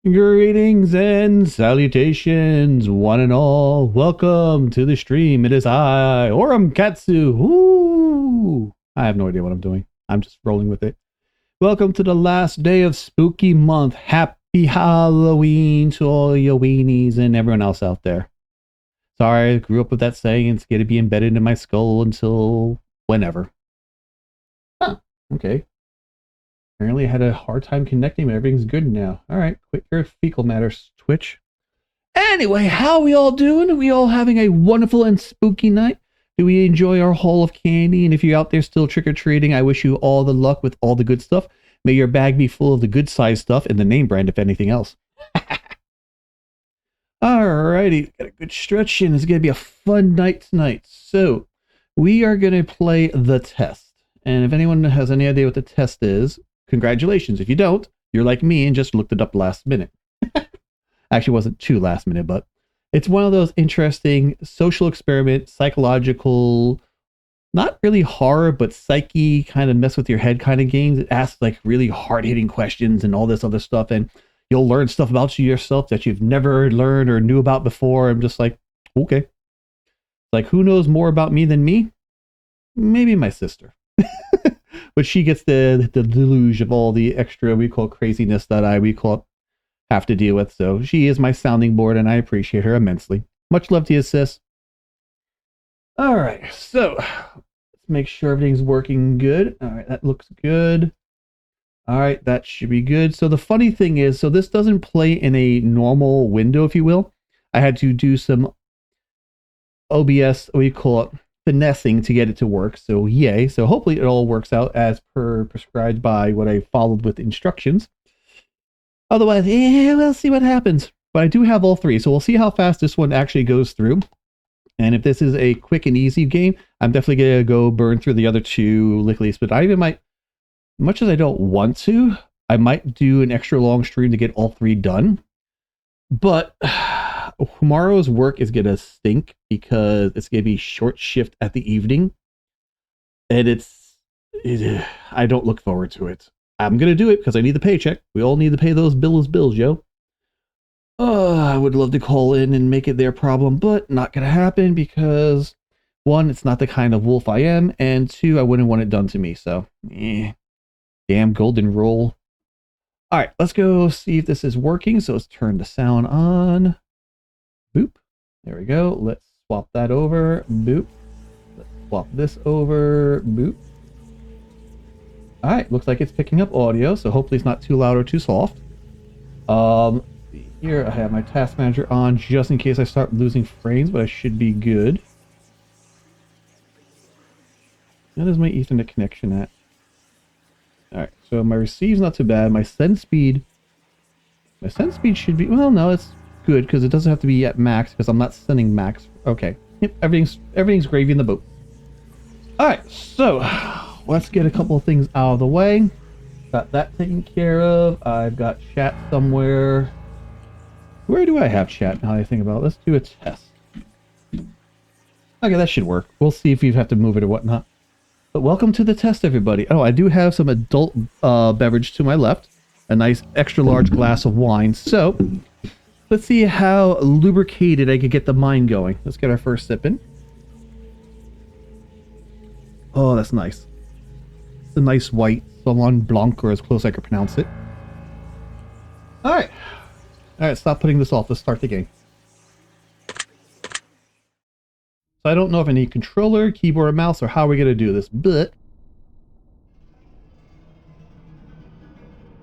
Greetings and salutations, one and all. Welcome to the stream. It is I, Oram Katsu. Woo! I have no idea what I'm doing. I'm just rolling with it. Welcome to the last day of Spooky Month. Happy Halloween to all your weenies and everyone else out there. Sorry, I grew up with that saying. It's going to be embedded in my skull until whenever. Huh, okay. Apparently I had a hard time connecting, but everything's good now. Alright, quit your fecal matters, Twitch. Anyway, how we all doing? Are we all having a wonderful and spooky night? Do we enjoy our haul of candy? And if you're out there still trick-or-treating, I wish you all the luck with all the good stuff. May your bag be full of the good size stuff and the name brand, if anything else. Alrighty, got a good stretch in. It's going to be a fun night tonight. So, we are going to play The Test. And if anyone has any idea what The Test is, congratulations. If you don't, you're like me and just looked it up last minute. Actually, it wasn't too last minute, but it's one of those interesting social experiment, psychological, not really horror, but psyche kind of mess with your head kind of games. It asks like really hard-hitting questions and all this other stuff, and you'll learn stuff about yourself that you've never learned or knew about before. I'm just like, okay. Like, who knows more about me than me? Maybe my sister. But she gets the deluge of all the extra we call craziness that have to deal with. So she is my sounding board, and I appreciate her immensely. Much love to you, sis. All right, so let's make sure everything's working good. All right, that looks good. All right, that should be good. So the funny thing is, so this doesn't play in a normal window, if you will. I had to do some OBS, what do you call it? Finessing to get it to work, so yay. So hopefully it all works out as per prescribed by what I followed with instructions. Otherwise, we'll see what happens. But I do have all three, so we'll see how fast this one actually goes through. And if this is a quick and easy game, I'm definitely going to go burn through the other two licklies. But I even might, much as I don't want to, I might do an extra long stream to get all three done. But tomorrow's work is going to stink because it's going to be short shift at the evening. And I don't look forward to it. I'm going to do it because I need the paycheck. We all need to pay those bills, yo. Oh, I would love to call in and make it their problem, but not going to happen because, one, it's not the kind of wolf I am, and two, I wouldn't want it done to me. So, damn golden rule. All right, let's go see if this is working. So let's turn the sound on. Boop. There we go. Let's swap that over. Boop. Let's swap this over. Boop. All right, looks like it's picking up audio, so hopefully it's not too loud or too soft. Here I have my task manager on just in case I start losing frames, but I should be good. That is my Ethernet connection at. All right, so my receive's not too bad. My send speed should be, well, no, it's good because it doesn't have to be at max because I'm not sending max. Okay, yep, everything's gravy in the boat. All right, so let's get a couple of things out of the way. Got that taken care of. I've got chat somewhere. Where do I have chat now that I think about it? Let's do a test. Okay, that should work. We'll see if you have to move it or whatnot. But welcome to the test, everybody. Oh, I do have some adult beverage to my left. A nice extra large glass of wine. So, let's see how lubricated I could get the mind going. Let's get our first sip in. Oh, that's nice. It's a nice white Sauvignon Blanc, or as close as I could pronounce it. Alright. Alright, stop putting this off. Let's start the game. So I don't know if I need controller, keyboard, or mouse, or how we're going to do this, but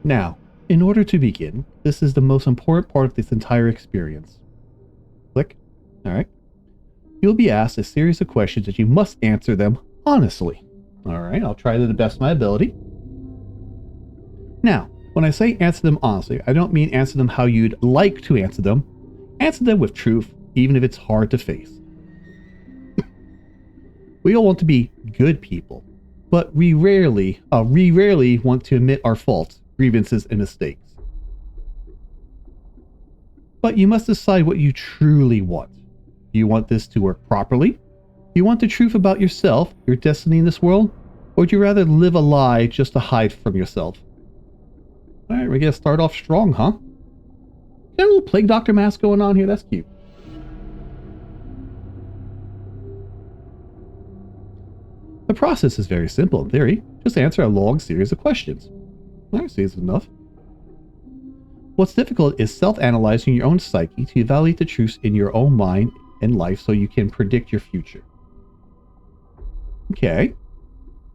now, in order to begin, this is the most important part of this entire experience. Click. Alright. You'll be asked a series of questions that you must answer them honestly. Alright, I'll try to the best of my ability. Now, when I say answer them honestly, I don't mean answer them how you'd like to answer them. Answer them with truth, even if it's hard to face. We all want to be good people, but we rarely want to admit our faults, grievances, and mistakes. But you must decide what you truly want. Do you want this to work properly? Do you want the truth about yourself, your destiny in this world? Or would you rather live a lie just to hide from yourself? Alright, we're going to start off strong, huh? Got a little plague doctor mask going on here. That's cute. The process is very simple in theory. Just answer a long series of questions. I see it's enough. What's difficult is self-analyzing your own psyche to evaluate the truths in your own mind and life so you can predict your future. Okay.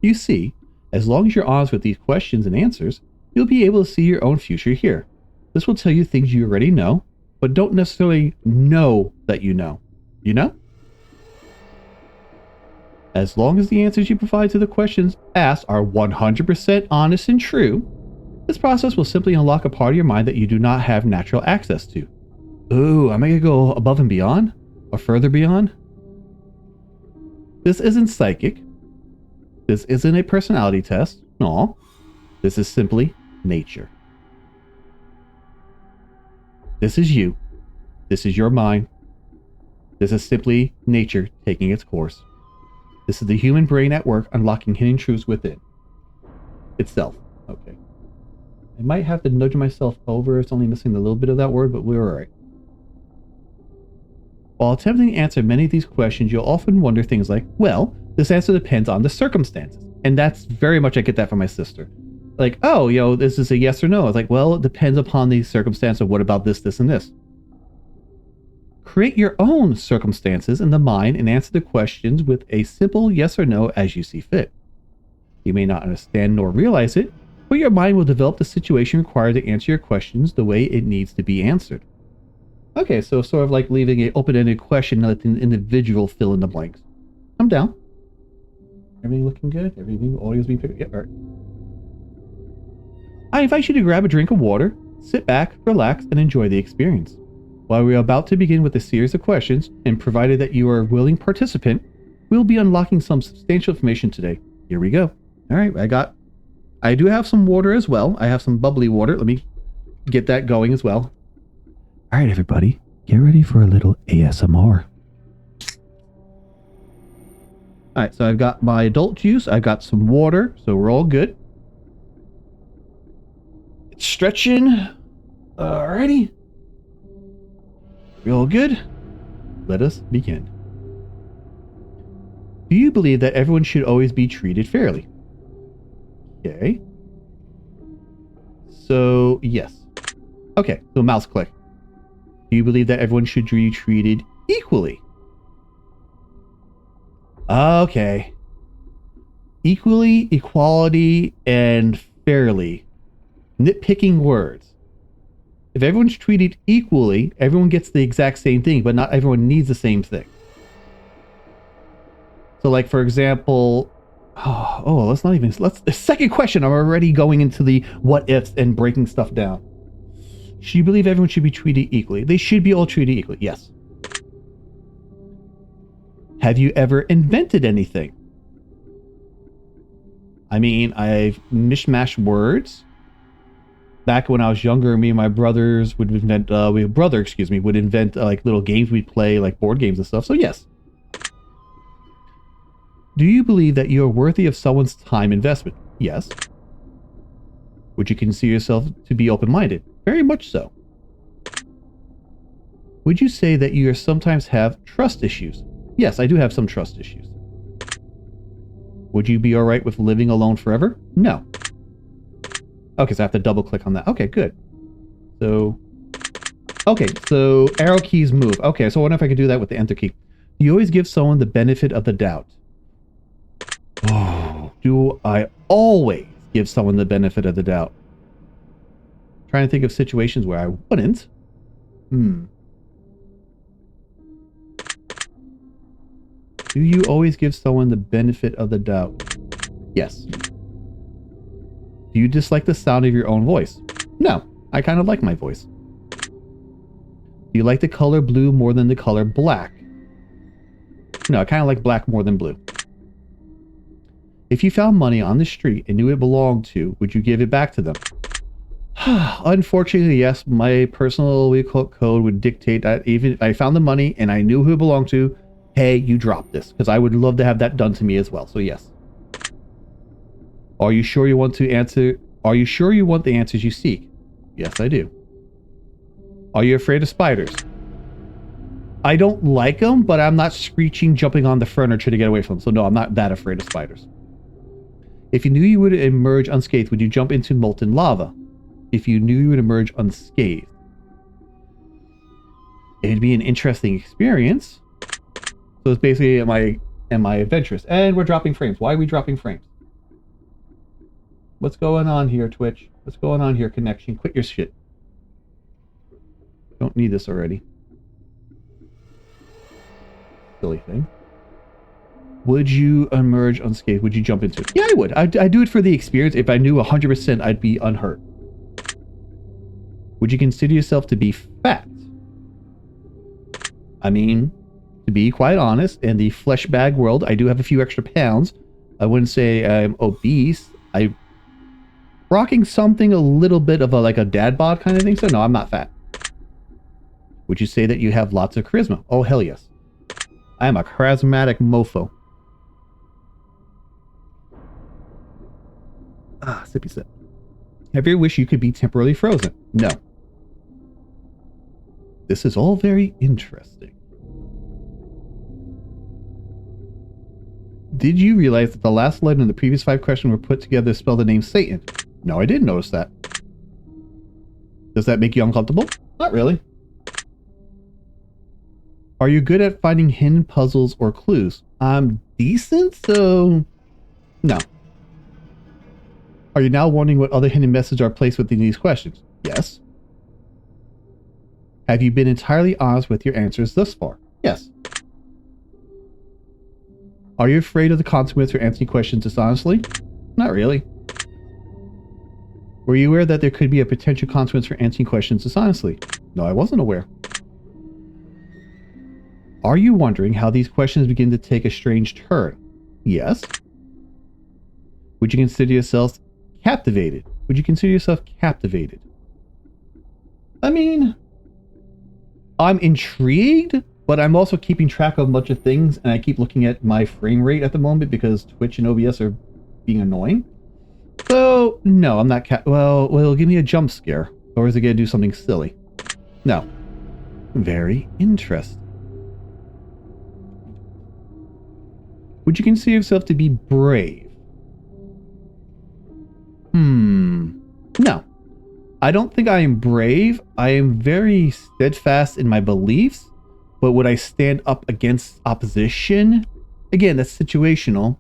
You see, as long as you're honest with these questions and answers, you'll be able to see your own future here. This will tell you things you already know, but don't necessarily know that you know. You know? As long as the answers you provide to the questions asked are 100% honest and true, this process will simply unlock a part of your mind that you do not have natural access to. Ooh, am I going to go above and beyond? Or further beyond? This isn't psychic. This isn't a personality test. No. This is simply nature. This is you. This is your mind. This is simply nature taking its course. This is the human brain at work unlocking hidden truths within itself. Okay. I might have to nudge myself over. It's only missing a little bit of that word, but we're alright. While attempting to answer many of these questions, you'll often wonder things like, well, this answer depends on the circumstances. And that's very much, I get that from my sister. Like, oh, this is a yes or no. I was like, well, it depends upon the circumstance of what about this, this, and this. Create your own circumstances in the mind and answer the questions with a simple yes or no as you see fit. You may not understand nor realize it, but your mind will develop the situation required to answer your questions the way it needs to be answered. Okay, so sort of like leaving an open-ended question and let the individual fill in the blanks. I'm down. Everything looking good? Everything, audio's being picked up? Yeah, alright. I invite you to grab a drink of water, sit back, relax, and enjoy the experience. While we are about to begin with a series of questions, and provided that you are a willing participant, we'll be unlocking some substantial information today. Here we go. Alright, I do have some water as well. I have some bubbly water. Let me get that going as well. Alright, everybody, get ready for a little ASMR. Alright, so I've got my adult juice. I've got some water, so we're all good. It's stretching. Alrighty. We all good? Let us begin. Do you believe that everyone should always be treated fairly? Okay. So, yes. Okay, so mouse click. Do you believe that everyone should be treated equally? Okay. Equally, equality, and fairly. Nitpicking words. If everyone's treated equally, everyone gets the exact same thing, but not everyone needs the same thing. So like, for example, the second question, I'm already going into the what ifs and breaking stuff down. Should you believe everyone should be treated equally? They should be all treated equally, yes. Have you ever invented anything? I mean, I've mishmashed words. Back when I was younger, me and my brothers would invent, would invent like little games we'd play, like board games and stuff. So yes. Do you believe that you are worthy of someone's time investment? Yes. Would you consider yourself to be open-minded? Very much so. Would you say that you sometimes have trust issues? Yes, I do have some trust issues. Would you be alright with living alone forever? No. Okay, so I have to double click on that. Okay, good. So, arrow keys move. Okay, so I wonder if I could do that with the enter key. You always give someone the benefit of the doubt. Oh, do I always give someone the benefit of the doubt? Trying to think of situations where I wouldn't. Do you always give someone the benefit of the doubt? Yes. Do you dislike the sound of your own voice? No, I kind of like my voice. Do you like the color blue more than the color black? No, I kind of like black more than blue. If you found money on the street and knew it belonged to, would you give it back to them? Unfortunately, yes, my personal code would dictate that even if I found the money and I knew who it belonged to, hey, you drop this, because I would love to have that done to me as well, so yes. Are you sure you want the answers you seek? Yes, I do. Are you afraid of spiders? I don't like them, but I'm not screeching, jumping on the furniture to get away from them. So no, I'm not that afraid of spiders. If you knew you would emerge unscathed, would you jump into molten lava? If you knew you would emerge unscathed, it'd be an interesting experience. So it's basically, am I adventurous? And we're dropping frames. Why are we dropping frames? What's going on here, Twitch? What's going on here, connection? Quit your shit. Don't need this already. Silly thing. Would you emerge unscathed? Would you jump into it? Yeah, I would. I'd do it for the experience. If I knew 100% I'd be unhurt. Would you consider yourself to be fat? I mean, to be quite honest, in the flesh bag world, I do have a few extra pounds. I wouldn't say I'm obese. I'm rocking something a little bit of like a dad bod kind of thing. So no, I'm not fat. Would you say that you have lots of charisma? Oh, hell yes. I am a charismatic mofo. Sippy sip. Have you ever wished you could be temporarily frozen? No. This is all very interesting. Did you realize that the last letter in the previous 5 questions were put together to spell the name Satan? No, I didn't notice that. Does that make you uncomfortable? Not really. Are you good at finding hidden puzzles or clues? I'm decent, so no. Are you now wondering what other hidden messages are placed within these questions? Yes. Have you been entirely honest with your answers thus far? Yes. Are you afraid of the consequence for answering questions dishonestly? Not really. Were you aware that there could be a potential consequence for answering questions dishonestly? No, I wasn't aware. Are you wondering how these questions begin to take a strange turn? Yes. Would you consider yourself captivated? Would you consider yourself captivated? I mean, I'm intrigued, but I'm also keeping track of a bunch of things, and I keep looking at my frame rate at the moment because Twitch and OBS are being annoying. So, no, I'm not well, it'll give me a jump scare. Or is it going to do something silly? No. Very interesting. Would you consider yourself to be brave? No. I don't think I am brave. I am very steadfast in my beliefs. But would I stand up against opposition? Again, that's situational.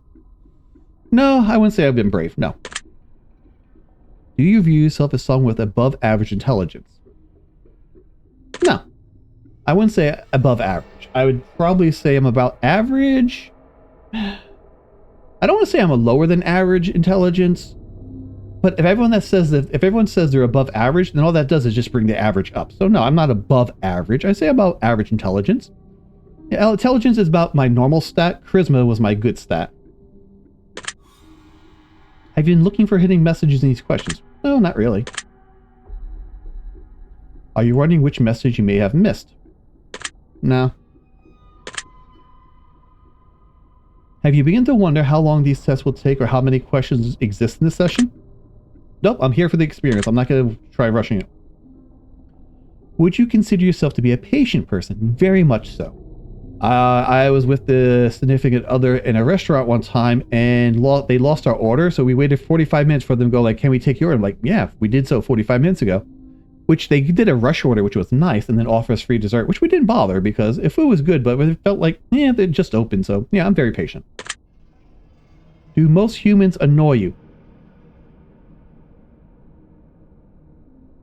No, I wouldn't say I've been brave. No. Do you view yourself as someone with above average intelligence? No. I wouldn't say above average. I would probably say I'm about average. I don't want to say I'm a lower than average intelligence. But if everyone says they're above average, then all that does is just bring the average up. So no, I'm not above average. I say about average intelligence. Yeah, intelligence is about my normal stat. Charisma was my good stat. Have you been looking for hidden messages in these questions? No, not really. Are you wondering which message you may have missed? No. Have you begun to wonder how long these tests will take or how many questions exist in this session? Nope, I'm here for the experience. I'm not going to try rushing it. Would you consider yourself to be a patient person? Very much so. I was with the significant other in a restaurant one time, and they lost our order, so we waited 45 minutes for them to go, like, can we take your order? I'm like, yeah, we did so 45 minutes ago. Which they did a rush order, which was nice, and then offer us free dessert, which we didn't bother, because if it was good, but it felt like, yeah, they just opened, so yeah, I'm very patient. Do most humans annoy you?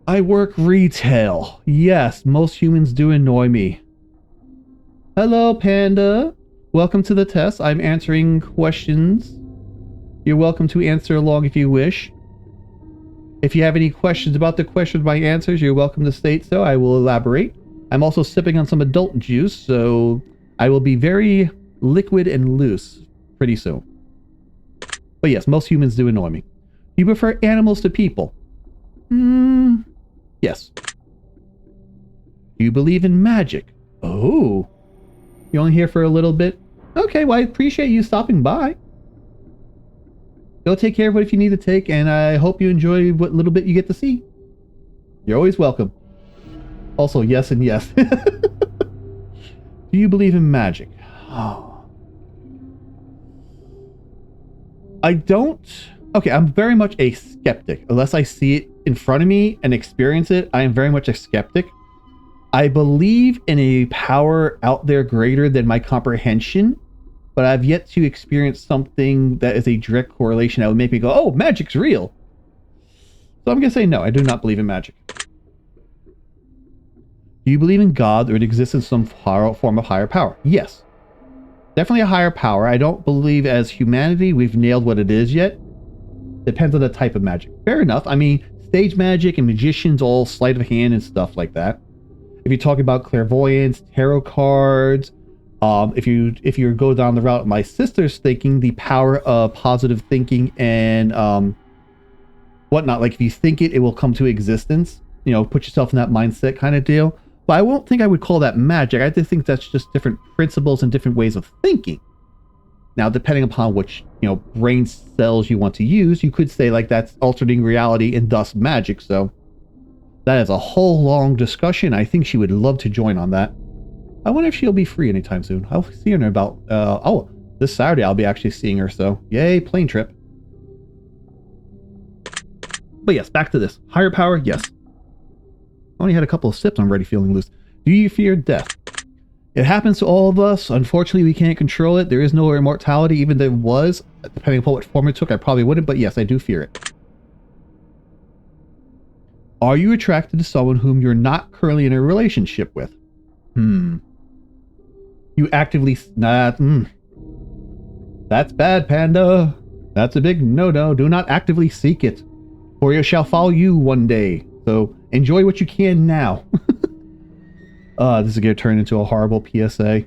I work retail. Yes, most humans do annoy me. Hello, Panda. Welcome to the test. I'm answering questions. You're welcome to answer along if you wish. If you have any questions about the questions by answers, you're welcome to state so. I will elaborate. I'm also sipping on some adult juice, so I will be very liquid and loose pretty soon. But yes, most humans do annoy me. Do you prefer animals to people? Yes. Do you believe in magic? Oh. You're only here for a little bit? Okay, well, I appreciate you stopping by. Go take care of what if you need to take, and I hope you enjoy what little bit you get to see. You're always welcome. Also, yes and yes. Do you believe in magic? Oh. I don't. Okay, I'm very much a skeptic. Unless I see it in front of me and experience it, I am very much a skeptic. I believe in a power out there greater than my comprehension, but I've yet to experience something that is a direct correlation that would make me go, oh, magic's real. So I'm going to say no, I do not believe in magic. Do you believe in God or it exists in some form of higher power? Yes. Definitely a higher power. I don't believe as humanity we've nailed what it is yet. Depends on the type of magic. Fair enough. I mean, stage magic and magicians all sleight of hand and stuff like that. If you talk about clairvoyance, tarot cards, if you go down the route my sister's thinking, the power of positive thinking and whatnot, like if you think it, it will come to existence. You know, put yourself in that mindset kind of deal. But I won't think I would call that magic. I just think that's just different principles and different ways of thinking. Now, depending upon which, brain cells you want to use, you could say like that's altering reality and thus magic. So that is a whole long discussion. I think she would love to join on that. I wonder if she'll be free anytime soon. I'll see her in about, this Saturday I'll be actually seeing her. So yay, plane trip. But yes, back to this. Higher power, yes. I only had a couple of sips, I'm already feeling loose. Do you fear death? It happens to all of us. Unfortunately, we can't control it. There is no immortality, even if there was. Depending upon what form it took, I probably wouldn't, but yes, I do fear it. Are you attracted to someone whom you're not currently in a relationship with? You actively... That's bad, Panda. That's a big no-no. Do not actively seek it, for it shall follow you one day. So enjoy what you can now. This is going to turn into a horrible PSA.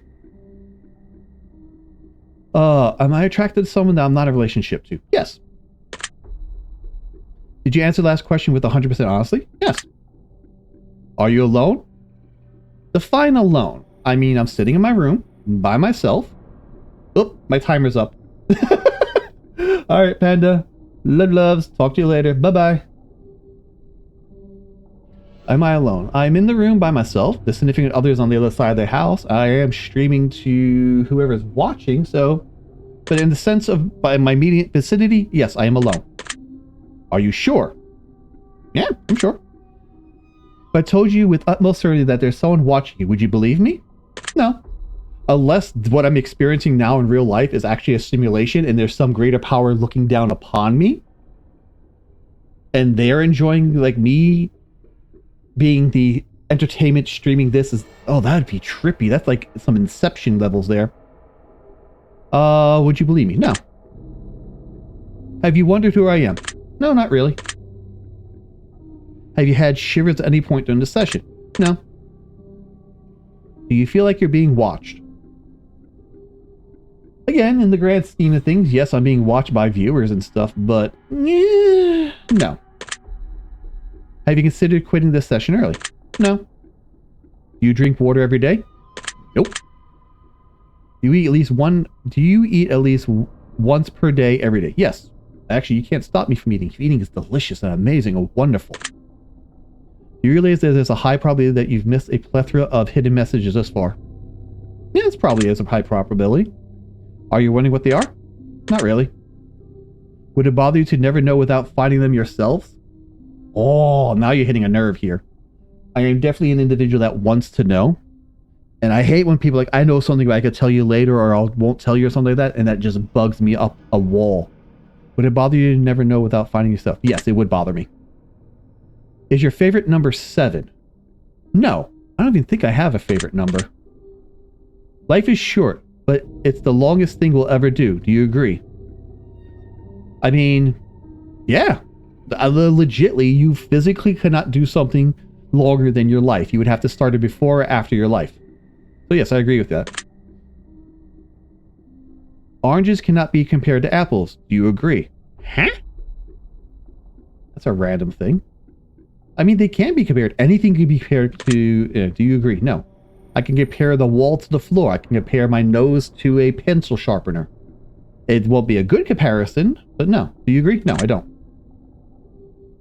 Am I attracted to someone that I'm not in a relationship to? Yes. Did you answer the last question with 100% honestly? Yes. Are you alone? Define alone. I mean, I'm sitting in my room by myself. Oh, my timer's up. Alright, Panda. Love loves. Talk to you later. Bye-bye. Am I alone? I'm in the room by myself. The significant other is on the other side of the house. I am streaming to whoever's watching, so... But in the sense of by my immediate vicinity, yes, I am alone. Are you sure? Yeah, I'm sure. If I told you with utmost certainty that there's someone watching you, would you believe me? No. Unless what I'm experiencing now in real life is actually a simulation and there's some greater power looking down upon me. And they're enjoying, like, me being the entertainment streaming this is... Oh, that would be trippy. That's like some Inception levels there. Would you believe me? No. Have you wondered who I am? No, not really. Have you had shivers at any point during the session? No. Do you feel like you're being watched? Again, in the grand scheme of things, yes, I'm being watched by viewers and stuff, but... no. Have you considered quitting this session early? No. Do you drink water every day? Nope. Do you eat at least once per day every day? Yes. Actually, you can't stop me from eating. Eating is delicious and amazing and wonderful. Do you realize that there's a high probability that you've missed a plethora of hidden messages thus far? Yeah, it's probably is a high probability. Are you wondering what they are? Not really. Would it bother you to never know without finding them yourselves? Oh, now you're hitting a nerve here. I am definitely an individual that wants to know. And I hate when people are like, I know something, but I could tell you later or I won't tell you or something like that. And that just bugs me up a wall. Would it bother you to never know without finding yourself? Yes, it would bother me. Is your favorite number 7? No, I don't even think I have a favorite number. Life is short, but it's the longest thing we'll ever do. Do you agree? I mean, yeah. Legitly, you physically cannot do something longer than your life. You would have to start it before or after your life. So yes, I agree with that. Oranges cannot be compared to apples. Do you agree? Huh? That's a random thing. I mean, they can be compared. Anything can be compared to... do you agree? No. I can compare the wall to the floor. I can compare my nose to a pencil sharpener. It won't be a good comparison, but no. Do you agree? No, I don't.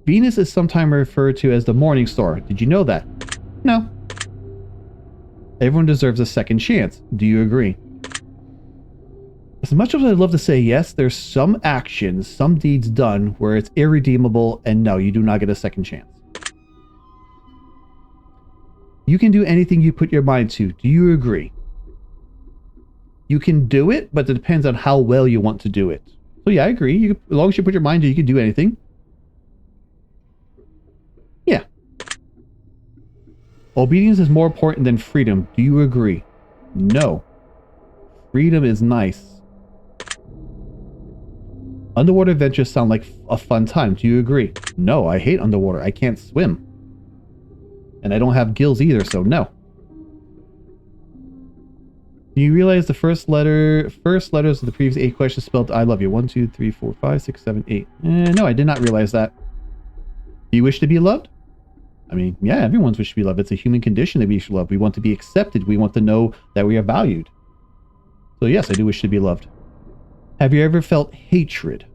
Venus is sometimes referred to as the morning star. Did you know that? No. Everyone deserves a second chance. Do you agree? As much as I'd love to say yes, there's some actions, some deeds done where it's irredeemable, and no, you do not get a second chance. You can do anything you put your mind to. Do you agree? You can do it, but it depends on how well you want to do it. So yeah, I agree. As long as you put your mind to it, you can do anything. Yeah. Obedience is more important than freedom. Do you agree? No. Freedom is nice. Underwater adventures sound like a fun time. Do you agree? No, I hate underwater. I can't swim. And I don't have gills either, so no. Do you realize the first letters of the previous 8 questions spelled I love you? 1, 2, 3, 4, 5, 6, 7, 8. No, I did not realize that. Do you wish to be loved? I mean, yeah, everyone's wish to be loved. It's a human condition that we should love. We want to be accepted. We want to know that we are valued. So yes, I do wish to be loved. Have you ever felt hatred?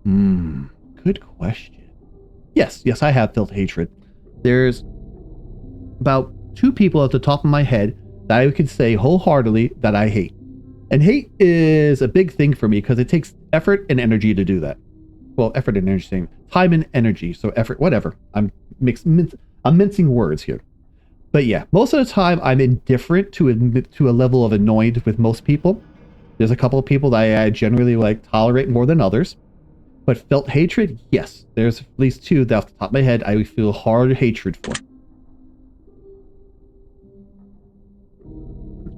Good question. Yes, I have felt hatred. There's about 2 people at the top of my head that I could say wholeheartedly that I hate. And hate is a big thing for me because it takes effort and energy to do that. Well, effort and energy, time and energy. So effort, whatever. I'm mincing words here. But yeah, most of the time I'm indifferent to a level of annoyed with most people. There's a couple of people that I generally tolerate more than others. But felt hatred? Yes. There's at least 2 that off the top of my head I feel hard hatred for.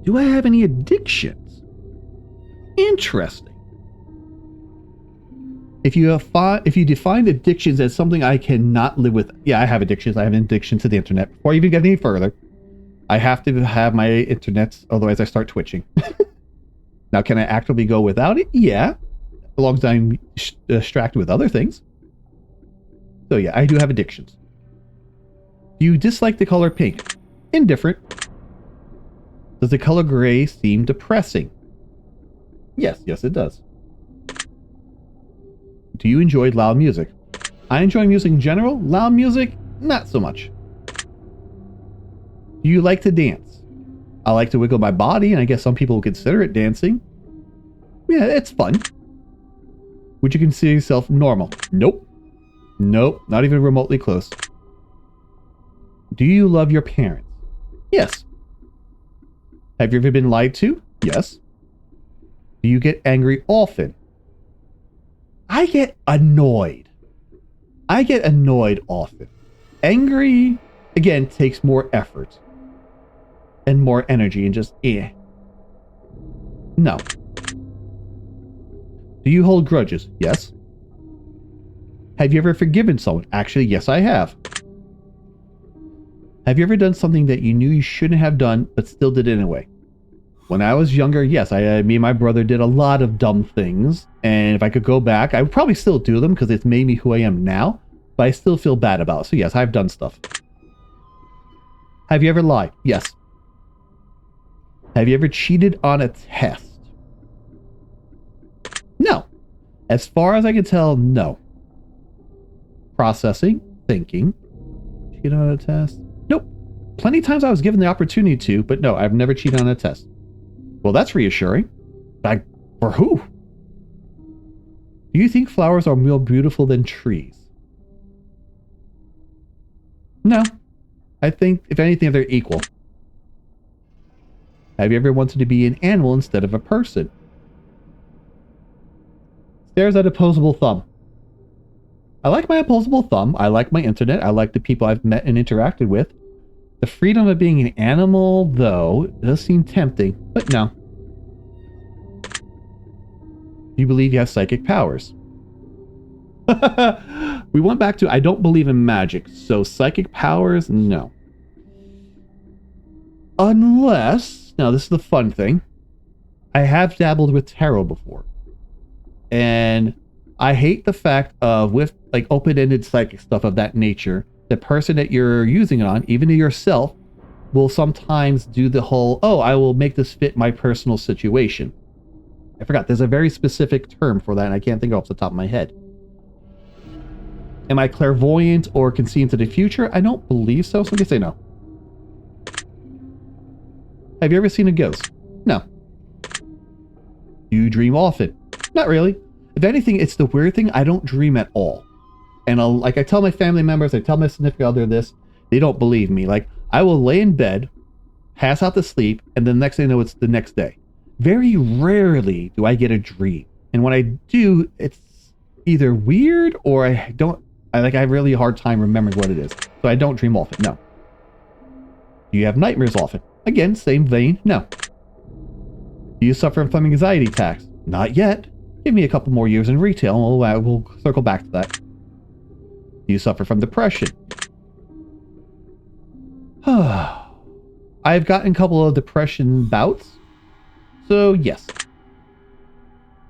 Do I have any addictions? Interesting. If you define addictions as something I cannot live with, yeah, I have addictions. I have an addiction to the internet. Before I even get any further, I have to have my internet, otherwise I start twitching. Now, can I actively go without it? Yeah, as long as I'm distracted with other things. So yeah, I do have addictions. Do you dislike the color pink? Indifferent. Does the color gray seem depressing? Yes, it does. Do you enjoy loud music? I enjoy music in general. Loud music, not so much. Do you like to dance? I like to wiggle my body, and I guess some people consider it dancing. Yeah, it's fun. Would you consider yourself normal? Nope. Nope, not even remotely close. Do you love your parents? Yes. Have you ever been lied to? Yes. Do you get angry often? I get annoyed. I get annoyed often. Angry, again, takes more effort. And more energy and just, No. Do you hold grudges? Yes. Have you ever forgiven someone? Actually, yes, I have. Have you ever done something that you knew you shouldn't have done, but still did it anyway? When I was younger, yes, me and my brother did a lot of dumb things. And if I could go back, I would probably still do them because it's made me who I am now. But I still feel bad about it. So yes, I've done stuff. Have you ever lied? Yes. Have you ever cheated on a test? No. As far as I can tell, no. Processing, thinking. Cheated on a test? Nope. Plenty of times I was given the opportunity to, but no, I've never cheated on a test. Well, that's reassuring. For who? Do you think flowers are more beautiful than trees? No. I think, if anything, they're equal. Have you ever wanted to be an animal instead of a person? Stares at opposable thumb. I like my opposable thumb. I like my internet. I like the people I've met and interacted with. The freedom of being an animal, though, does seem tempting, but no. Do you believe you have psychic powers? We went back to, I don't believe in magic, so psychic powers, no. Unless, now this is the fun thing, I have dabbled with tarot before. And I hate the fact of, with like open-ended psychic stuff of that nature, the person that you're using it on, even to yourself, will sometimes do the whole, oh, I will make this fit my personal situation. I forgot, there's a very specific term for that, and I can't think off the top of my head. Am I clairvoyant or can see into the future? I don't believe so, so I'm going to say no. Have you ever seen a ghost? No. Do you dream often? Not really. If anything, it's the weird thing, I don't dream at all. And I tell my family members, I tell my significant other this, they don't believe me. Like, I will lay in bed, pass out to sleep, and then the next thing I know, it's the next day. Very rarely do I get a dream. And when I do, it's either weird or I have really a hard time remembering what it is. So I don't dream often, no. Do you have nightmares often? Again, same vein, no. Do you suffer from anxiety attacks? Not yet. Give me a couple more years in retail and we'll circle back to that. Do you suffer from depression? I've gotten a couple of depression bouts, so yes.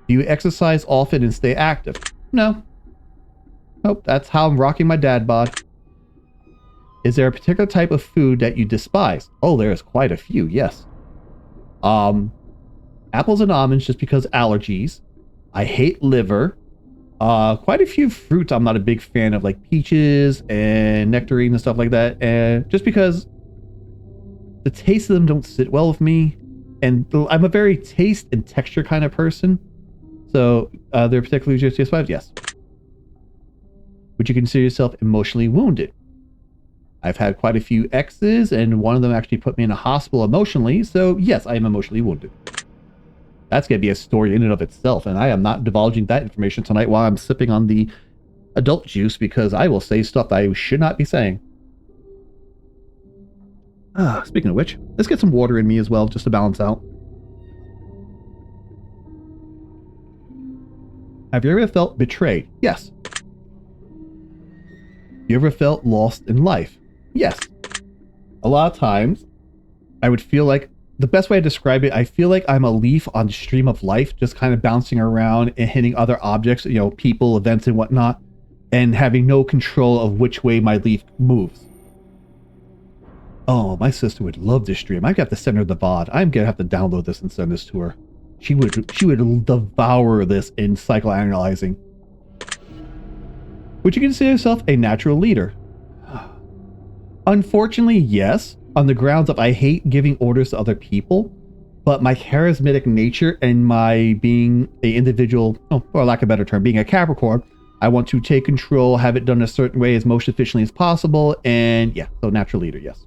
Do you exercise often and stay active? No. Nope, that's how I'm rocking my dad bod. Is there a particular type of food that you despise? Oh, there's quite a few, yes. Apples and almonds just because allergies. I hate liver. Quite a few fruits I'm not a big fan of, like peaches and nectarines and stuff like that. And just because the taste of them don't sit well with me. And I'm a very taste and texture kind of person. So, they're particularly just despise? Yes. Would you consider yourself emotionally wounded? I've had quite a few exes, and one of them actually put me in a hospital emotionally. So, yes, I am emotionally wounded. That's going to be a story in and of itself, and I am not divulging that information tonight while I'm sipping on the adult juice, because I will say stuff that I should not be saying. Speaking of which, let's get some water in me as well, just to balance out. Have you ever felt betrayed? Yes. You ever felt lost in life? Yes. A lot of times, I would feel like, the best way to describe it, I feel like I'm a leaf on the stream of life, just kind of bouncing around and hitting other objects, people, events, and whatnot, and having no control of which way my leaf moves. Oh, my sister would love this stream. I've got to send her the VOD. I'm gonna have to download this and send this to her. She would devour this in psychoanalyzing. Would you consider yourself a natural leader? Unfortunately, yes. On the grounds of I hate giving orders to other people, but my charismatic nature and my being an individual, for lack of a better term, being a Capricorn, I want to take control, have it done a certain way as most efficiently as possible, and yeah, so natural leader, yes.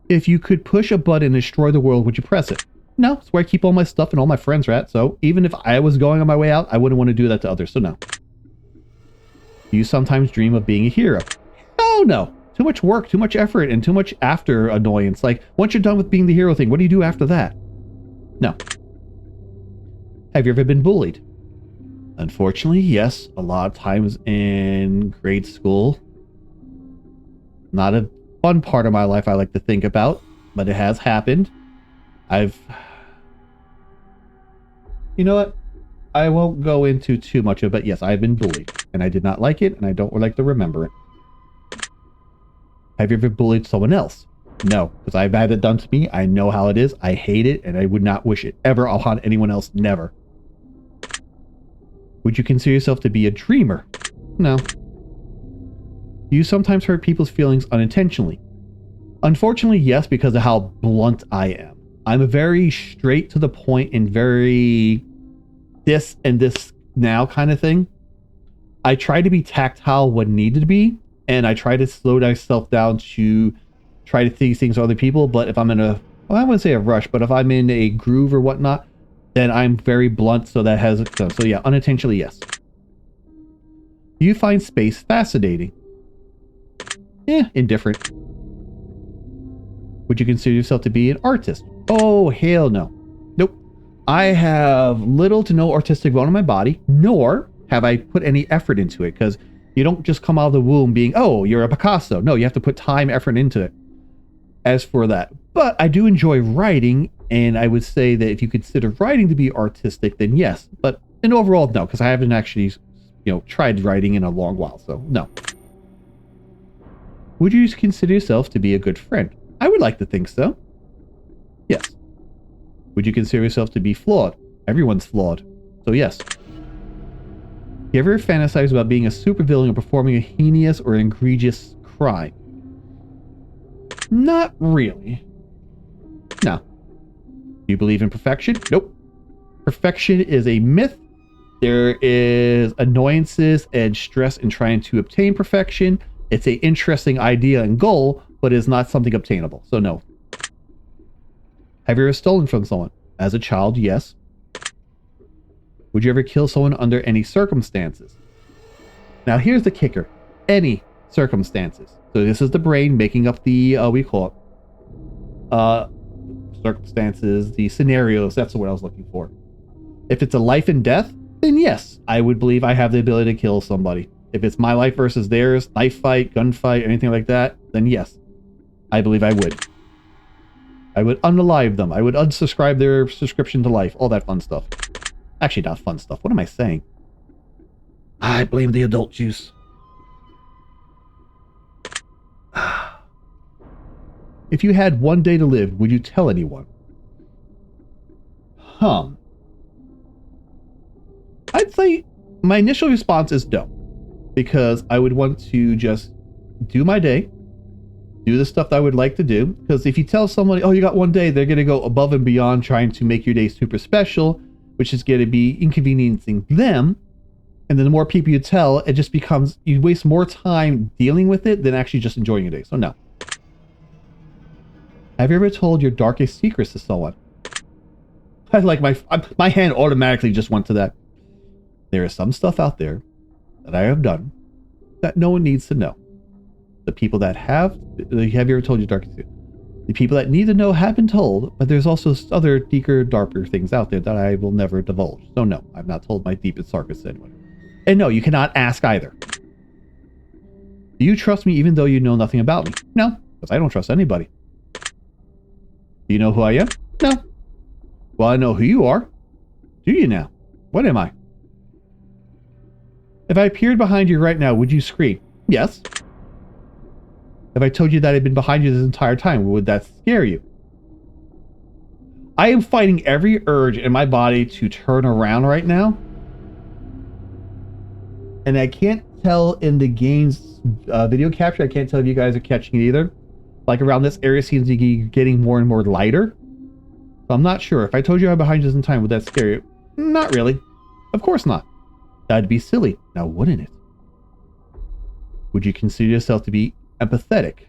If you could push a button and destroy the world, would you press it? No, it's where I keep all my stuff and all my friends are at, so even if I was going on my way out, I wouldn't want to do that to others, so no. Do you sometimes dream of being a hero? Oh no. Too much work, too much effort, and too much after annoyance. Like, once you're done with being the hero thing, what do you do after that? No. Have you ever been bullied? Unfortunately, yes. A lot of times in grade school. Not a fun part of my life I like to think about, but it has happened. You know what? I won't go into too much of it, but yes, I've been bullied. And I did not like it, and I don't like to remember it. Have you ever bullied someone else? No, because I've had it done to me. I know how it is. I hate it, and I would not wish it ever upon anyone else. Never. Would you consider yourself to be a dreamer? No. Do you sometimes hurt people's feelings unintentionally? Unfortunately, yes, because of how blunt I am. I'm a very straight to the point and very this and this now kind of thing. I try to be tactile when needed to be. And I try to slow myself down to try to see things to other people. But if I'm in I wouldn't say a rush, but if I'm in a groove or whatnot, then I'm very blunt. So that has, so yeah, unintentionally, yes. Do you find space fascinating? Indifferent. Would you consider yourself to be an artist? Oh, hell no. Nope. I have little to no artistic bone in my body, nor have I put any effort into it, because you don't just come out of the womb being, oh, you're a Picasso. No, you have to put time, effort into it. As for that. But I do enjoy writing, and I would say that if you consider writing to be artistic, then yes. But in overall, no, because I haven't actually, tried writing in a long while, so no. Would you consider yourself to be a good friend? I would like to think so. Yes. Would you consider yourself to be flawed? Everyone's flawed. So yes. You ever fantasize about being a supervillain or performing a heinous or egregious crime? Not really. No. Do you believe in perfection? Nope. Perfection is a myth. There is annoyances and stress in trying to obtain perfection. It's an interesting idea and goal, but it's not something obtainable. So no. Have you ever stolen from someone? As a child, yes. Would you ever kill someone under any circumstances? Now here's the kicker. Any circumstances. So this is the brain making up the, we call it, circumstances, the scenarios. That's the word I was looking for. If it's a life and death, then yes, I would believe I have the ability to kill somebody. If it's my life versus theirs, knife fight, gunfight, anything like that, then yes, I believe I would. I would unalive them. I would unsubscribe their subscription to life. All that fun stuff. Actually, not fun stuff. What am I saying? I blame the adult juice. If you had one day to live, would you tell anyone? I'd say my initial response is no. Because I would want to just do my day. Do the stuff that I would like to do. Because if you tell somebody, oh, you got one day, they're going to go above and beyond trying to make your day super special, which is going to be inconveniencing them. And then the more people you tell, it just becomes, you waste more time dealing with it than actually just enjoying your day. So no. Have you ever told your darkest secrets to someone? I like my hand automatically just went to that. There is some stuff out there that I have done that no one needs to know. The people that have you ever told your darkest secrets? The people that need to know have been told, but there's also other deeper, darker things out there that I will never divulge. So no, I've not told my deepest, darkest to anyone. And no, you cannot ask either. Do you trust me even though you know nothing about me? No, because I don't trust anybody. Do you know who I am? No. Well, I know who you are. Do you now? What am I? If I appeared behind you right now, would you scream? Yes. If I told you that I'd been behind you this entire time, would that scare you? I am fighting every urge in my body to turn around right now. And I can't tell in the game's video capture. I can't tell if you guys are catching it either. Like around this area seems to be getting more and more lighter. So I'm not sure. If I told you I'm behind you this time, would that scare you? Not really. Of course not. That'd be silly. Now, wouldn't it? Would you consider yourself to be empathetic?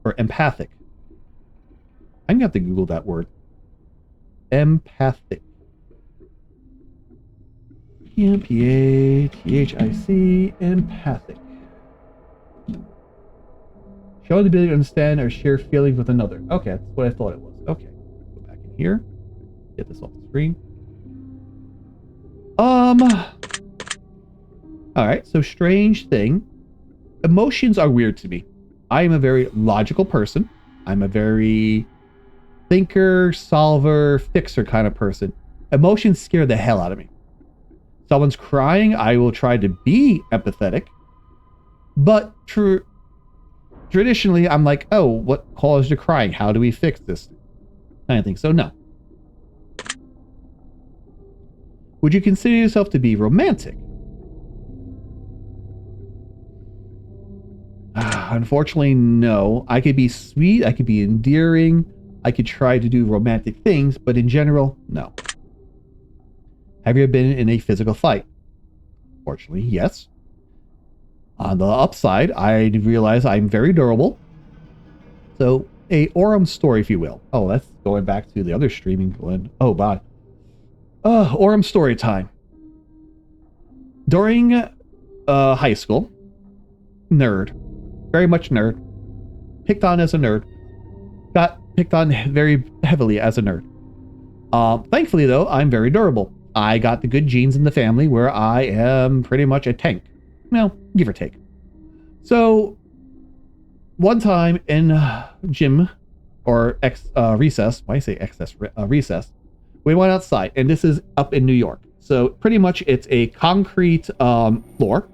Or empathic? I'm going to have to Google that word. Empathic. E-M-P-A-T-H-I-C. Empathic. Show the ability to understand or share feelings with another. Okay, that's what I thought it was. Okay. Go back in here. Get this off the screen. Alright, so strange thing. Emotions are weird to me. I am a very logical person. I'm a very thinker, solver, fixer kind of person. Emotions scare the hell out of me. Someone's crying, I will try to be empathetic. But traditionally, I'm like, oh, what caused you crying? How do we fix this? Kind of thing. So no. Would you consider yourself to be romantic? Unfortunately, no. I could be sweet. I could be endearing. I could try to do romantic things, but in general, no. Have you ever been in a physical fight? Fortunately, yes. On the upside, I realize I'm very durable. So, a Orem story, if you will. Oh, that's going back to the other streaming one. Oh, God. Orem story time. During high school, nerd. Very much nerd. Picked on as a nerd. Got picked on very heavily as a nerd. Thankfully, though, I'm very durable. I got the good genes in the family where I am pretty much a tank. Well, give or take. So, one time in gym, or recess, why I say excess, recess, we went outside, and this is up in New York. So, pretty much it's a concrete floor,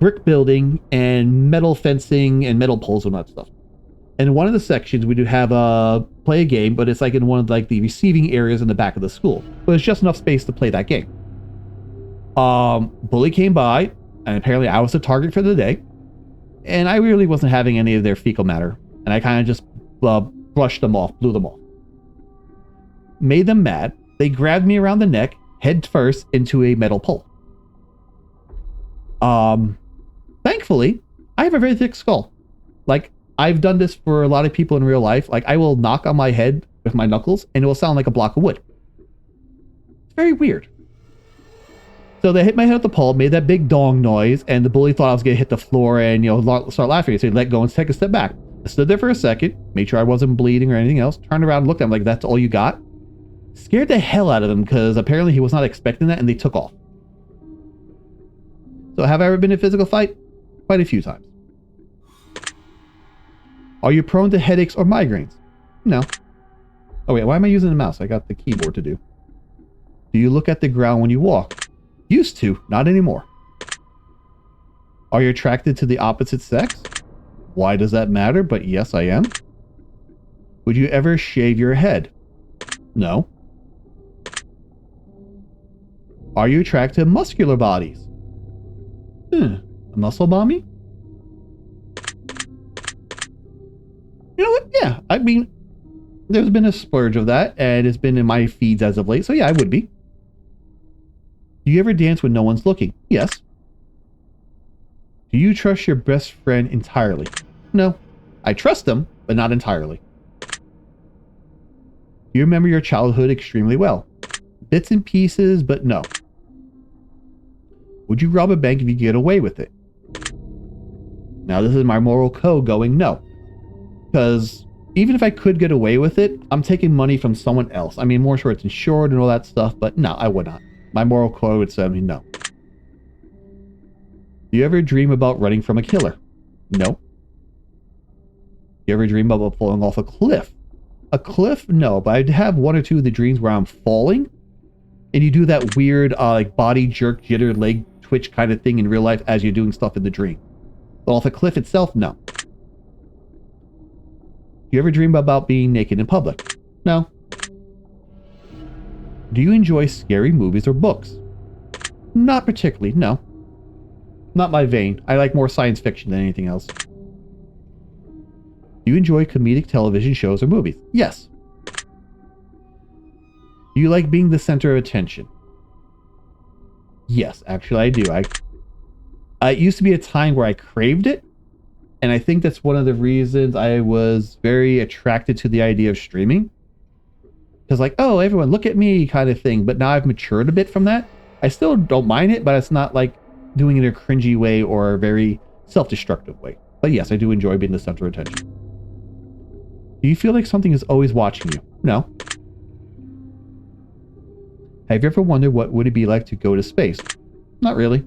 brick building, and metal fencing, and metal poles and that stuff. And in one of the sections, we do have play a game, but it's like in one of like the receiving areas in the back of the school. But it's just enough space to play that game. Bully came by, and apparently I was the target for the day. And I really wasn't having any of their fecal matter. And I kind of just brushed them off, blew them off. Made them mad. They grabbed me around the neck, head first, into a metal pole. Thankfully, I have a very thick skull. Like, I've done this for a lot of people in real life. Like, I will knock on my head with my knuckles, and it will sound like a block of wood. It's very weird. So they hit my head with the pole, made that big dong noise, and the bully thought I was going to hit the floor and, start laughing. So he let go and take a step back. I stood there for a second, made sure I wasn't bleeding or anything else, turned around and looked at him like, that's all you got? Scared the hell out of him because apparently he was not expecting that and they took off. So have I ever been in a physical fight? Quite a few times. Are you prone to headaches or migraines? No. Oh wait, why am I using the mouse? I got the keyboard to do. Do you look at the ground when you walk? Used to, not anymore. Are you attracted to the opposite sex? Why does that matter? But yes, I am. Would you ever shave your head? No. Are you attracted to muscular bodies? A muscle mommy? You know what? Yeah, I mean, there's been a splurge of that, and it's been in my feeds as of late, so yeah, I would be. Do you ever dance when no one's looking? Yes. Do you trust your best friend entirely? No. I trust them, but not entirely. Do you remember your childhood extremely well? Bits and pieces, but no. Would you rob a bank if you get away with it? Now this is my moral code going no. Because even if I could get away with it, I'm taking money from someone else. I mean, more sure it's insured and all that stuff, but no, I would not. My moral code would say no. Do you ever dream about running from a killer? No. Do you ever dream about falling off a cliff? A cliff? No, but I have one or two of the dreams where I'm falling, and you do that weird like body jerk, jitter, leg twitch kind of thing in real life as you're doing stuff in the dream. But off a cliff itself, no. Do you ever dream about being naked in public? No. Do you enjoy scary movies or books? Not particularly, no. Not my vein. I like more science fiction than anything else. Do you enjoy comedic television shows or movies? Yes. Do you like being the center of attention? Yes, actually I do. It used to be a time where I craved it, and I think that's one of the reasons I was very attracted to the idea of streaming. Because like, oh, everyone look at me kind of thing, but now I've matured a bit from that. I still don't mind it, but it's not like doing it in a cringy way or a very self-destructive way. But yes, I do enjoy being the center of attention. Do you feel like something is always watching you? No. Have you ever wondered what would it be like to go to space? Not really.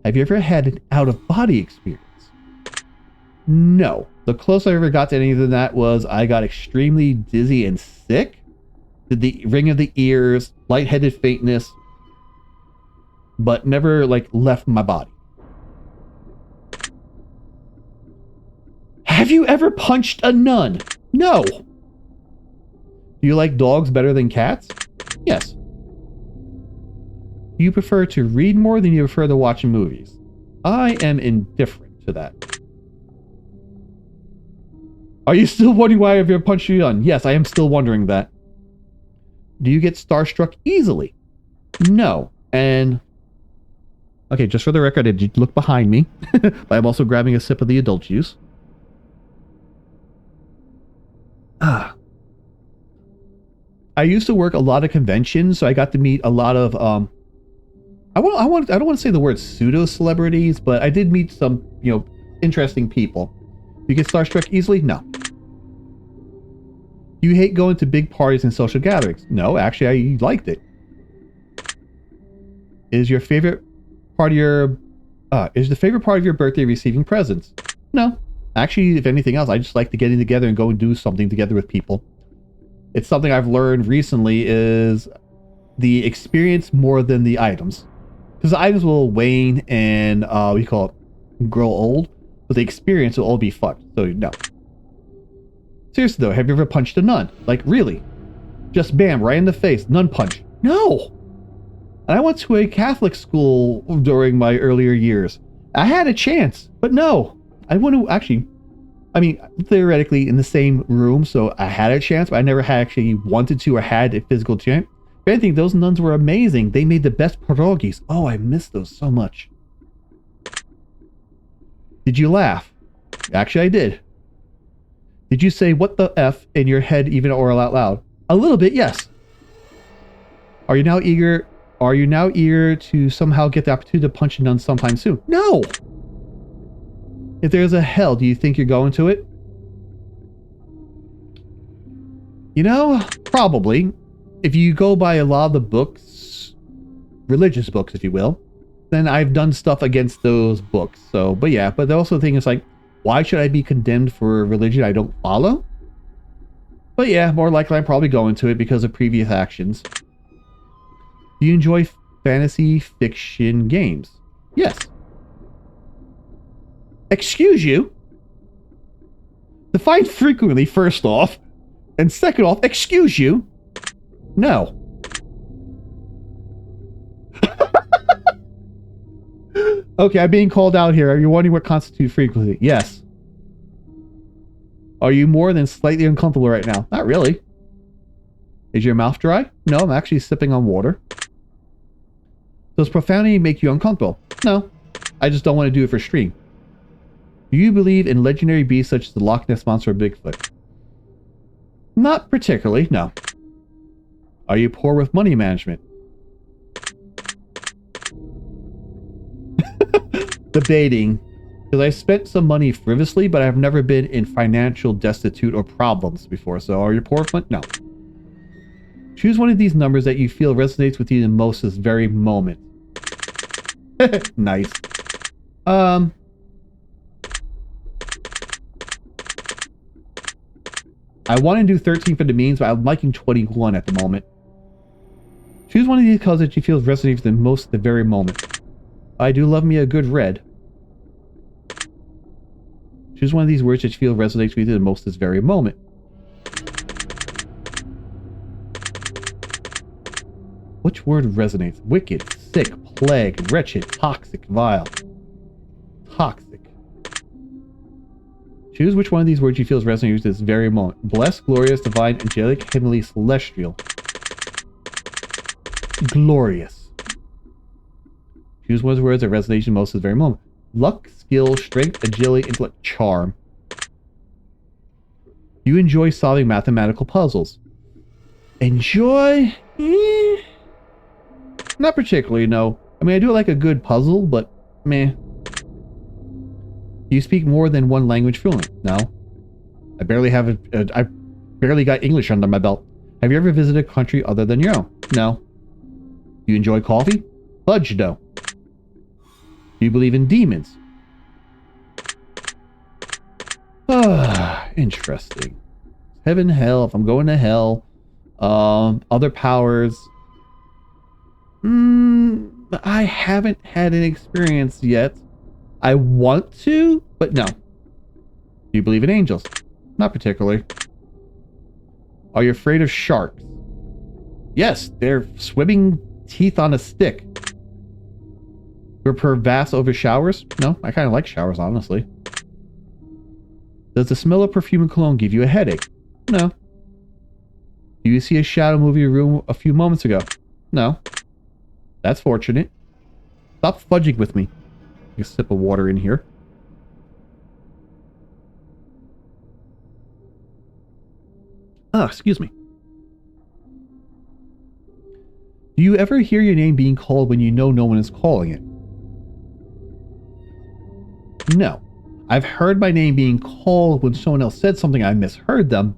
Have you ever had an out-of-body experience? No. The closest I ever got to anything than that was I got extremely dizzy and sick. Did the ring of the ears, lightheaded faintness, but never like left my body. Have you ever punched a nun? No. Do you like dogs better than cats? Yes. Do you prefer to read more than you prefer to watch movies? I am indifferent to that. Are you still wondering why I've ever punched you on? Yes, I am still wondering that. Do you get starstruck easily? No. And okay, just for the record, I did look behind me, but I'm also grabbing a sip of the adult juice. I used to work a lot of conventions, so I got to meet a lot of I don't want to say the word pseudo celebrities, but I did meet some, interesting people. You get starstruck easily? No. Do you hate going to big parties and social gatherings? No, actually, I liked it. Is the favorite part of your birthday receiving presents? No. Actually, if anything else, I just like to getting together and go and do something together with people. It's something I've learned recently is the experience more than the items. Because the items will wane and grow old, but the experience will all be fun. So no. Seriously though, have you ever punched a nun? Like really? Just bam, right in the face, nun punch. No! And I went to a Catholic school during my earlier years. I had a chance, but no. I want to actually, I mean, theoretically in the same room, so I had a chance, but I never had actually wanted to or had a physical chance. If anything, those nuns were amazing. They made the best pierogies. Oh, I miss those so much. Did you laugh? Actually, I did. Did you say what the F in your head even or out loud? A little bit, yes. Are you now eager to somehow get the opportunity to punch a nun sometime soon? No! If there's a hell, do you think you're going to it? You know, probably. If you go by a lot of the books, religious books, if you will, then I've done stuff against those books. So, but yeah, but also the thing is like, why should I be condemned for a religion I don't follow? But yeah, more likely I'm probably going to it because of previous actions. Do you enjoy fantasy fiction games? Yes. Excuse you? Define frequently, first off. And second off, excuse you? No. Okay, I'm being called out here. Are you wondering what constitutes frequency? Yes. Are you more than slightly uncomfortable right now? Not really. Is your mouth dry? No, I'm actually sipping on water. Does profanity make you uncomfortable? No. I just don't want to do it for stream. Do you believe in legendary beasts such as the Loch Ness Monster or Bigfoot? Not particularly, no. Are you poor with money management? Debating. Because I spent some money frivolously, but I've never been in financial destitute or problems before. So are you poor with money? No. Choose one of these numbers that you feel resonates with you the most this very moment. Nice. I want to do 13 for the means, but I'm liking 21 at the moment. Choose one of these colors that you feel resonates the most at the very moment. I do love me a good red. Choose one of these words that you feel resonates with you the most this very moment. Which word resonates? Wicked, sick, plague, wretched, toxic, vile. Toxic. Choose which one of these words you feel resonates with this very moment. Blessed, glorious, divine, angelic, heavenly, celestial. Glorious. Choose one of the words that resonates most at the very moment. Luck, skill, strength, agility, intellect, charm. You enjoy solving mathematical puzzles. Enjoy? Not particularly, no. I mean, I do like a good puzzle, but meh. Do you speak more than one language fluent? No. I barely have I barely got English under my belt. Have you ever visited a country other than your own? No. Do you enjoy coffee? Fudge, no. Do you believe in demons? Ah, interesting. Heaven, hell, if I'm going to hell. Other powers. I haven't had an experience yet. I want to, but no. Do you believe in angels? Not particularly. Are you afraid of sharks? Yes, they're swimming teeth on a stick. You're pervasive over showers? No, I kind of like showers, honestly. Does the smell of perfume and cologne give you a headache? No. Do you see a shadow move in your room a few moments ago? No. That's fortunate. Stop fudging with me. Take a sip of water in here. Ah, excuse me. Do you ever hear your name being called when you know no one is calling it? No. I've heard my name being called when someone else said something I misheard them,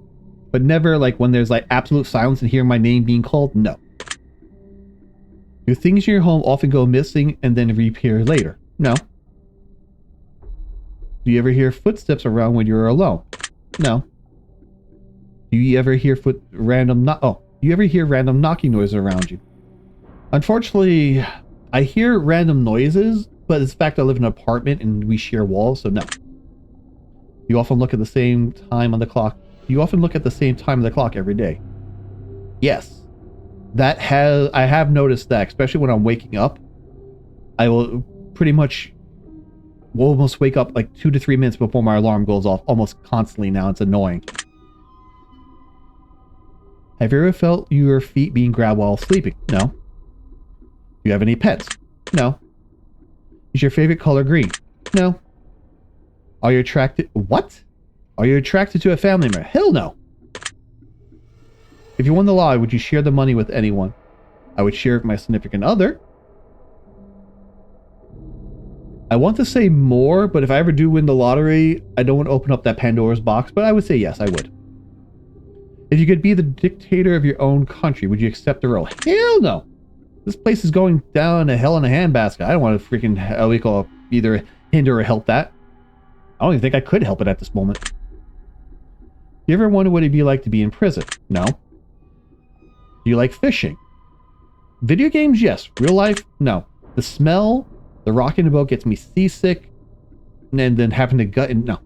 but never like when there's like absolute silence and hear my name being called? No. Do things in your home often go missing and then reappear later? No. Do you ever hear footsteps around when you're alone? No. Do you ever hear random knocking noises around you? Unfortunately, I hear random noises, but it's the fact I live in an apartment and we share walls, so no. You often look at the same time on the clock. You often look at the same time on the clock every day. Yes. I have noticed that, especially when I'm waking up. I will pretty much will almost wake up like 2 to 3 minutes before my alarm goes off almost constantly now. It's annoying. Have you ever felt your feet being grabbed while sleeping? No. Do you have any pets? No. Is your favorite color green? No. Are you attracted... What? Are you attracted to a family member? Hell no. If you won the lottery, would you share the money with anyone? I would share it with my significant other. I want to say more, but if I ever do win the lottery, I don't want to open up that Pandora's box, but I would say yes, I would. If you could be the dictator of your own country, would you accept the role? Hell no. This place is going down to hell in a handbasket. I don't want to freaking either hinder or help that. I don't even think I could help it at this moment. You ever wonder what it'd be like to be in prison? No. Do you like fishing? Video games, yes. Real life, no. The smell, the rocking the boat gets me seasick, and then having to gut and no.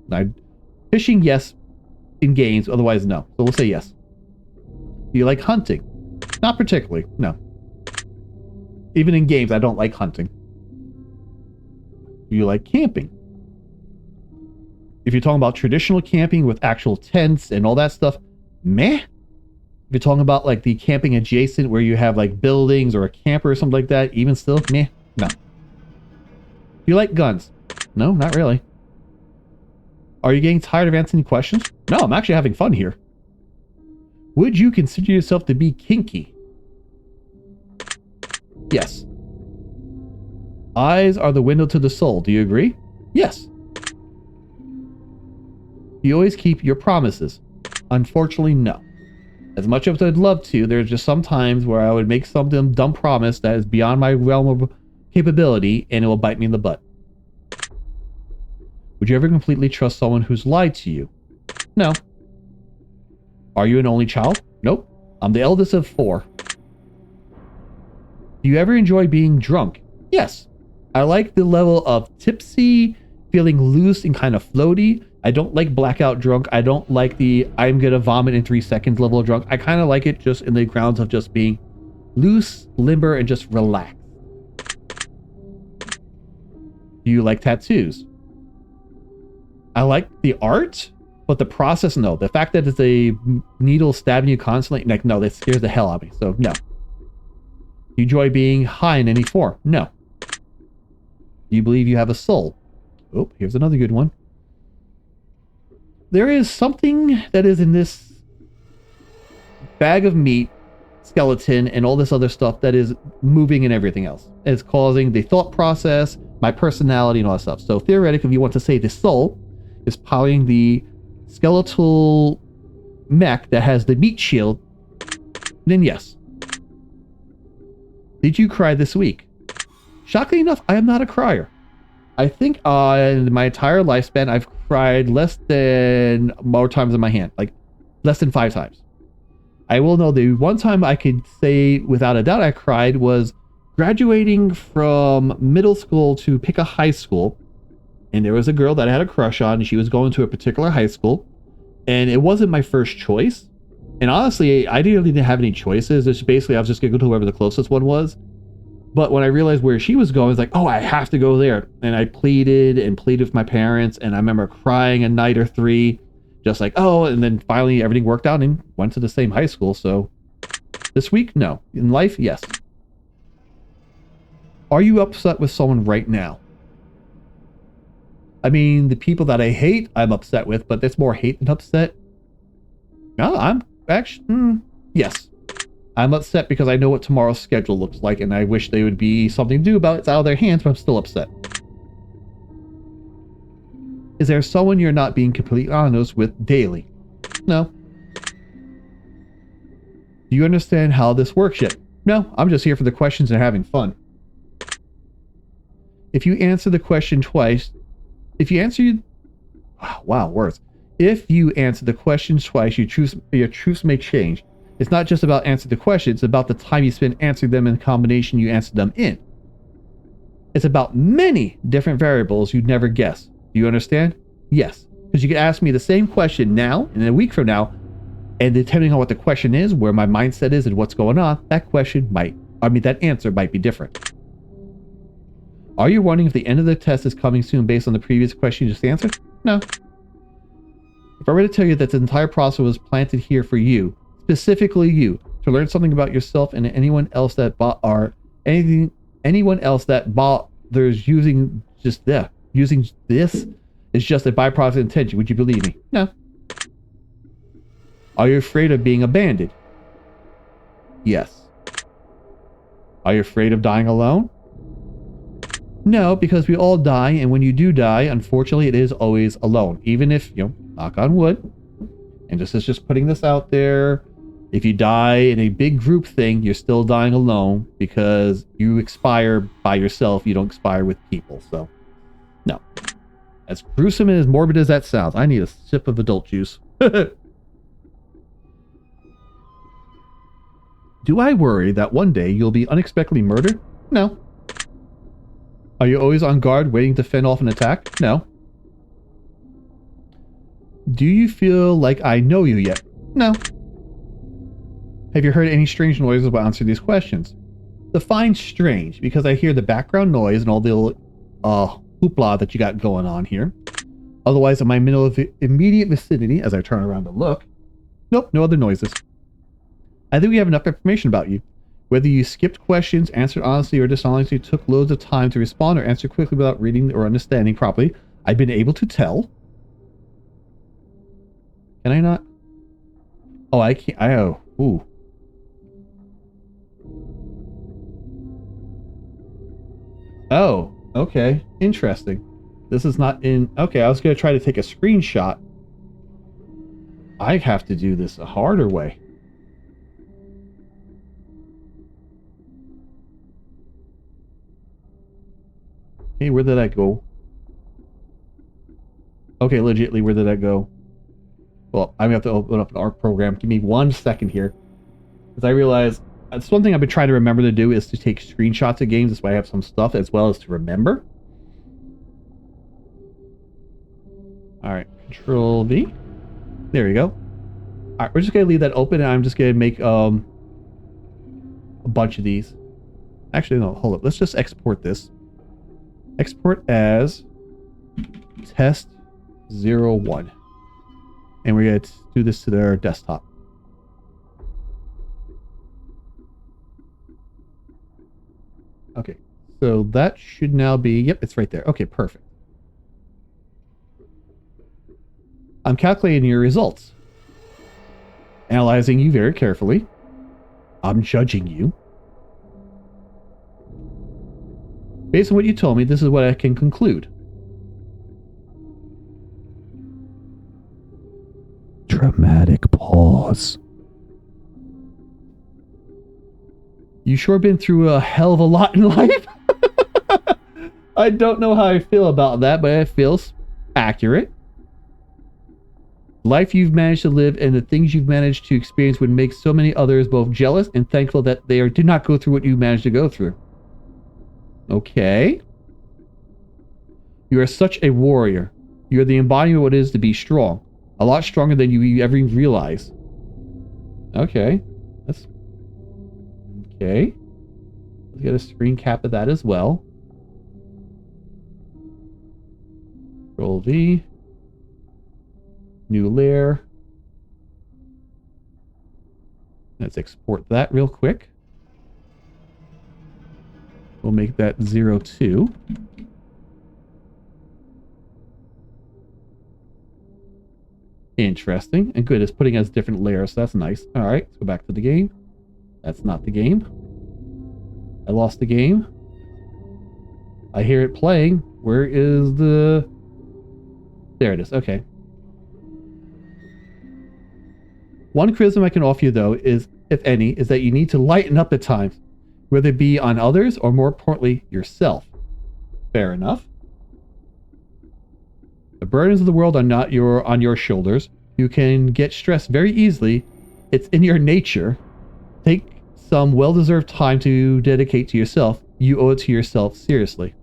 Fishing, yes. In games, otherwise no. So we'll say yes. Do you like hunting? Not particularly, no. Even in games, I don't like hunting. Do you like camping? If you're talking about traditional camping with actual tents and all that stuff, meh. If you're talking about like the camping adjacent where you have like buildings or a camper or something like that, even still, meh, no. Do you like guns? No, not really. Are you getting tired of answering questions? No, I'm actually having fun here. Would you consider yourself to be kinky? Yes. Eyes are the window to the soul. Do you agree? Yes. Do you always keep your promises? Unfortunately, no. As much as I'd love to, there's just some times where I would make some dumb promise that is beyond my realm of capability, and it will bite me in the butt. Would you ever completely trust someone who's lied to you? No. Are you an only child? Nope. I'm the eldest of 4. Do you ever enjoy being drunk? Yes. I like the level of tipsy, feeling loose and kind of floaty. I don't like blackout drunk. I don't like the I'm gonna vomit in 3 seconds level of drunk. I kind of like it just in the grounds of just being loose, limber, and just relaxed. Do you like tattoos? I like the art, but the process, no. The fact that it's a needle stabbing you constantly, like, no, that scares the hell out of me. So, no. Do you enjoy being high in any form? No. Do you believe you have a soul? Oh, here's another good one. There is something that is in this bag of meat, skeleton, and all this other stuff that is moving and everything else. It's causing the thought process, my personality, and all that stuff. So, theoretically, if you want to say the soul is powering the skeletal mech that has the meat shield, then yes. Did you cry this week? Shockingly enough, I am not a crier. I think in my entire lifespan, I've cried less than more times in my hand, like less than 5 times. I will know the one time I could say without a doubt I cried was graduating from middle school to pick a high school. And there was a girl that I had a crush on, and she was going to a particular high school. And it wasn't my first choice. And honestly, I didn't have any choices. It's basically, I was just going to go to whoever the closest one was. But when I realized where she was going, I was like, oh, I have to go there. And I pleaded with my parents. And I remember crying a night or 3. Just like, oh, and then finally everything worked out and went to the same high school. So this week, no. In life, yes. Are you upset with someone right now? I mean, the people that I hate, I'm upset with, but there's more hate than upset. No, I'm actually, yes. I'm upset because I know what tomorrow's schedule looks like, and I wish they would be something to do about it. It's out of their hands, but I'm still upset. Is there someone you're not being completely honest with daily? No. Do you understand how this works yet? No, I'm just here for the questions and having fun. If you answer the question twice, if you answer the question twice, your truths may change. It's not just about answering the question, it's about the time you spend answering them in the combination you answer them in. It's about many different variables you'd never guess. Do you understand? Yes. Because you can ask me the same question now and a week from now, and depending on what the question is, where my mindset is, and what's going on, that answer might be different. Are you wondering if the end of the test is coming soon based on the previous question you just answered? No. If I were to tell you that the entire process was planted here for you, specifically you, to learn something about yourself and anyone else that anyone else that bothers using this is just a byproduct of intention, would you believe me? No. Are you afraid of being abandoned? Yes. Are you afraid of dying alone? No, because we all die, and when you do die, unfortunately, it is always alone. Even if, knock on wood, and this is just putting this out there, if you die in a big group thing, you're still dying alone because you expire by yourself. You don't expire with people, so no. As gruesome and as morbid as that sounds, I need a sip of adult juice. Do I worry that one day you'll be unexpectedly murdered? No. Are you always on guard waiting to fend off an attack? No. Do you feel like I know you yet? No. Have you heard any strange noises while answering these questions? Define strange, because I hear the background noise and all the hoopla that you got going on here. Otherwise, in my immediate vicinity, as I turn around to look, nope, no other noises. I think we have enough information about you. Whether you skipped questions, answered honestly or dishonestly, took loads of time to respond, or answer quickly without reading or understanding properly, I've been able to tell. Can I not? Oh, I can't. Ooh. Oh, okay. Interesting. This is not in... Okay, I was going to try to take a screenshot. I have to do this a harder way. Hey, where did that go? Okay, legitimately, where did that go? Well, I'm going to have to open up an art program. Give me 1 second here. Because I realize... That's one thing I've been trying to remember to do is to take screenshots of games. That's why I have some stuff as well as to remember. Alright, Control V. There we go. Alright, we're just going to leave that open and I'm just going to make a bunch of these. Actually, no, hold up. Let's just export this. Export as Test 01. And we're going to do this to their desktop. Okay, so that should now be... Yep, it's right there. Okay, perfect. I'm calculating your results. Analyzing you very carefully. I'm judging you. Based on what you told me, this is what I can conclude. Dramatic pause. You sure been through a hell of a lot in life. I don't know how I feel about that, but it feels accurate. Life you've managed to live and the things you've managed to experience would make so many others both jealous and thankful that they did not go through what you managed to go through. Okay. You are such a warrior. You are the embodiment of what it is to be strong. A lot stronger than you ever realize. Okay. That's... Okay. Let's get a screen cap of that as well. Control V. New layer. Let's export that real quick. We'll make that 02. Interesting. And good, it's putting us different layers, so that's nice. Alright, let's go back to the game. That's not the game. I lost the game. I hear it playing. Where is the... There it is. Okay. One criticism I can offer you, though, is, if any, is that you need to lighten up at times, whether it be on others or, more importantly, yourself. Fair enough. The burdens of the world are not on your shoulders. You can get stressed very easily. It's in your nature. Take some well-deserved time to dedicate to yourself. You owe it to yourself, seriously.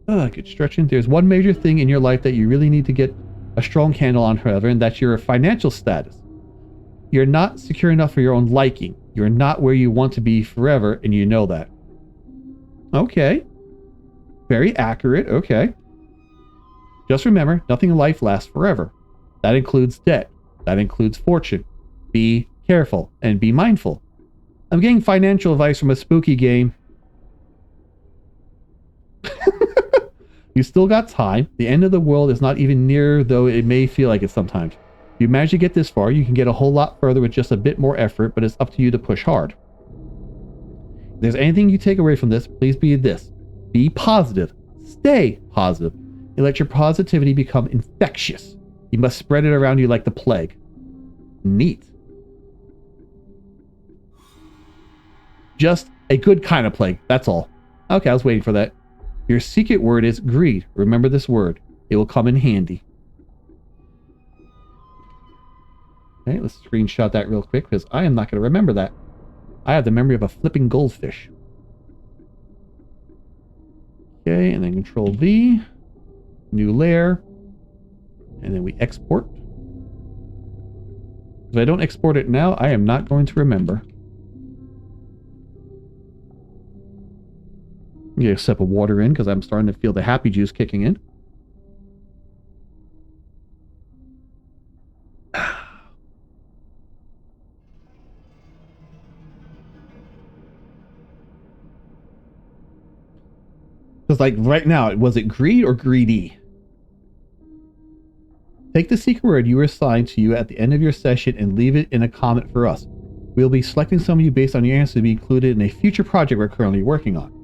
Good stretching. There's one major thing in your life that you really need to get a strong handle on, however, and that's your financial status. You're not secure enough for your own liking. You're not where you want to be forever, and you know that. Okay. Very accurate. Okay. Just remember, nothing in life lasts forever. That includes debt. That includes fortune. Be careful and be mindful. I'm getting financial advice from a spooky game. You still got time. The end of the world is not even near, though it may feel like it sometimes. If you manage to get this far, you can get a whole lot further with just a bit more effort, but it's up to you to push hard. If there's anything you take away from this, please be this. Be positive. Stay positive. And let your positivity become infectious. You must spread it around you like the plague. Neat. Just a good kind of plague, that's all. Okay, I was waiting for that. Your secret word is greed. Remember this word. It will come in handy. Okay, let's screenshot that real quick because I am not going to remember that. I have the memory of a flipping goldfish. Okay, and then Control V. New layer. And then we export. If I don't export it now, I am not going to remember. Get a sip of water in because I'm starting to feel the happy juice kicking in. Because like right now, was it greed or greedy? Take the secret word you were assigned to you at the end of your session and leave it in a comment for us. We'll be selecting some of you based on your answer to be included in a future project we're currently working on.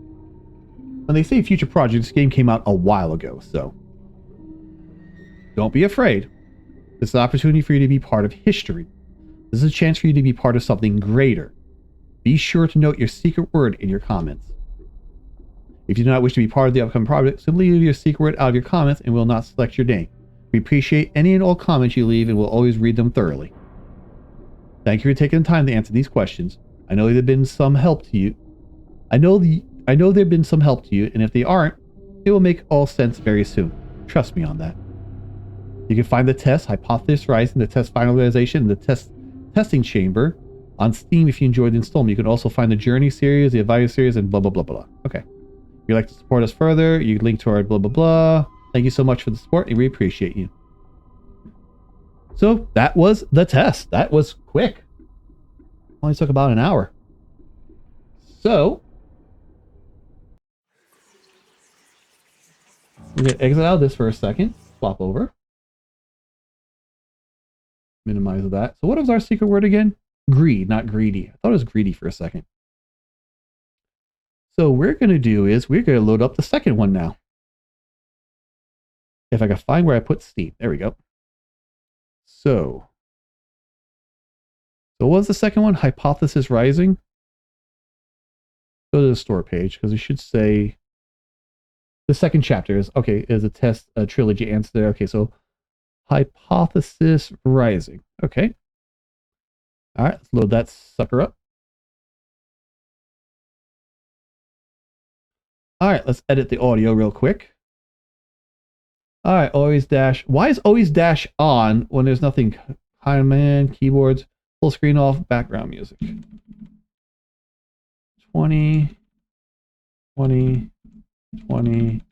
When they say future project, this game came out a while ago, so don't be afraid. This is an opportunity for you to be part of history. This is a chance for you to be part of something greater. Be sure to note your secret word in your comments. If you do not wish to be part of the upcoming project, simply leave your secret word out of your comments and we'll not select your name. We appreciate any and all comments you leave and we'll always read them thoroughly. Thank you for taking the time to answer these questions. I know they've been some help to you. I know they've been some help to you, and if they aren't, it will make all sense very soon. Trust me on that. You can find the test, Hypothesis Rising, the test finalization, and the testing chamber on Steam if you enjoyed the installment. You can also find the Journey series, the Advisor series, and blah, blah, blah, blah. Okay. If you'd like to support us further, you can link to our blah, blah, blah. Thank you so much for the support, and we appreciate you. So, that was the test. That was quick. Only took about an hour. So, we're going to exit out of this for a second. Swap over. Minimize that. So what was our secret word again? Greed, not greedy. I thought it was greedy for a second. So what we're going to do is we're going to load up the second one now. If I can find where I put Steam. There we go. So what was the second one? Hypothesis Rising. Go to the store page because it should say the second chapter is a Test Trilogy answer there. Okay, so Hypothesis Rising. Okay. All right, let's load that sucker up. All right, let's edit the audio real quick. All right, always dash. Why is always dash on when there's nothing? Command, keyboards, full screen off, background music. 20, 20, 20,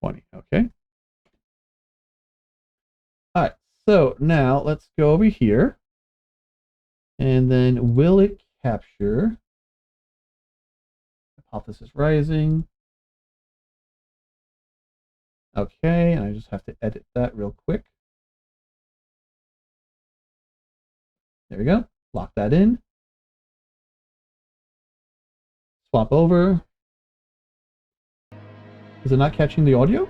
20. Okay. All right, so now let's go over here. And then will it capture Hypothesis Rising? Okay, and I just have to edit that real quick. There we go. Lock that in. Swap over. Is it not catching the audio?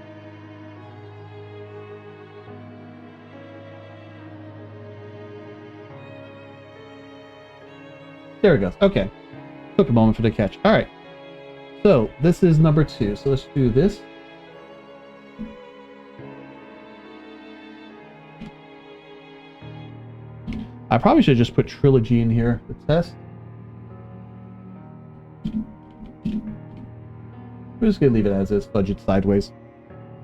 There it goes. Okay. Took a moment for the catch. All right. So this is number 2. So let's do this. I probably should just put Trilogy in here, the test. We're just going to leave it as is, budget sideways.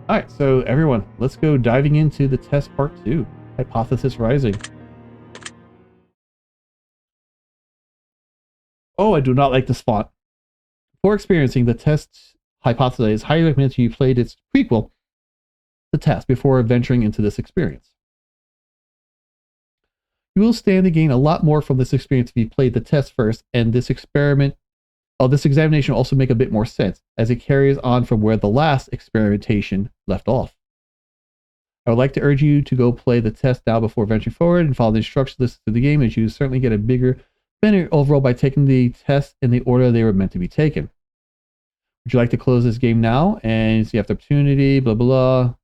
Alright, so everyone, let's go diving into the test part 2, Hypothesis Rising. Oh, I do not like this font. Before experiencing the test hypothesis, it's highly recommended you played its prequel, the test, before venturing into this experience. You will stand to gain a lot more from this experience if you played the test first, and this examination will also make a bit more sense, as it carries on from where the last experimentation left off. I would like to urge you to go play the test now before venturing forward and follow the instructions listed to the game, as you certainly get a bigger benefit overall by taking the tests in the order they were meant to be taken. Would you like to close this game now and see after opportunity, blah, blah, blah.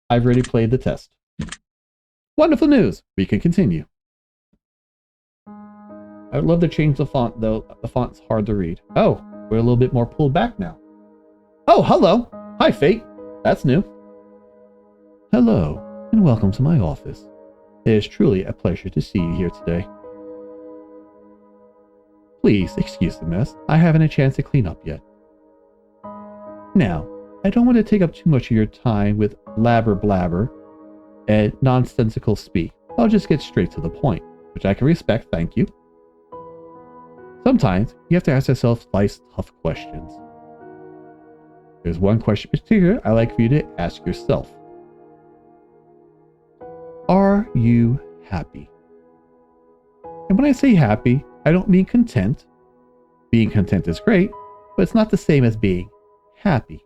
I've already played the test. Wonderful news. We can continue. I would love to change the font, though. The font's hard to read. Oh, we're a little bit more pulled back now. Oh, hello. Hi, Fate. That's new. Hello, and welcome to my office. It is truly a pleasure to see you here today. Please excuse the mess. I haven't a chance to clean up yet. Now, I don't want to take up too much of your time with blabber blabber and nonsensical speak. I'll just get straight to the point, which I can respect, thank you. Sometimes you have to ask yourself life's tough questions. There's one question in particular I'd like for you to ask yourself. Are you happy? And when I say happy, I don't mean content. Being content is great, but it's not the same as being happy.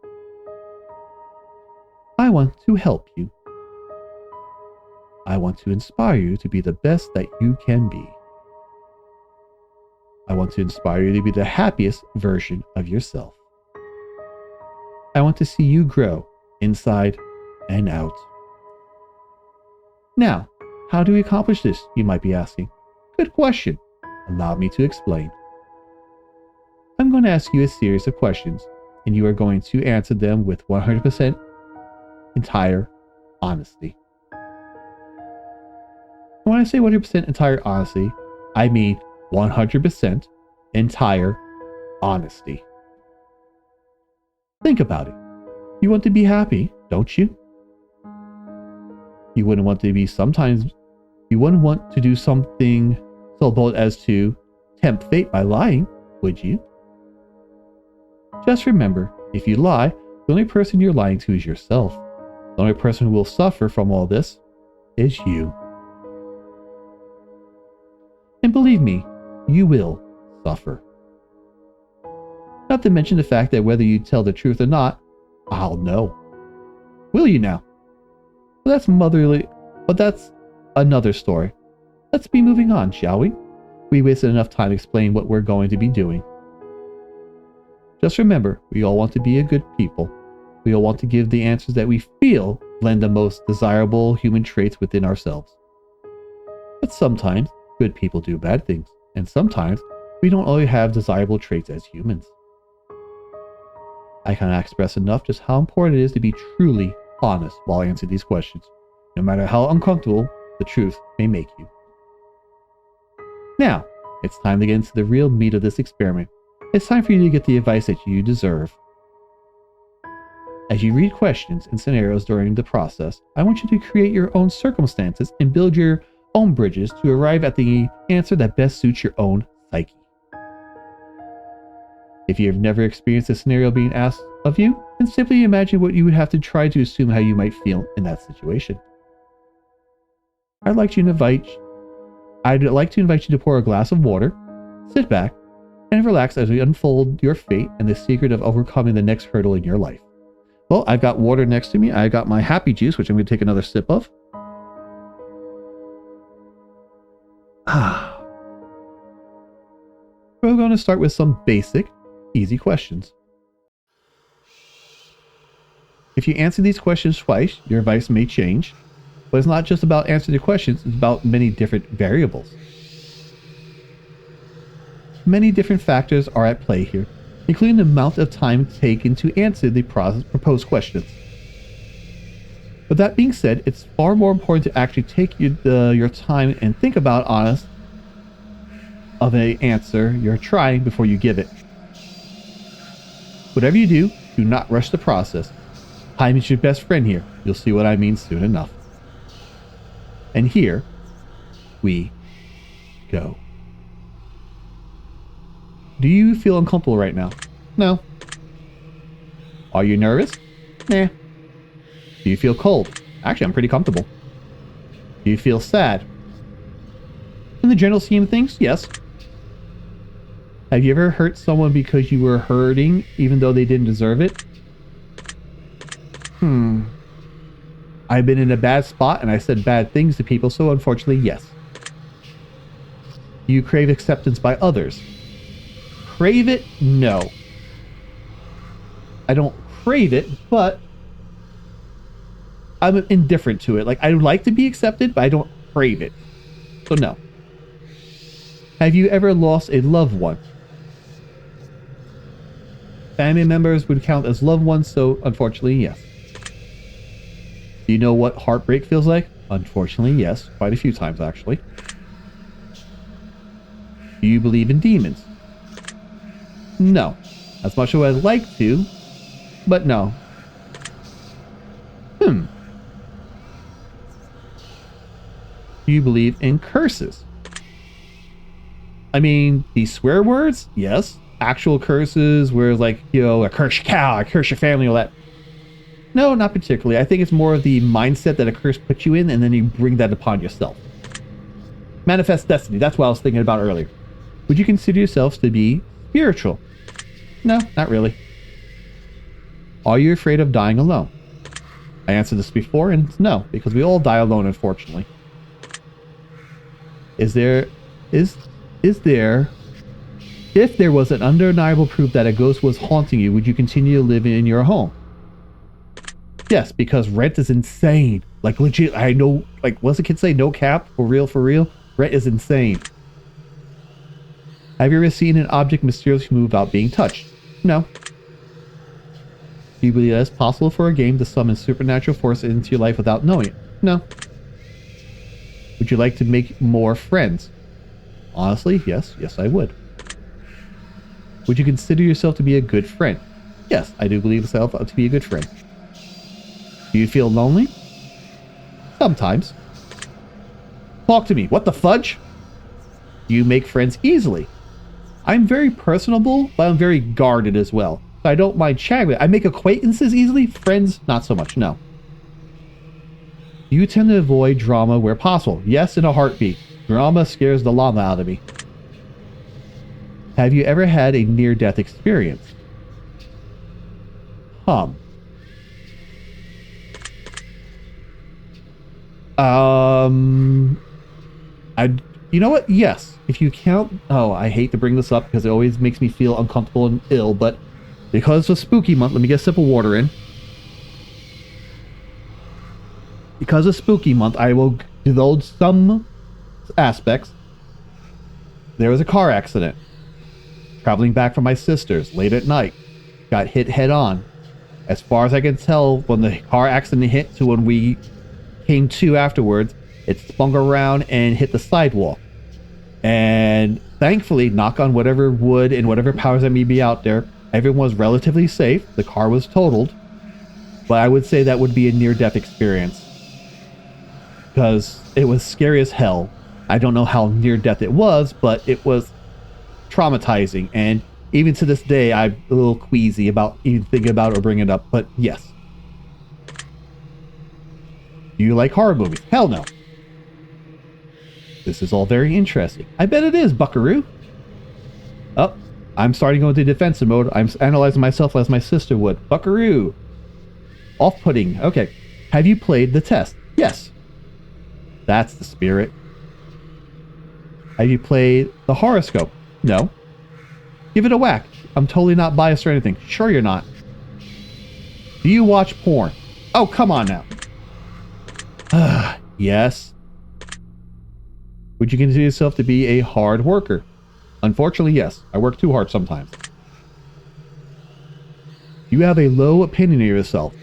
I want to help you. I want to inspire you to be the best that you can be. I want to inspire you to be the happiest version of yourself. I want to see you grow inside and out. Now, how do we accomplish this, you might be asking? Good question. Allow me to explain. I'm going to ask you a series of questions, and you are going to answer them with 100% entire honesty. When I say 100% entire honesty, I mean 100% entire honesty. Think about it. You want to be happy, don't you? You wouldn't want to do something so bold as to tempt fate by lying, would you? Just remember, if you lie, the only person you're lying to is yourself. The only person who will suffer from all this is you. And believe me, you will suffer. Not to mention the fact that whether you tell the truth or not, I'll know. Will you now? Well, that's motherly, but that's another story. Let's be moving on, shall we? We wasted enough time explaining what we're going to be doing. Just remember, we all want to be a good people. We all want to give the answers that we feel blend the most desirable human traits within ourselves. But sometimes, good people do bad things, and sometimes we don't always have desirable traits as humans. I cannot express enough just how important it is to be truly honest while answering these questions, no matter how uncomfortable the truth may make you. Now, it's time to get into the real meat of this experiment. It's time for you to get the advice that you deserve. As you read questions and scenarios during the process, I want you to create your own circumstances and build your own bridges to arrive at the answer that best suits your own psyche. If you have never experienced a scenario being asked of you, then simply imagine what you would have to try to assume how you might feel in that situation. I'd like to invite you to pour a glass of water, sit back, and relax as we unfold your fate and the secret of overcoming the next hurdle in your life. Well, I've got water next to me. I got my happy juice, which I'm going to take another sip of. We're going to start with some basic, easy questions. If you answer these questions twice, your advice may change. But it's not just about answering the questions, it's about many different variables. Many different factors are at play here, including the amount of time taken to answer the proposed questions. But that being said, it's far more important to actually take your time and think about honest of an answer you're trying before you give it. Whatever you do, do not rush the process. Time is your best friend here. You'll see what I mean soon enough. And here we go. Do you feel uncomfortable right now? No. Are you nervous? Nah. Do you feel cold? Actually, I'm pretty comfortable. Do you feel sad? In the general scheme of things, yes. Have you ever hurt someone because you were hurting, even though they didn't deserve it? I've been in a bad spot and I said bad things to people, so unfortunately, yes. You crave acceptance by others. Crave it? No. I don't crave it, but I'm indifferent to it. Like, I would like to be accepted, but I don't crave it. So no. Have you ever lost a loved one? Family members would count as loved ones, so unfortunately, yes. Do you know what heartbreak feels like? Unfortunately, yes. Quite a few times, actually. Do you believe in demons? No. As much as I'd like to, but no. Do you believe in curses? I mean, these swear words? Yes. Actual curses where, like, you know, I curse your cow, I curse your family, all that. No, not particularly. I think it's more of the mindset that a curse puts you in, and then you bring that upon yourself. Manifest destiny. That's what I was thinking about earlier. Would you consider yourselves to be spiritual? No, not really. Are you afraid of dying alone? I answered this before, and it's no, because we all die alone, unfortunately. If there was an undeniable proof that a ghost was haunting you, would you continue to live in your home? Yes, because rent is insane. Like, legit, I know, like, what's the kid say? No cap? For real, for real? Rent is insane. Have you ever seen an object mysteriously move without being touched? No. Do you believe that it's possible for a game to summon supernatural force into your life without knowing it? No. Would you like to make more friends? Honestly, yes. Yes, I would. Would you consider yourself to be a good friend? Yes, I do believe myself to be a good friend. Do you feel lonely? Sometimes. Talk to me. What the fudge? Do you make friends easily? I'm very personable, but I'm very guarded as well. So I don't mind chatting with. I make acquaintances easily. Friends, not so much. No. Do you tend to avoid drama where possible? Yes, in a heartbeat. Drama scares the llama out of me. Have you ever had a near-death experience? You know what? Yes. If you count... Oh, I hate to bring this up because it always makes me feel uncomfortable and ill, but because it's a spooky month, let me get a sip of water in. Because of spooky month, I will divulge some aspects. There was a car accident. Traveling back from my sister's late at night. Got hit head on. As far as I can tell, when the car accident hit to when we came to afterwards, it spun around and hit the sidewalk. And thankfully, knock on whatever wood and whatever powers that may be out there, everyone was relatively safe. The car was totaled. But I would say that would be a near-death experience. Because it was scary as hell. I don't know how near-death it was, but it was traumatizing. And even to this day, I'm a little queasy about even thinking about it or bringing it up. But yes. Do you like horror movies? Hell no. This is all very interesting. I bet it is, buckaroo. Oh, I'm starting to go into defensive mode. I'm analyzing myself as my sister would. Buckaroo. Off-putting. Okay. Have you played the test? Yes. That's the spirit. Have you played the horoscope? No. Give it a whack. I'm totally not biased or anything. Sure you're not. Do you watch porn? Oh, come on now. Yes. Would you consider yourself to be a hard worker? Unfortunately, yes. I work too hard sometimes. You have a low opinion of yourself.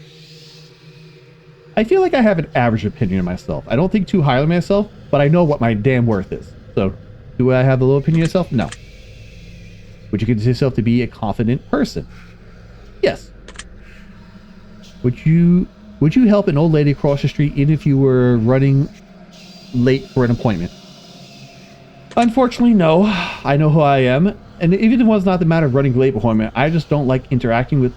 I feel like I have an average opinion of myself. I don't think too highly of myself, but I know what my damn worth is. So, do I have a low opinion of yourself? No. Would you consider yourself to be a confident person? Yes. Would you help an old lady across the street even if you were running late for an appointment? Unfortunately, no. I know who I am. And even if it was not the matter of running late beforehand, I just don't like interacting with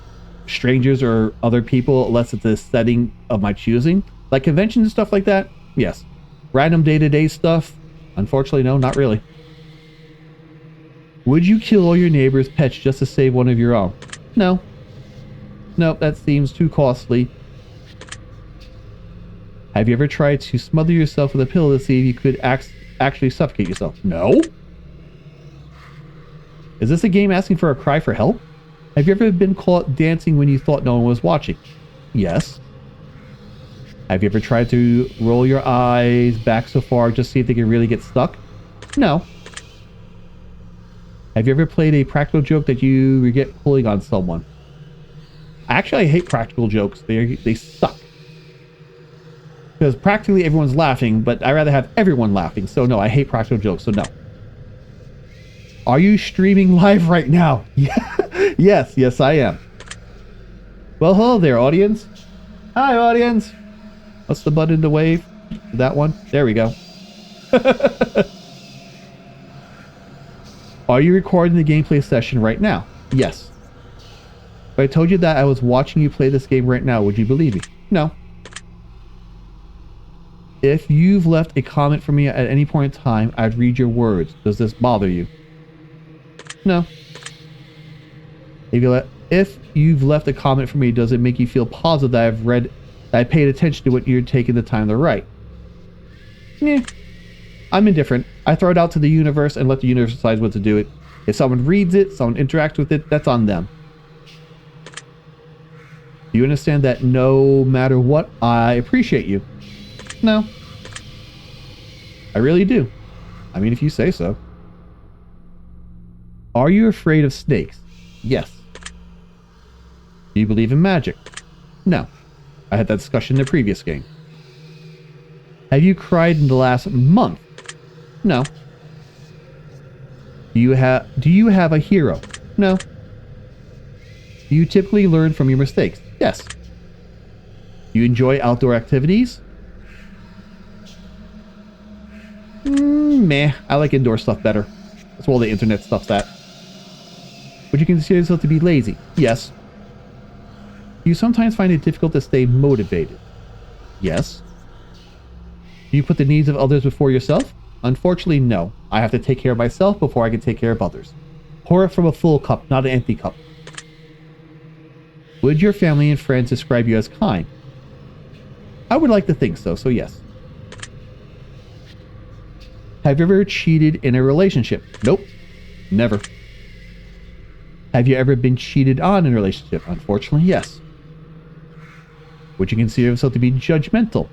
strangers or other people unless it's a setting of my choosing. Like conventions and stuff like that, yes. Random day-to-day stuff, unfortunately, no, not really. Would you kill all your neighbors' pets just to save one of your own? No. Nope, that seems too costly. Have you ever tried to smother yourself with a pill to see if you could actually suffocate yourself? No. Is this a game asking for a cry for help? Have you ever been caught dancing when you thought no one was watching? Yes. Have you ever tried to roll your eyes back so far just to see if they can really get stuck? No. Have you ever played a practical joke that you regret pulling on someone? Actually, I hate practical jokes. They suck. Because practically everyone's laughing, but I'd rather have everyone laughing. So no, I hate practical jokes, so no. Are you streaming live right now? Yes, I am. Well, hello there, audience. Hi, audience. What's the button to wave? That one? There we go. Are you recording the gameplay session right now? Yes. If I told you that I was watching you play this game right now, would you believe me? No. If you've left a comment for me at any point in time, I'd read your words. Does this bother you? No. If you've left a comment for me, does it make you feel positive that I paid attention to what you're taking the time to write? Yeah. I'm indifferent. I throw it out to the universe and let the universe decide what to do it. If someone reads it, someone interacts with it, that's on them. Do you understand that no matter what, I appreciate you? No. I really do. I mean, if you say so. Are you afraid of snakes? Yes. Do you believe in magic? No. I had that discussion in the previous game. Have you cried in the last month? No. Do you have a hero? No. Do you typically learn from your mistakes? Yes. Do you enjoy outdoor activities? Meh. I like indoor stuff better. That's where all the internet stuff's at. Would you consider yourself to be lazy? Yes. Do you sometimes find it difficult to stay motivated? Yes. Do you put the needs of others before yourself? Unfortunately, no. I have to take care of myself before I can take care of others. Pour it from a full cup, not an empty cup. Would your family and friends describe you as kind? I would like to think so, so yes. Have you ever cheated in a relationship? Nope. Never. Have you ever been cheated on in a relationship? Unfortunately, yes. Would you consider yourself to be judgmental?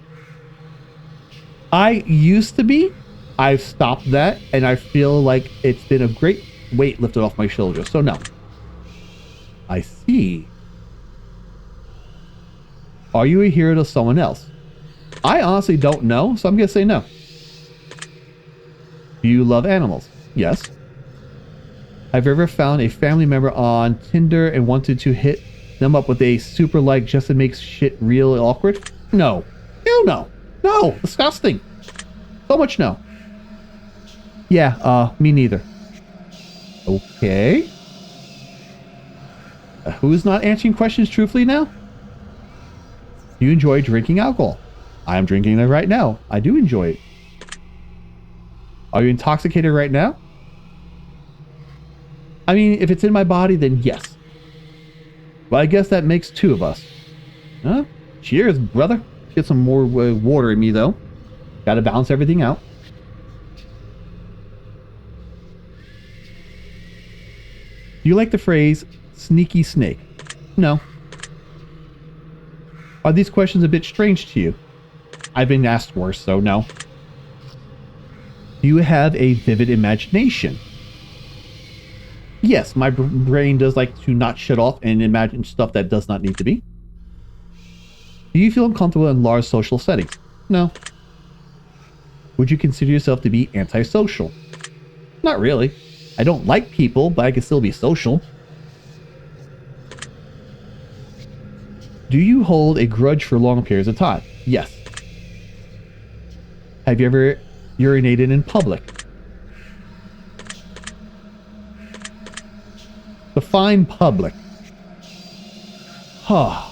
I used to be. I've stopped that, and I feel like it's been a great weight lifted off my shoulders, so no. I see. Are you a hero to someone else? I honestly don't know, so I'm going to say no. Do you love animals? Yes. Have you ever found a family member on Tinder and wanted to hit them up with a super like just to make shit real awkward? No. Hell no. No. Disgusting. So much no. Yeah, me neither. Okay. Who's not answering questions truthfully now? Do you enjoy drinking alcohol? I am drinking it right now. I do enjoy it. Are you intoxicated right now? I mean, if it's in my body, then yes. Well, I guess that makes two of us. Huh? Cheers, brother. Get some more water in me, though. Gotta balance everything out. Do you like the phrase, sneaky snake? No. Are these questions a bit strange to you? I've been asked worse, so no. Do you have a vivid imagination? Yes, my brain does like to not shut off and imagine stuff that does not need to be. Do you feel uncomfortable in large social settings? No. Would you consider yourself to be antisocial? Not really. I don't like people, but I can still be social. Do you hold a grudge for long periods of time? Yes. Have you ever urinated in public? define public. Huh.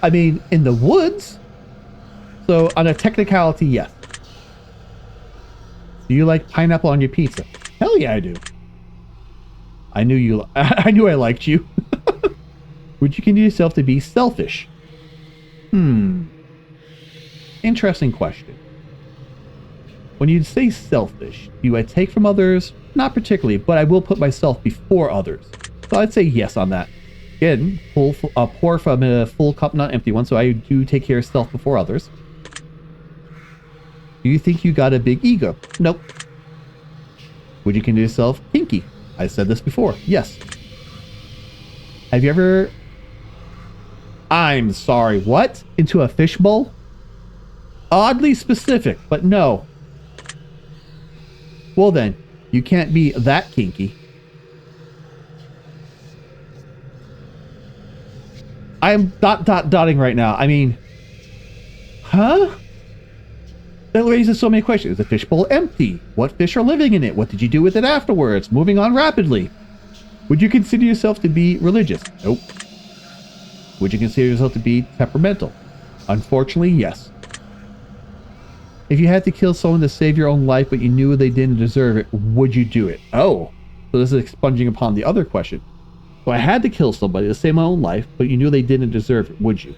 I mean, in the woods. So on a technicality, yes. Do you like pineapple on your pizza? Hell yeah, I do. I knew I liked you. Would you consider yourself to be selfish? Interesting question. When you say selfish, do I take from others? Not particularly, but I will put myself before others. So I'd say yes on that. Again, pour from a full cup, not empty one, so I do take care of self before others. Do you think you got a big ego? Nope. Would you consider yourself kinky? I said this before. Yes. Have you ever... I'm sorry, what? Into a fishbowl? Oddly specific, but no. Well then, you can't be that kinky. I am dotting right now. I mean... Huh? That raises so many questions. Is the fishbowl empty? What fish are living in it? What did you do with it afterwards? Moving on rapidly. Would you consider yourself to be religious? Nope. Would you consider yourself to be temperamental? Unfortunately, yes. If you had to kill someone to save your own life, but you knew they didn't deserve it, would you do it? Oh, so this is expunging upon the other question. So I had to kill somebody to save my own life, but you knew they didn't deserve it, would you?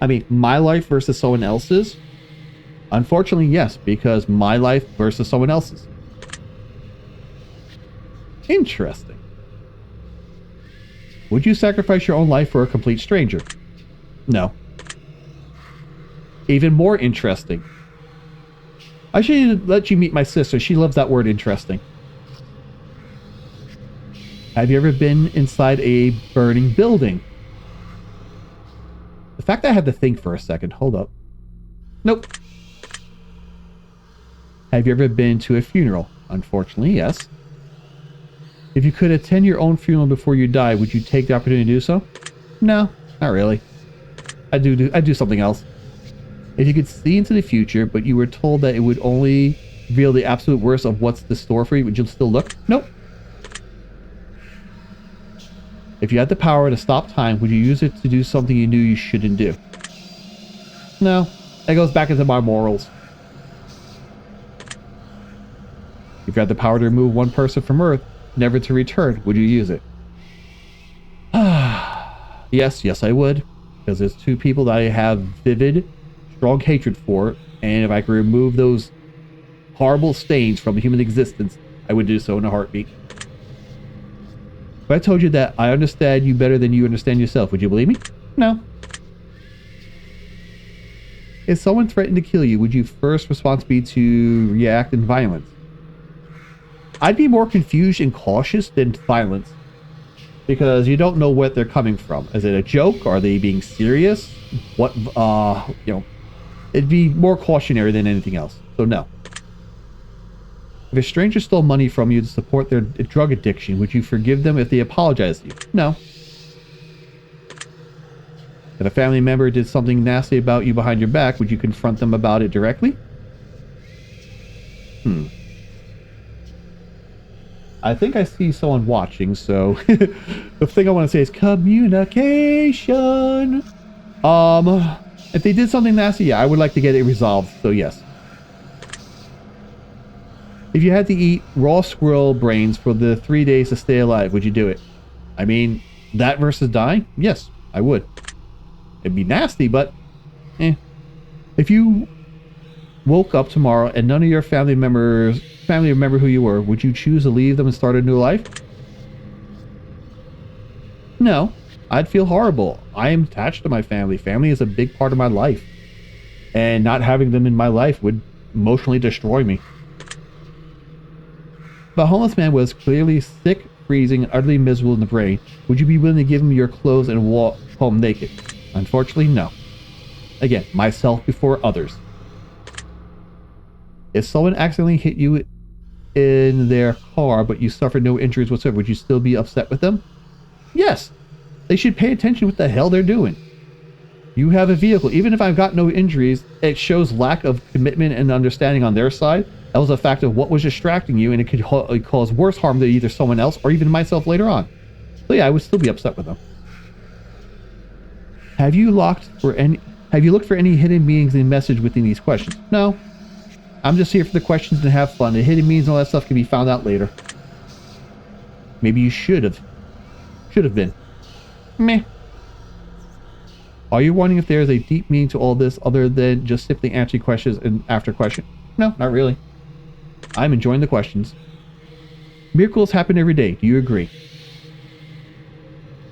I mean, my life versus someone else's? Unfortunately, yes, because my life versus someone else's. Interesting. Would you sacrifice your own life for a complete stranger? No. Even more interesting. I should let you meet my sister. She loves that word interesting. Have you ever been inside a burning building? The fact that I had to think for a second. Hold up. Nope. Have you ever been to a funeral? Unfortunately, yes. If you could attend your own funeral before you die, would you take the opportunity to do so? No, not really. I'd do something else. If you could see into the future, but you were told that it would only reveal the absolute worst of what's the store for you, would you still look? Nope. If you had the power to stop time, would you use it to do something you knew you shouldn't do? No. That goes back into my morals. If you had the power to remove one person from Earth, never to return, would you use it? Yes, I would. Because there's two people that I have vivid, strong hatred for, and if I could remove those horrible stains from human existence, I would do so in a heartbeat. If I told you that I understand you better than you understand yourself, would you believe me? No. If someone threatened to kill you, would your first response be to react in violence? I'd be more confused and cautious than violence. Because you don't know what they're coming from. Is it a joke? Are they being serious? What, it'd be more cautionary than anything else. So no. If a stranger stole money from you to support their drug addiction, would you forgive them if they apologized to you? No. If a family member did something nasty about you behind your back, would you confront them about it directly? I think I see someone watching, so the thing I want to say is communication. If they did something nasty, yeah, I would like to get it resolved, so yes. If you had to eat raw squirrel brains for the 3 days to stay alive, would you do it? I mean, that versus dying? Yes, I would. It'd be nasty, but If you woke up tomorrow and none of your family remember who you were, would you choose to leave them and start a new life? No, I'd feel horrible. I am attached to my family. Family is a big part of my life. And not having them in my life would emotionally destroy me. If a homeless man was clearly sick, freezing, and utterly miserable in the brain, would you be willing to give him your clothes and walk home naked? Unfortunately, no. Again, myself before others. If someone accidentally hit you in their car, but you suffered no injuries whatsoever, would you still be upset with them? Yes. They should pay attention to what the hell they're doing. You have a vehicle. Even if I've got no injuries, it shows lack of commitment and understanding on their side. That was a fact of what was distracting you, and it could cause worse harm to either someone else or even myself later on. So yeah, I would still be upset with them. Have you looked for any hidden meanings in message within these questions? No. I'm just here for the questions and have fun. The hidden meanings and all that stuff can be found out later. Maybe you should have. Should have been. Meh. Are you wondering if there is a deep meaning to all this other than just simply answering questions and after question? No, not really. I'm enjoying the questions. Miracles happen every day. Do you agree?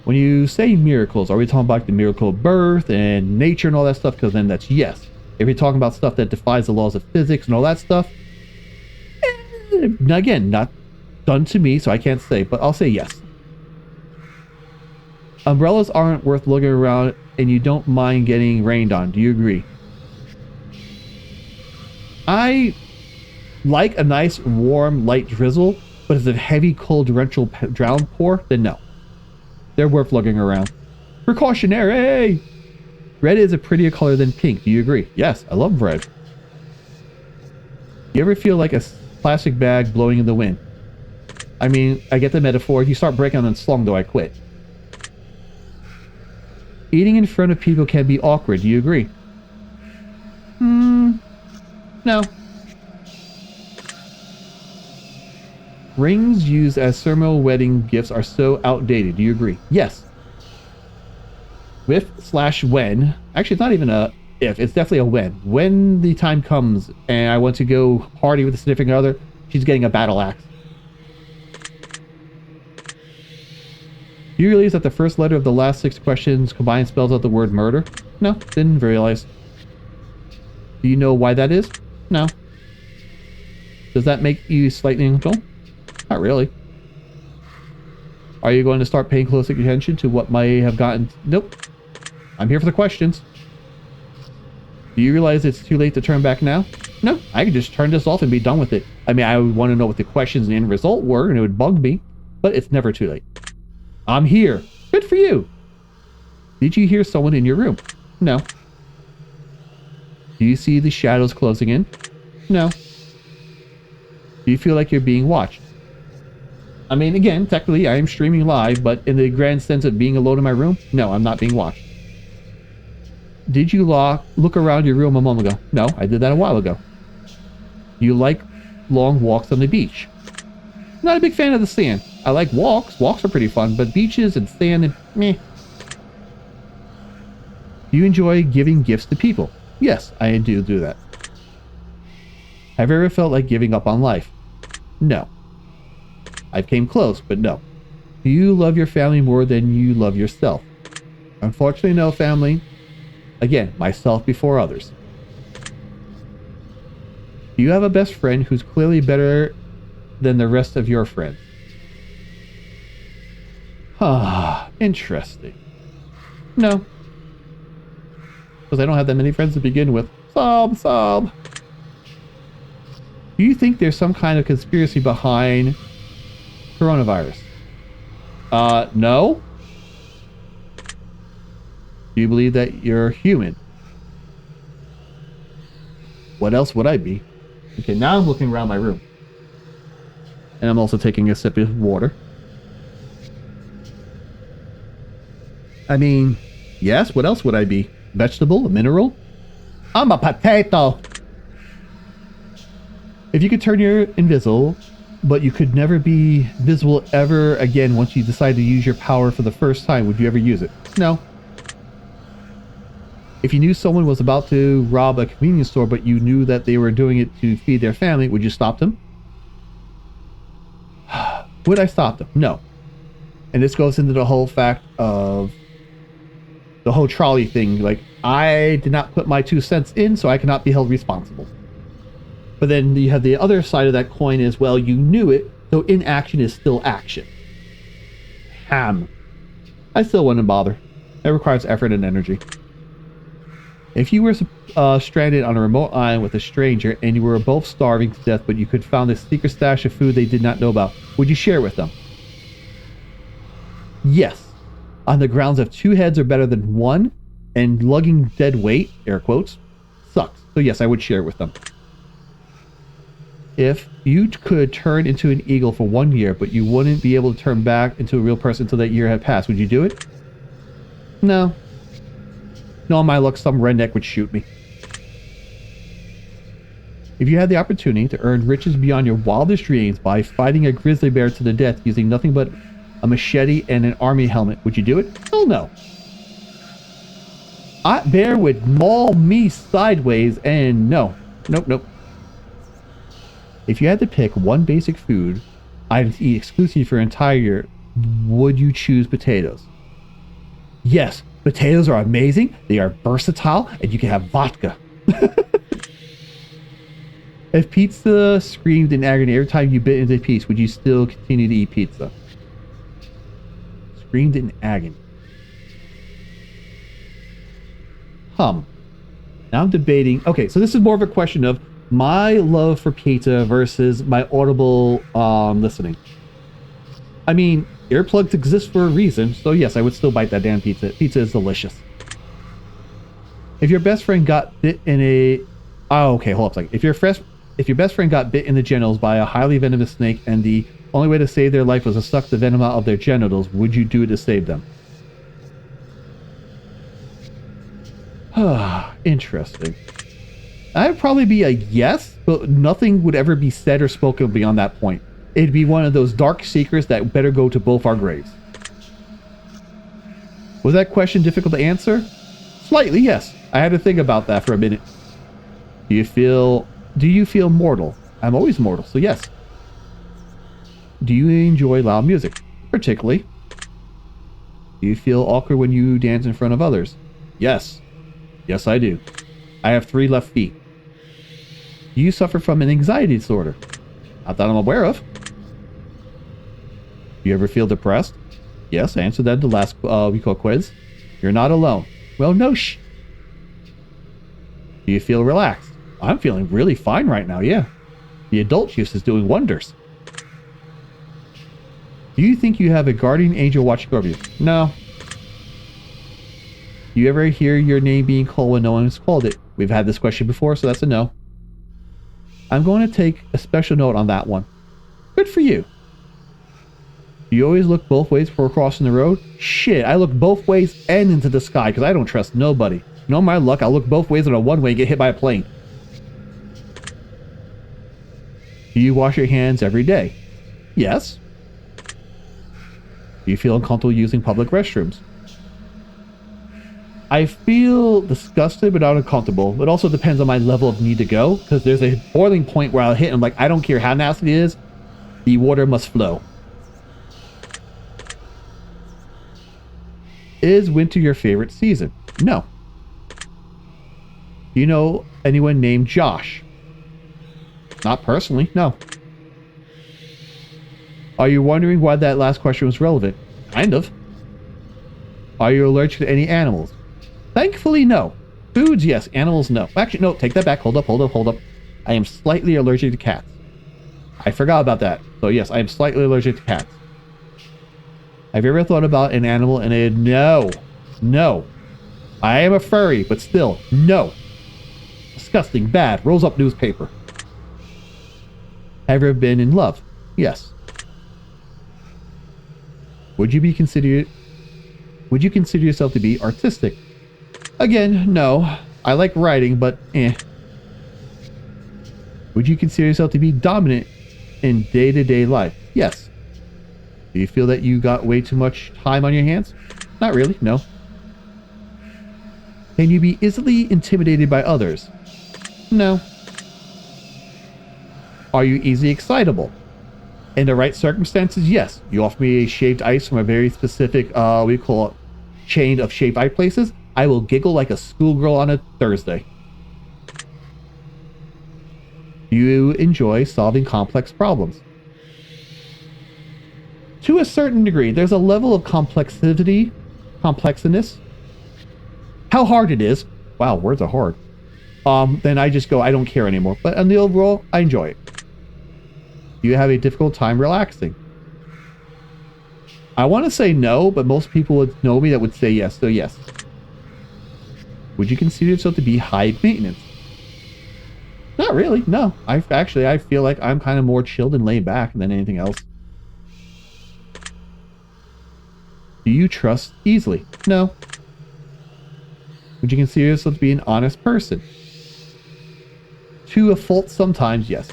When you say miracles, are we talking about the miracle of birth and nature and all that stuff? Because then that's yes. If you're talking about stuff that defies the laws of physics and all that stuff, again, not done to me, so I can't say, but I'll say yes. Umbrellas aren't worth looking around, and you don't mind getting rained on. Do you agree? I like a nice, warm, light drizzle, but if it's a heavy, cold, torrential downpour, then no. They're worth looking around. Precautionary! Red is a prettier color than pink. Do you agree? Yes, I love red. You ever feel like a plastic bag blowing in the wind? I mean, I get the metaphor. If you start breaking on the slung, though, I quit. Eating in front of people can be awkward. Do you agree? No. Rings used as ceremonial wedding gifts are so outdated. Do you agree? Yes. If/when. Actually, it's not even a if. It's definitely a when. When the time comes and I want to go party with a significant other, she's getting a battle axe. Do you realize that the first letter of the last 6 questions combined spells out the word murder? No, didn't realize. Do you know why that is? No. Does that make you slightly uncomfortable? Not really. Are you going to start paying close attention to what might have gotten... Nope. I'm here for the questions. Do you realize it's too late to turn back now? No, I could just turn this off and be done with it. I mean, I would want to know what the questions and the end result were, and it would bug me. But it's never too late. I'm here. Good for you. Did you hear someone in your room? No. Do you see the shadows closing in? No. Do you feel like you're being watched? I mean, again, technically I am streaming live, but in the grand sense of being alone in my room, no, I'm not being watched. Did you look around your room a moment ago? No, I did that a while ago. You like long walks on the beach? Not a big fan of the sand. I like walks. Walks are pretty fun, but beaches and sand and meh. Do you enjoy giving gifts to people? Yes, I do that. Have you ever felt like giving up on life? No. I came close, but no. Do you love your family more than you love yourself? Unfortunately, no, family. Again, myself before others. Do you have a best friend who's clearly better than the rest of your friends? Ah, interesting. No. Because I don't have that many friends to begin with. Sob. Do you think there's some kind of conspiracy behind coronavirus? No. Do you believe that you're human? What else would I be? Okay, now I'm looking around my room. And I'm also taking a sip of water. I mean, yes, what else would I be? Vegetable? A mineral? I'm a potato! If you could turn your invisible, but you could never be visible ever again once you decide to use your power for the first time, would you ever use it? No. If you knew someone was about to rob a convenience store, but you knew that they were doing it to feed their family, would you stop them? Would I stop them? No. And this goes into the whole fact of the whole trolley thing. Like, I did not put my 2 cents in, so I cannot be held responsible. But then you have the other side of that coin as well. You knew it, so inaction is still action. I still wouldn't bother. It requires effort and energy. If you were stranded on a remote island with a stranger and you were both starving to death, but you could find a secret stash of food they did not know about, would you share it with them? Yes. On the grounds of 2 heads are better than 1, and lugging dead weight, air quotes, sucks. So yes, I would share it with them. If you could turn into an eagle for 1 year, but you wouldn't be able to turn back into a real person until that year had passed, would you do it? No. No, on my luck, some redneck would shoot me. If you had the opportunity to earn riches beyond your wildest dreams by fighting a grizzly bear to the death using nothing but a machete and an army helmet, would you do it? Hell no. That bear would maul me sideways and no. Nope. If you had to pick one basic food item to eat exclusively for an entire year, would you choose potatoes? Yes, potatoes are amazing, they are versatile, and you can have vodka. If pizza screamed in agony every time you bit into a piece, would you still continue to eat pizza? Screamed in agony. Now I'm debating. Okay, so this is more of a question of my love for pizza versus my audible listening. I mean, earplugs exist for a reason, so yes, I would still bite that damn pizza. Pizza is delicious. If your best friend got bit in a... Oh, okay, hold up a second. If your best friend got bit in the genitals by a highly venomous snake and the only way to save their life was to suck the venom out of their genitals, would you do it to save them? Interesting. I'd probably be a yes, but nothing would ever be said or spoken beyond that point. It'd be one of those dark secrets that better go to both our graves. Was that question difficult to answer? Slightly, yes. I had to think about that for a minute. Do you feel mortal? I'm always mortal, so yes. Do you enjoy loud music? Particularly. Do you feel awkward when you dance in front of others? Yes. Yes, I do. I have 3 left feet. Do you suffer from an anxiety disorder? Not that I'm aware of. Do you ever feel depressed? Yes, I answered that in the last quiz. You're not alone. Well, no Do you feel relaxed? I'm feeling really fine right now, yeah. The adult juice is doing wonders. Do you think you have a guardian angel watching over you? No. Do you ever hear your name being called when no one has called it? We've had this question before, so that's a no. I'm going to take a special note on that one. Good for you. Do you always look both ways before crossing the road? Shit, I look both ways and into the sky because I don't trust nobody. No, my luck, I'll look both ways on a one-way and get hit by a plane. Do you wash your hands every day? Yes. Do you feel uncomfortable using public restrooms? I feel disgusted but not uncomfortable. It also depends on my level of need to go, because there's a boiling point where I'll hit and I'm like, I don't care how nasty it is, the water must flow. Is winter your favorite season? No. Do you know anyone named Josh? Not personally, no. Are you wondering why that last question was relevant? Kind of. Are you allergic to any animals? Thankfully, no. Foods, yes. Animals, no. Actually, no, take that back. Hold up. I am slightly allergic to cats. I forgot about that. So yes, I am slightly allergic to cats. Have you ever thought about an animal and a no. No. I am a furry, but still, no. Disgusting, bad, rolls up newspaper. Have you ever been in love? Yes. Would you consider yourself to be artistic? Again, no. I like writing, but eh. Would you consider yourself to be dominant in day-to-day life? Yes. Do you feel that you got way too much time on your hands? Not really, no. Can you be easily intimidated by others? No. Are you easily excitable? In the right circumstances, yes. You offer me a shaved ice from a very specific, we call it chain of shaved ice places. I will giggle like a schoolgirl on a Thursday. Do you enjoy solving complex problems? To a certain degree. There's a level of complexness. How hard it is. Wow, words are hard. Then I just go, I don't care anymore. But on the overall, I enjoy it. Do you have a difficult time relaxing? I want to say no, but most people would know me that would say yes, so yes. Would you consider yourself to be high maintenance? Not really, no. I feel like I'm kind of more chilled and laid back than anything else. Do you trust easily? No. Would you consider yourself to be an honest person? To a fault sometimes, yes.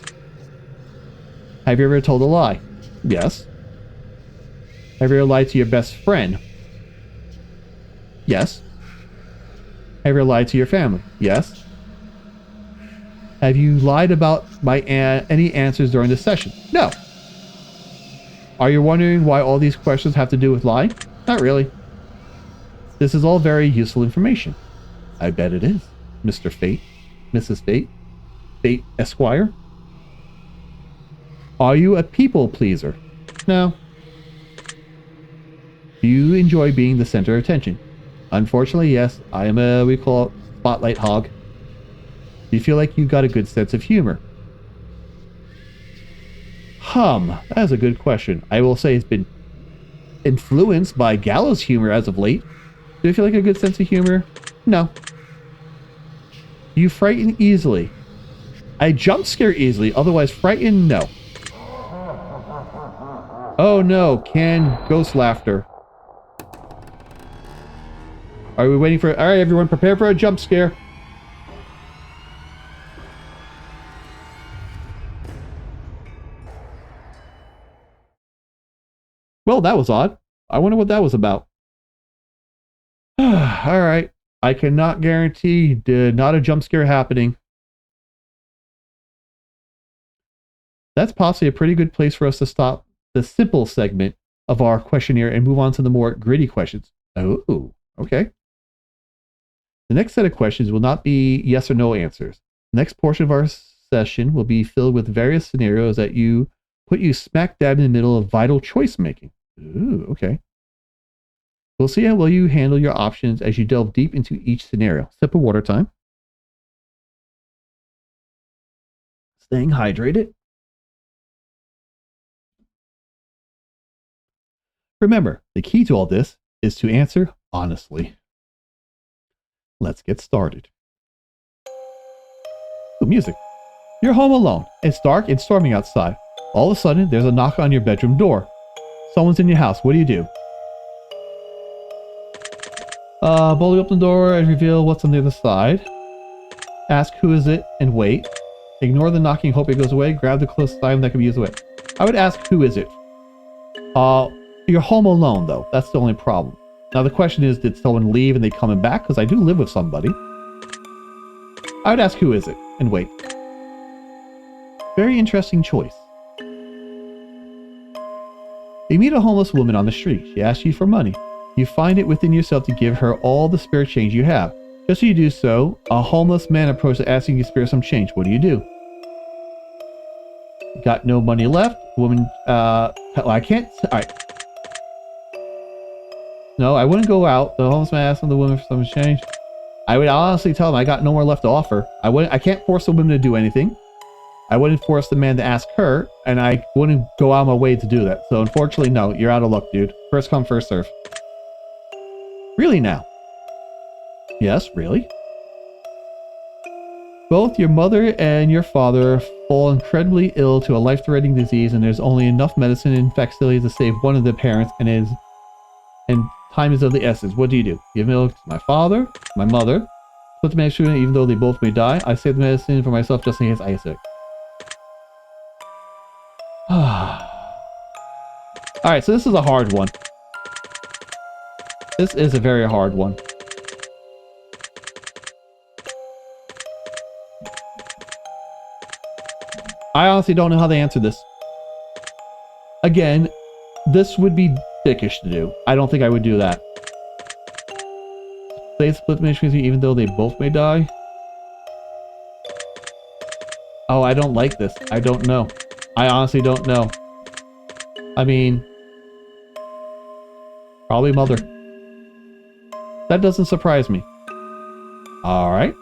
Have you ever told a lie? Yes. Have you ever lied to your best friend? Yes. Have you ever lied to your family? Yes. Have you lied about any answers during the session? No. Are you wondering why all these questions have to do with lying? Not really. This is all very useful information. I bet it is, Mr. Fate, Mrs. Fate, Fate Esquire. Are you a people pleaser? No. Do you enjoy being the center of attention? Unfortunately, yes. I am we call it spotlight hog. Do you feel like you got a good sense of humor? That is a good question. I will say it's been influenced by gallows humor as of late. Do you feel like a good sense of humor? No. Do you frighten easily? I jump scare easily, otherwise frightened, no. Oh no, canned ghost laughter. Are we waiting for... Alright everyone, prepare for a jump scare. Well, that was odd. I wonder what that was about. Alright. I cannot guarantee not a jump scare happening. That's possibly a pretty good place for us to stop the simple segment of our questionnaire and move on to the more gritty questions. Oh, okay. The next set of questions will not be yes or no answers. The next portion of our session will be filled with various scenarios that put you smack dab in the middle of vital choice making. Ooh, okay. We'll see how well you handle your options as you delve deep into each scenario. Sip of water time. Staying hydrated. Remember, the key to all this is to answer honestly. Let's get started. Ooh, music. You're home alone. It's dark and storming outside. All of a sudden, there's a knock on your bedroom door. Someone's in your house. What do you do? Boldly open the door and reveal what's on the other side. Ask who is it and wait. Ignore the knocking, hope it goes away. Grab the closest item that can be used away. I would ask who is it? You're home alone though. That's the only problem. Now the question is, did someone leave and they coming back? Because I do live with somebody. I would ask who is it and wait. Very interesting choice. You meet a homeless woman on the street. She asks you for money. You find it within yourself to give her all the spare change you have. Just as you do so, a homeless man approaches asking you to spare some change. What do you do? Got no money left. Woman, I can't. Alright. No, I wouldn't go out. The homeless man asked the woman for some change. I would honestly tell him I got no more left to offer. I can't force the woman to do anything. I wouldn't force the man to ask her, and I wouldn't go out of my way to do that. So unfortunately, no, you're out of luck, dude. First come, first serve. Really now? Yes, really? Both your mother and your father fall incredibly ill to a life-threatening disease, and there's only enough medicine and facilities to save one of the parents, and time is of the essence. What do? Give milk to my father, my mother. Put the medicine in even though they both may die. I save the medicine for myself just in case I get sick. Alright, so this is a hard one. This is a very hard one. I honestly don't know how they answer this. Again, this would be dickish to do. I don't think I would do that. Say split mission even though they both may die. Oh, I don't like this. I don't know. I honestly don't know. I mean, probably mother. That doesn't surprise me. Alright.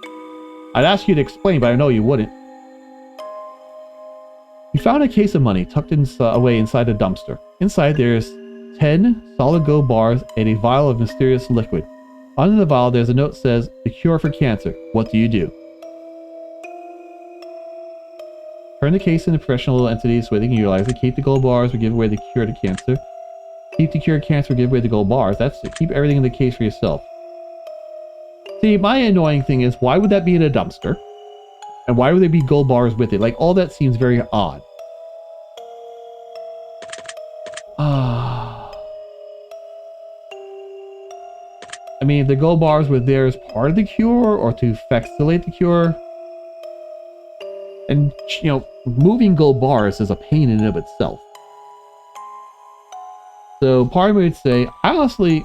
I'd ask you to explain, but I know you wouldn't. You found a case of money tucked away inside a dumpster. Inside there's 10 solid gold bars and a vial of mysterious liquid. Under the vial there's a note that says, the cure for cancer. What do you do? Turn the case into professional entities so they can utilize it. Keep the gold bars or give away the cure to cancer. Keep the cure to cancer or give away the gold bars. That's it. Keep everything in the case for yourself. See, my annoying thing is, why would that be in a dumpster? And why would there be gold bars with it? Like, all that seems very odd. I mean, if the gold bars were there as part of the cure or to facilitate the cure. And, you know, moving gold bars is a pain in and of itself. So part of me would say, honestly,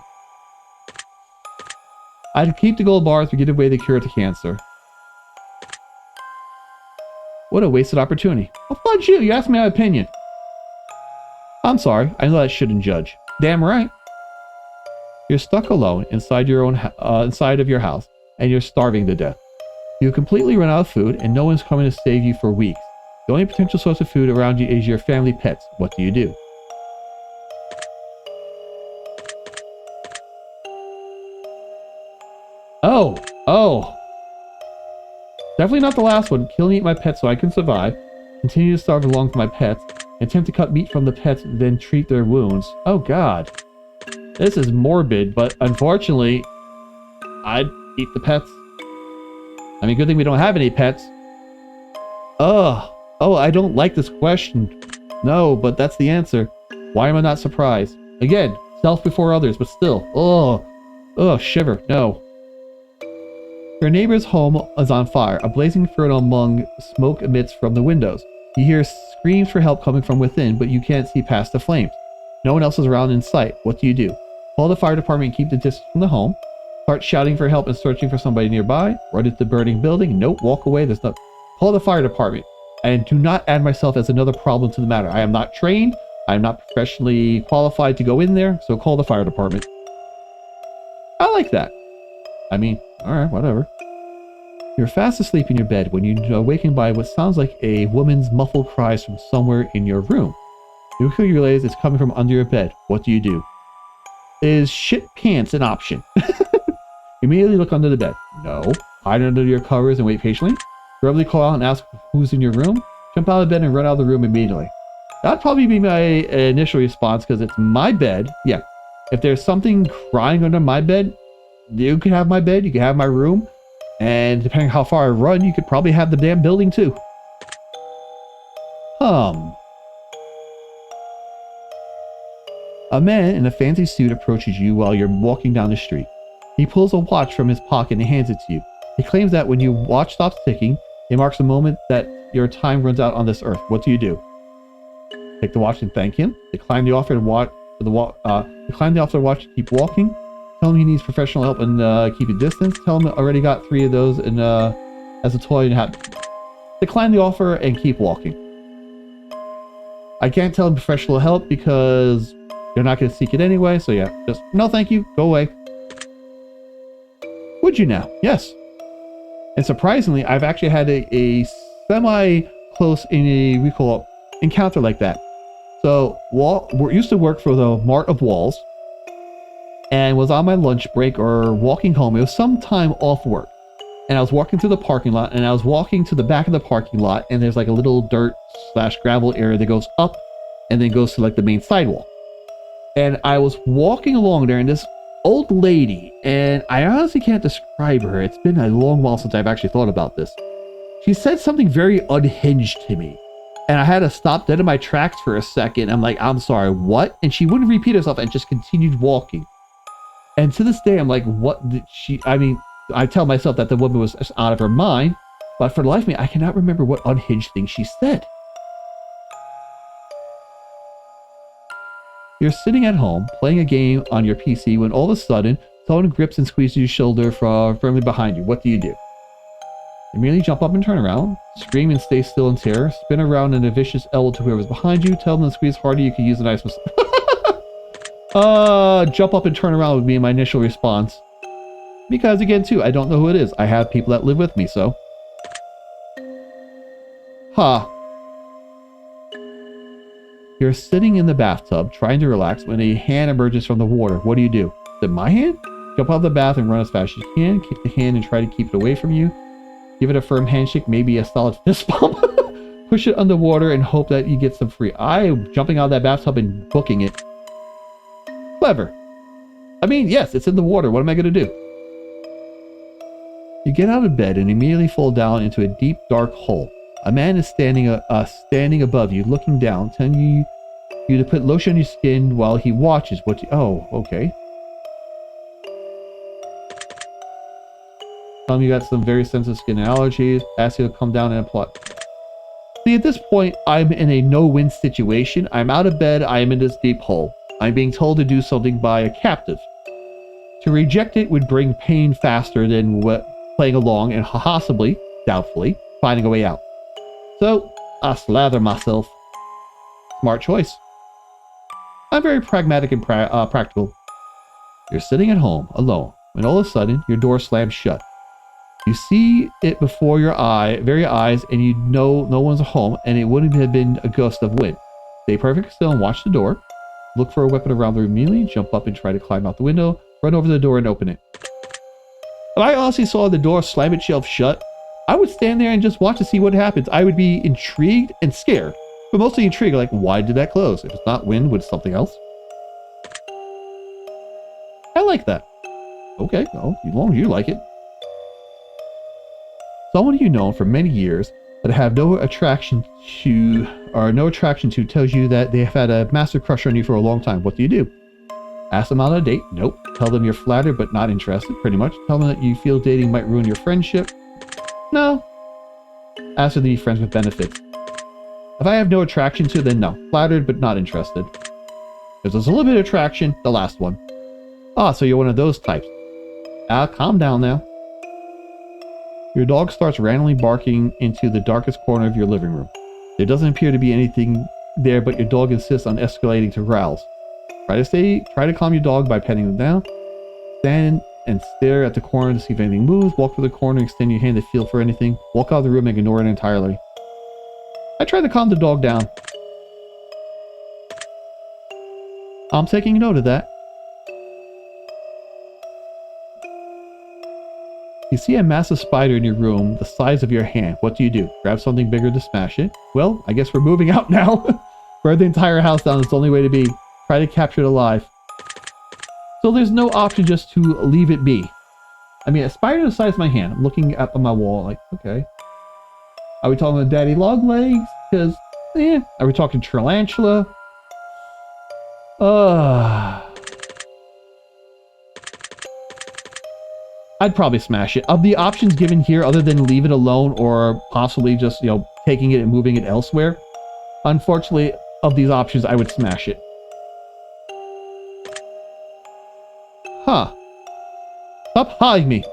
I'd keep the gold bars to give away the cure to cancer. What a wasted opportunity. Well, fudge you. You asked me my opinion. I'm sorry. I know I shouldn't judge. Damn right. You're stuck alone inside your own inside of your house, and you're starving to death. You completely run out of food, and no one's coming to save you for weeks. The only potential source of food around you is your family pets. What do you do? Oh. Definitely not the last one. Kill and eat my pets so I can survive. Continue to starve along with my pets. Attempt to cut meat from the pets, then treat their wounds. Oh god. This is morbid, but unfortunately, I'd eat the pets. I mean, good thing we don't have any pets. Oh, I don't like this question. No, but that's the answer. Why am I not surprised? Again, self before others, but still. Shiver. No. Your neighbor's home is on fire. A blazing inferno among smoke emits from the windows. You hear screams for help coming from within, but you can't see past the flames. No one else is around in sight. What do you do? Call the fire department and keep the distance from the home. Start shouting for help and searching for somebody nearby. Run into the burning building. Nope, walk away. There's no. Call the fire department. And do not add myself as another problem to the matter. I am not trained. I am not professionally qualified to go in there, so call the fire department. I like that. I mean, alright, whatever. You're fast asleep in your bed when you're awakened by what sounds like a woman's muffled cries from somewhere in your room. You quickly realize it's coming from under your bed. What do you do? Is shit pants an option? Immediately look under the bed. No. Hide under your covers and wait patiently. Verbally call out and ask who's in your room. Jump out of bed and run out of the room immediately. That'd probably be my initial response because it's my bed. Yeah. If there's something crying under my bed, you can have my bed, you can have my room, and depending on how far I run, you could probably have the damn building too. A man in a fancy suit approaches you while you're walking down the street. He pulls a watch from his pocket and hands it to you. He claims that when your watch stops ticking, it marks the moment that your time runs out on this earth. What do you do? Take the watch and thank him. Decline the offer and watch to keep walking. Tell him he needs professional help and keep a distance. Tell him I already got 3 of those and as a toy and have. Decline the offer and keep walking. I can't tell him professional help because you're not going to seek it anyway. So yeah, just no thank you. Go away. Would you now? Yes. And surprisingly, I've actually had a semi-close encounter like that. So, we used to work for the Mart of Walls, and was on my lunch break or walking home. It was some time off work, and I was walking through the parking lot, and I was walking to the back of the parking lot, and there's like a little dirt/gravel area that goes up, and then goes to like the main sidewalk. And I was walking along there, and this old lady, and I honestly can't describe her. It's been a long while since I've actually thought about this. She said something very unhinged to me. And I had to stop dead in my tracks for a second. I'm like, I'm sorry, what? And she wouldn't repeat herself and just continued walking. And to this day, I'm like, what did she... I mean, I tell myself that the woman was out of her mind. But for the life of me, I cannot remember what unhinged thing she said. You're sitting at home, playing a game on your PC, when all of a sudden, someone grips and squeezes your shoulder firmly behind you. What do you do? Immediately jump up and turn around, scream and stay still in terror, spin around in a vicious L to whoever's behind you, tell them to squeeze harder, you can use a nice jump up and turn around would be my initial response. Because again too, I don't know who it is. I have people that live with me, so. You're sitting in the bathtub, trying to relax, when a hand emerges from the water. What do you do? Is it my hand? Jump out of the bath and run as fast as you can, kick the hand and try to keep it away from you. Give it a firm handshake, maybe a solid fist bump. push it underwater and hope that you get some free. I'm jumping out of that bathtub and booking it. Clever. I mean, yes, it's in the water. What am I going to do? You get out of bed and immediately fall down into a deep, dark hole. A man is standing above you, looking down, telling you to put lotion on your skin while he watches what you... Oh, okay. You got some very sensitive skin allergies. Ask you to come down and apply. See, at this point, I'm in a no-win situation. I'm out of bed. I am in this deep hole. I'm being told to do something by a captive. To reject it would bring pain faster than playing along and possibly, doubtfully, finding a way out. So, I slather myself. Smart choice. I'm very pragmatic and practical. You're sitting at home, alone, when all of a sudden, your door slams shut. You see it before your very eyes, and you know no one's home, and it wouldn't have been a gust of wind. Stay perfectly still and watch the door. Look for a weapon around the room immediately, jump up and try to climb out the window, run over the door and open it. If I honestly saw the door slam itself shut, I would stand there and just watch to see what happens. I would be intrigued and scared, but mostly intrigued, like, why did that close? If it's not wind, would something else? I like that. Okay, well, as long as you like it. Someone you know for many years but have no attraction to tells you that they have had a massive crush on you for a long time. What do? Ask them out on a date? Nope. Tell them you're flattered but not interested, pretty much. Tell them that you feel dating might ruin your friendship? No. Ask them to be friends with benefits. If I have no attraction to, then no. Flattered but not interested. If there's a little bit of attraction, the last one. Ah, so you're one of those types. Calm down now. Your dog starts randomly barking into the darkest corner of your living room. There doesn't appear to be anything there, but your dog insists on escalating to growls. Try to calm your dog by petting them down. Stand and stare at the corner to see if anything moves. Walk to the corner, extend your hand to feel for anything. Walk out of the room and ignore it entirely. I try to calm the dog down. I'm taking note of that. You see a massive spider in your room, the size of your hand. What do? Grab something bigger to smash it? Well, I guess we're moving out now. Burn the entire house down. It's the only way to be. Try to capture it alive. So there's no option just to leave it be. I mean, a spider the size of my hand. I'm looking up on my wall like, okay. Are we talking about daddy long legs? Because, Are we talking tarantula? I'd probably smash it. Of the options given here, other than leave it alone or possibly just, taking it and moving it elsewhere, unfortunately, of these options, I would smash it. Huh. Stop hiding me.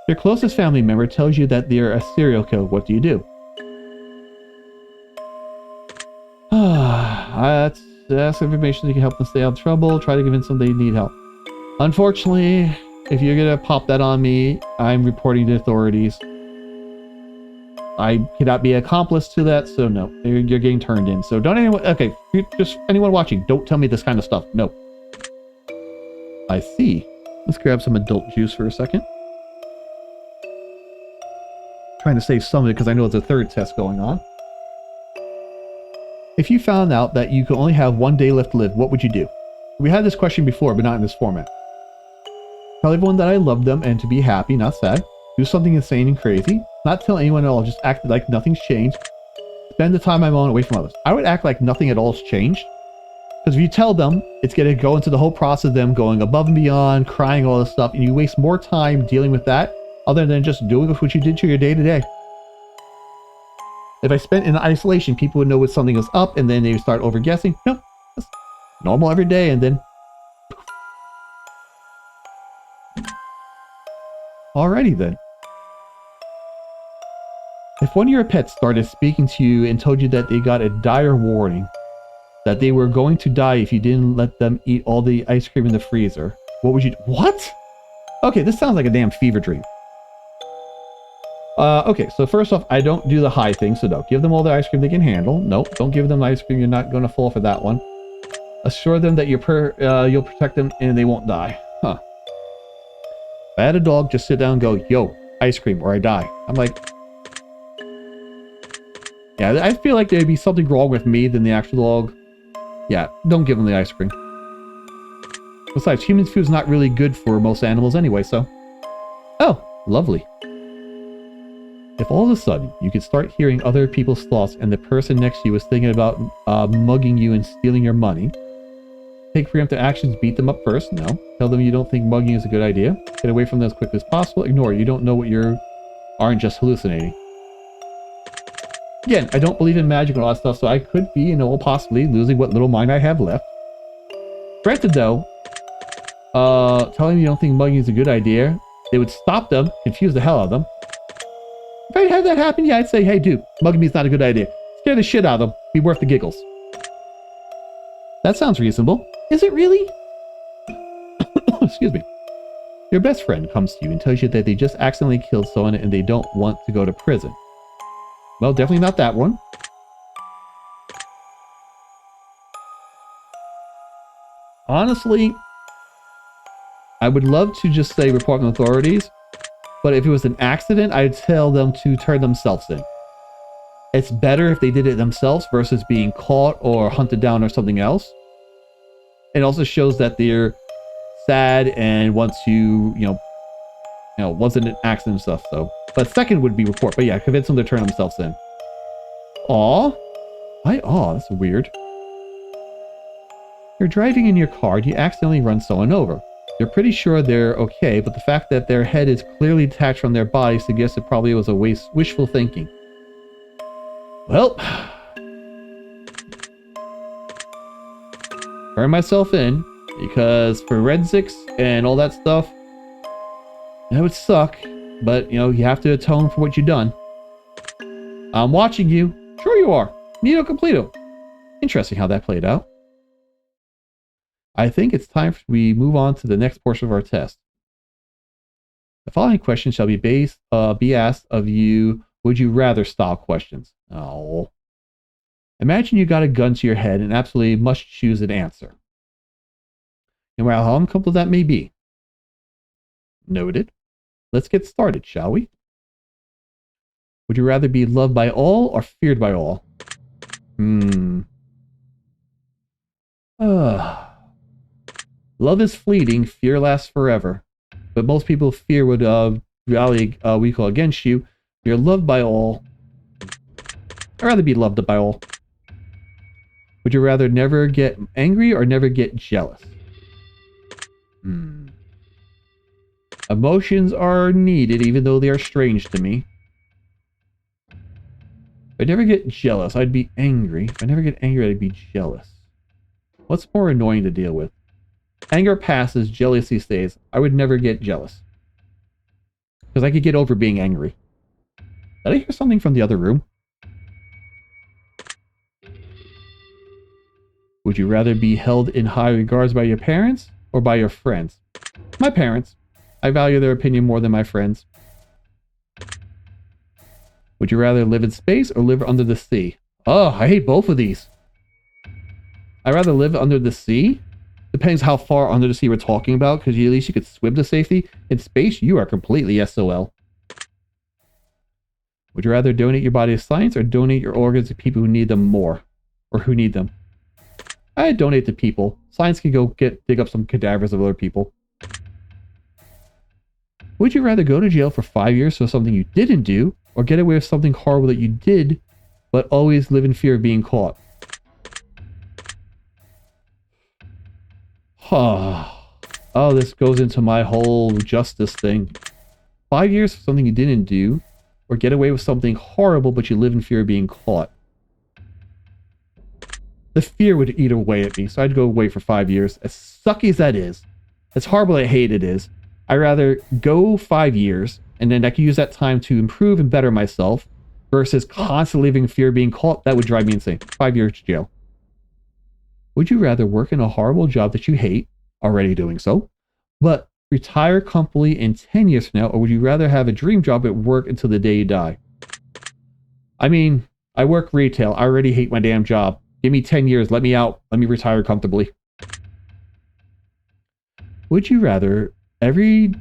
Your closest family member tells you that they're a serial killer. What do? Ask information that can help them stay out of trouble. Try to convince them they need help. Unfortunately, if you're gonna pop that on me, I'm reporting to authorities. I cannot be an accomplice to that, so no. You're getting turned in. So don't anyone... Okay, just anyone watching, don't tell me this kind of stuff. No. I see. Let's grab some adult juice for a second. Trying to save some of it because I know there's a third test going on. If you found out that you could only have 1 day left to live, what would you do? We had this question before, but not in this format. Tell everyone that I love them and to be happy, not sad. Do something insane and crazy. Not tell anyone at all, just act like nothing's changed. Spend the time I'm on away from others. I would act like nothing at all has changed. Because if you tell them, it's going to go into the whole process of them going above and beyond, crying, all this stuff, and you waste more time dealing with that other than just doing what you did to your day-to-day. If I spent in isolation, people would know when something was up, and then they would start over-guessing. No, it's normal every day, and then... Alrighty then. If one of your pets started speaking to you and told you that they got a dire warning, that they were going to die if you didn't let them eat all the ice cream in the freezer, what would you do? What? Okay, this sounds like a damn fever dream. Okay, so first off, I don't do the high thing, so no. Give them all the ice cream they can handle. Nope, don't give them the ice cream. You're not going to fall for that one. Assure them that you'll protect them and they won't die. Huh. If I had a dog, just sit down and go, yo, ice cream, or I die. I'm like... Yeah, I feel like there'd be something wrong with me than the actual dog. Yeah, don't give him the ice cream. Besides, human food's not really good for most animals anyway, so... Oh, lovely. If all of a sudden you could start hearing other people's thoughts and the person next to you was thinking about mugging you and stealing your money, take preemptive actions, beat them up first. No. Tell them you don't think mugging is a good idea. Get away from them as quickly as possible. Ignore it. You don't know what you aren't just hallucinating. Again, I don't believe in magic and all that stuff, so I could be, possibly losing what little mind I have left. Granted, though, telling them you don't think mugging is a good idea, it would stop them, confuse the hell out of them. If I had that happen, yeah, I'd say, hey, dude, mugging me is not a good idea. Scare the shit out of them. Be worth the giggles. That sounds reasonable. Is it really? Excuse me. Your best friend comes to you and tells you that they just accidentally killed someone and they don't want to go to prison. Well, definitely not that one. Honestly, I would love to just say report to authorities, but if it was an accident, I'd tell them to turn themselves in. It's better if they did it themselves versus being caught or hunted down or something else. It also shows that they're sad and want to, wasn't an accident and stuff, so. But second would be report, but yeah, convince them to turn themselves in. Aw? Why aw? That's weird. You're driving in your car and you accidentally run someone over. You're pretty sure they're okay, but the fact that their head is clearly detached from their body suggests it probably was a wishful thinking. Well, turn myself in, because forensics and all that stuff, that would suck, but, you have to atone for what you've done. I'm watching you. Sure you are. Nito completo. Interesting how that played out. I think it's time we move on to the next portion of our test. The following questions shall be asked of you would you rather style questions. Oh. Imagine you got a gun to your head and absolutely must choose an answer. No matter how uncomfortable that may be. Noted. Let's get started, shall we? Would you rather be loved by all or feared by all? Love is fleeting, fear lasts forever. But most people fear would we call against you. You're loved by all. I'd rather be loved by all. Would you rather never get angry or never get jealous? Emotions are needed, even though they are strange to me. If I never get jealous, I'd be angry. If I never get angry, I'd be jealous. What's more annoying to deal with? Anger passes, jealousy stays. I would never get jealous. Because I could get over being angry. Did I hear something from the other room? Would you rather be held in high regards by your parents or by your friends? My parents. I value their opinion more than my friends. Would you rather live in space or live under the sea? Oh, I hate both of these. I'd rather live under the sea. Depends how far under the sea we're talking about, because at least you could swim to safety. In space, you are completely SOL. Would you rather donate your body to science or donate your organs to people who need them more? Or who need them? I'd donate to people. Science can go dig up some cadavers of other people. Would you rather go to jail for 5 years for something you didn't do, or get away with something horrible that you did, but always live in fear of being caught? Oh, this goes into my whole justice thing. 5 years for something you didn't do, or get away with something horrible but you live in fear of being caught. The fear would eat away at me, so I'd go away for 5 years. As sucky as that is, as horrible I hate it is, I'd rather go 5 years, and then I can use that time to improve and better myself, versus constantly living in fear of being caught. That would drive me insane. 5 years jail. Would you rather work in a horrible job that you hate, already doing so, but retire comfortably in 10 years from now, or would you rather have a dream job at work until the day you die? I mean, I work retail. I already hate my damn job. Give me 10 years. Let me out. Let me retire comfortably. Would you rather every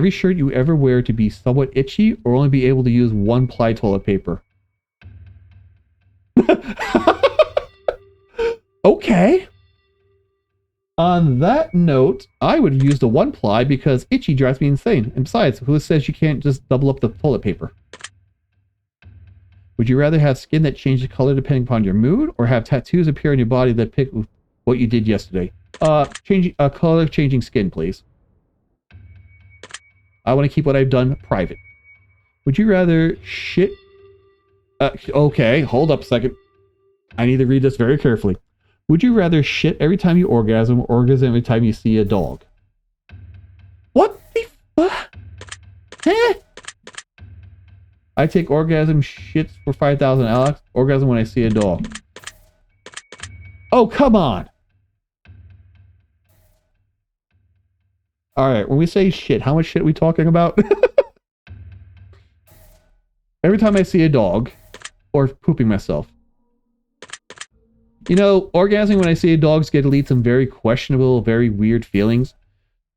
shirt you ever wear to be somewhat itchy, or only be able to use one ply toilet paper? Okay. On that note, I would use the 1-ply because itchy drives me insane. And besides, who says you can't just double up the toilet paper? Would you rather have skin that changes color depending upon your mood, or have tattoos appear on your body that pick what you did yesterday? Color changing skin, please. I want to keep what I've done private. Would you rather shit... okay, hold up a second. I need to read this very carefully. Would you rather shit every time you orgasm, or orgasm every time you see a dog? What the fuck? Huh? I take orgasm shits for 5,000 Alex. Orgasm when I see a dog. Oh, come on. Alright, when we say shit, how much shit are we talking about? Every time I see a dog, or pooping myself. You know, orgasming when I see a dog's going to lead some very questionable, very weird feelings.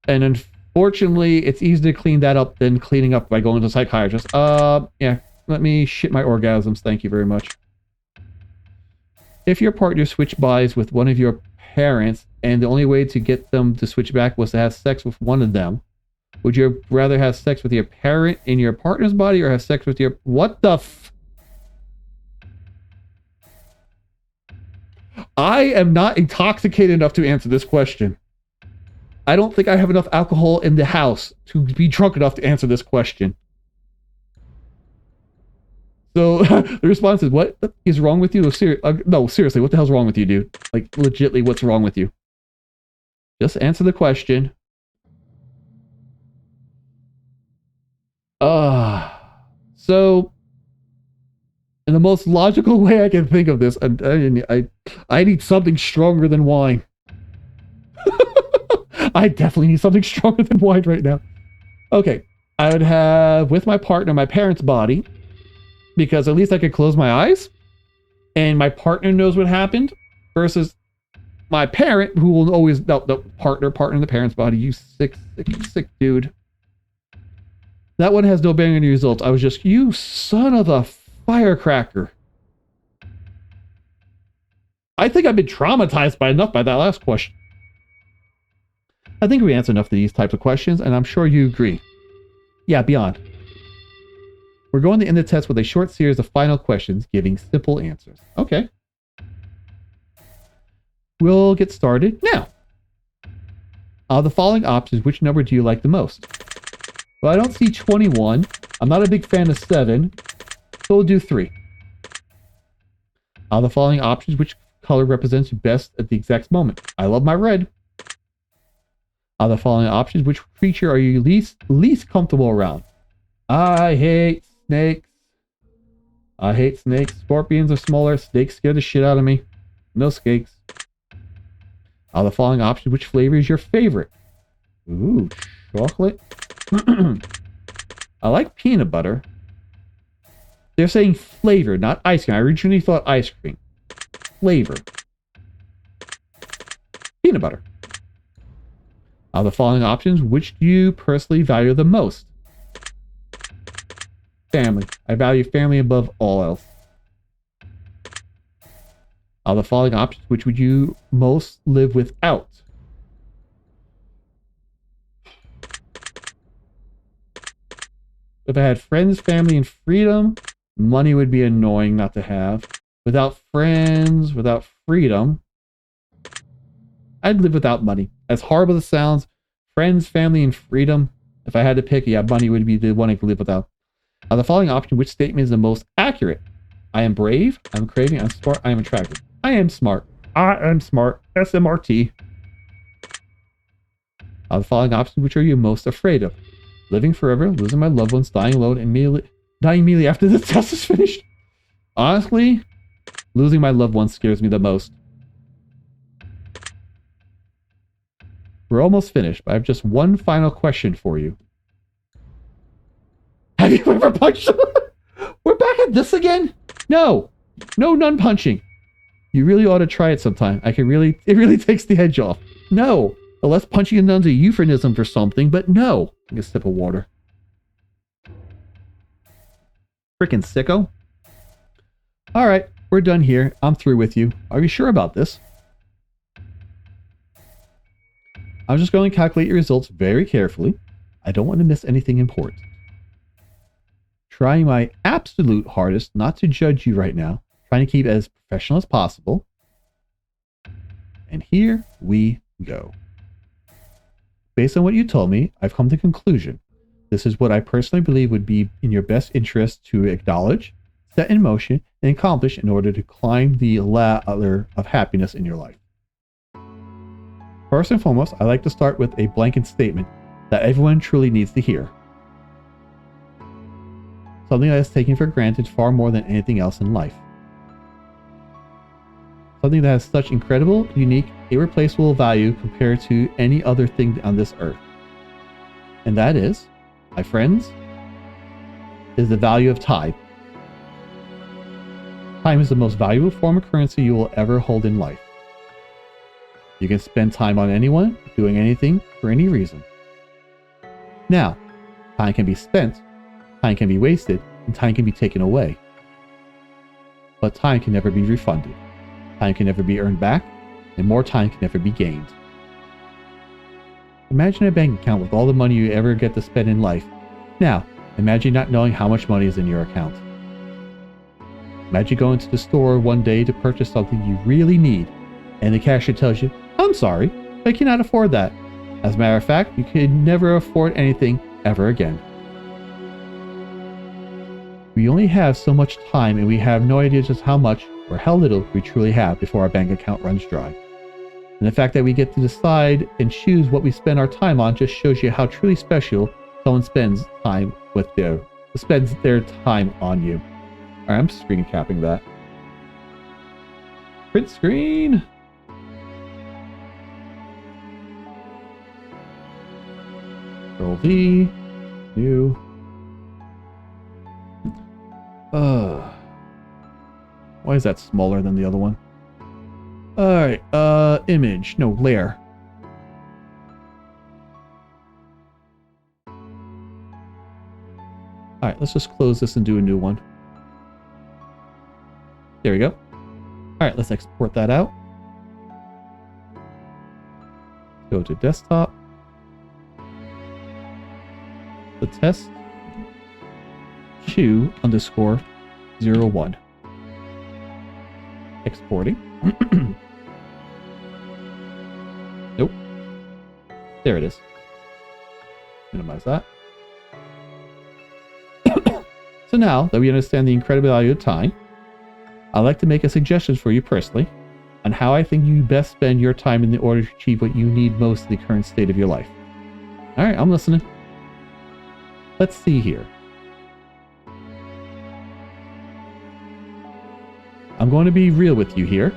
And unfortunately, it's easier to clean that up than cleaning up by going to a psychiatrist. Yeah, let me shit my orgasms. Thank you very much. If your partner switched bodies with one of your parents, and the only way to get them to switch back was to have sex with one of them, would you rather have sex with your parent in your partner's body, or have sex with your... What the f... I am not intoxicated enough to answer this question. I don't think I have enough alcohol in the house to be drunk enough to answer this question. So the response is, what is wrong with you? No, seriously, what the hell's wrong with you, dude? Like, legitimately, what's wrong with you? Just answer the question. So... in the most logical way I can think of this, I need something stronger than wine. I definitely need something stronger than wine right now. Okay, I would have, with my partner, my parents' body, because at least I could close my eyes, and my partner knows what happened, versus my parent, who will always... No, partner in the parents' body, you sick dude. That one has no bearing on the results. I was just, you son of a firecracker. I think I've been traumatized by that last question. I think we answered enough of these types of questions, and I'm sure you agree. Yeah, beyond. We're going to end the test with a short series of final questions, giving simple answers. Okay. We'll get started now. Out of the following options, which number do you like the most? Well, I don't see 21. I'm not a big fan of 7. So we'll do 3. Out of the following options, which color represents you best at the exact moment? I love my red. Out of the following options, which creature are you least comfortable around? I hate snakes. I hate snakes. Scorpions are smaller. Snakes scare the shit out of me. No snakes. Out of the following options, which flavor is your favorite? Ooh, chocolate. I like peanut butter. They're saying flavor, not ice cream. I originally thought ice cream. Flavor. Peanut butter. Out of the following options, which do you personally value the most? Family. I value family above all else. Out of the following options, which would you most live without? If I had friends, family, and freedom, money would be annoying not to have. Without friends, without freedom, I'd live without money. As horrible as it sounds, friends, family, and freedom, if I had to pick, yeah, money would be the one I could live without. Now, the following option, which statement is the most accurate? I am brave, I'm craving, I'm smart, I am attractive. I am smart. I am smart. SMRT. Now, the following options, which are you most afraid of? Living forever, losing my loved ones, dying alone, and dying immediately after the test is finished. Honestly, losing my loved ones scares me the most. We're almost finished, but I have just one final question for you. Have you ever punched someone? We're back at this again? No. No nun punching. You really ought to try it sometime. It really takes the edge off. No. Unless punching a nun's a euphemism for something, but no. Take a sip of water. Freaking sicko. Alright. we're done here. I'm through with you. Are you sure about this? I'm just going to calculate your results very carefully. I don't want to miss anything important. Trying my absolute hardest not to judge you right now. Trying to keep it as professional as possible. And here we go. Based on what you told me, I've come to the conclusion. This is what I personally believe would be in your best interest to acknowledge, set in motion, and accomplish in order to climb the ladder of happiness in your life. First and foremost, I like to start with a blanket statement that everyone truly needs to hear. Something that is taken for granted far more than anything else in life. Something that has such incredible, unique, irreplaceable value compared to any other thing on this earth. And that is, my friends, is the value of time. Time is the most valuable form of currency you will ever hold in life. You can spend time on anyone, doing anything, for any reason. Now, time can be spent, time can be wasted, and time can be taken away. But time can never be refunded. Time can never be earned back, and more time can never be gained. Imagine a bank account with all the money you ever get to spend in life. Now, imagine not knowing how much money is in your account. Imagine going to the store one day to purchase something you really need, and the cashier tells you, "I'm sorry, I cannot afford that." As a matter of fact, you can never afford anything ever again. We only have so much time, and we have no idea just how much or how little we truly have before our bank account runs dry. And the fact that we get to decide and choose what we spend our time on just shows you how truly special someone spends their time on you. Alright, I'm screen capping that. Print screen! Control V. New. Why is that smaller than the other one? Alright, image. No, layer. Alright, let's just close this and do a new one. There we go. Alright, let's export that out. Go to desktop. The test 2_01. Exporting. Nope. There it is. Minimize that. So now that we understand the incredible value of time, I'd like to make a suggestion for you personally on how I think you best spend your time in order to achieve what you need most in the current state of your life. Alright, I'm listening. Let's see here. I'm going to be real with you here.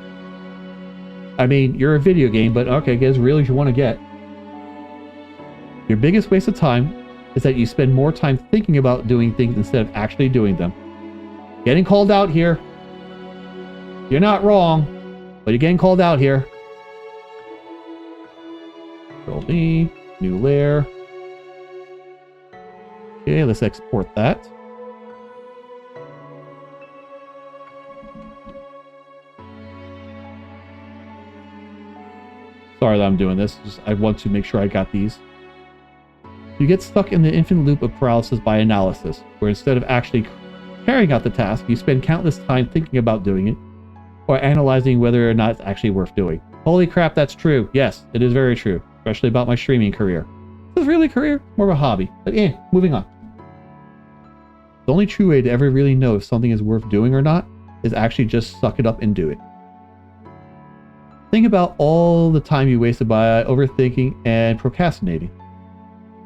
I mean, you're a video game, but okay, get as real as you want to get. Your biggest waste of time is that you spend more time thinking about doing things instead of actually doing them. Getting called out here. You're not wrong, but you're getting called out here. Control D, new layer. Okay, let's export that. Sorry that I'm doing this. Just, I want to make sure I got these. You get stuck in the infinite loop of paralysis by analysis, where instead of actually carrying out the task, you spend countless time thinking about doing it, or analyzing whether or not it's actually worth doing. Holy crap, that's true. Yes, it is very true, especially about my streaming career. This is really a career, more of a hobby. But moving on. The only true way to ever really know if something is worth doing or not is actually just suck it up and do it. Think about all the time you wasted by overthinking and procrastinating.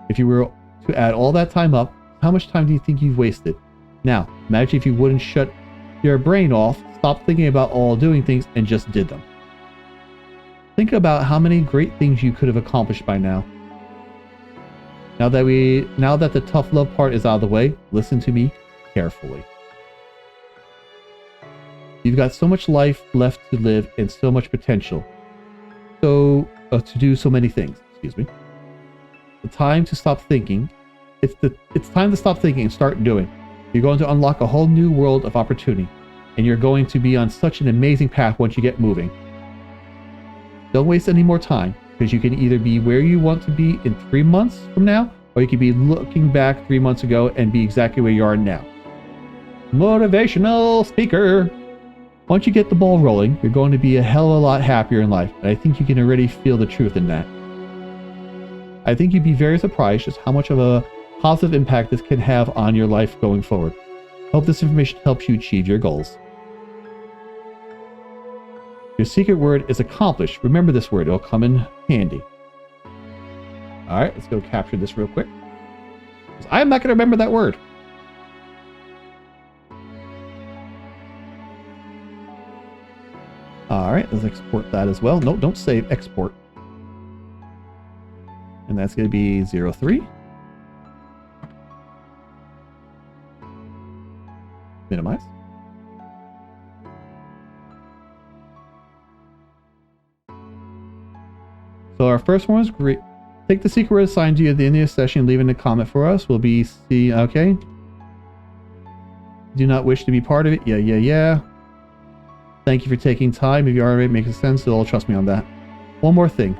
If you were to add all that time up, how much time do you think you've wasted? Now, imagine if you wouldn't shut your brain off, stop thinking about all doing things, and just did them. Think about how many great things you could have accomplished by now. Now that the tough love part is out of the way, listen to me carefully. You've got so much life left to live and so much potential. To do so many things, excuse me. The time to stop thinking. It's time to stop thinking and start doing. You're going to unlock a whole new world of opportunity. and you're going to be on such an amazing path once you get moving. Don't waste any more time, because you can either be where you want to be in 3 months from now, or you could be looking back 3 months ago and be exactly where you are now. Motivational speaker. Once you get the ball rolling, you're going to be a hell of a lot happier in life, and I think you can already feel the truth in that. I think you'd be very surprised just how much of a positive impact this can have on your life going forward. Hope this information helps you achieve your goals. Your secret word is accomplished. Remember this word, it'll come in handy. Alright, let's go capture this real quick. I'm not going to remember that word. Alright, let's export that as well. No, don't save, export. And that's going to be 03. Minimize. So our first one is great. Take the secret word assigned to you at the end of the session and leave it in a comment for us. We'll be okay. Do not wish to be part of it. Yeah. Thank you for taking time. If you are, it makes sense. You'll trust me on that. One more thing.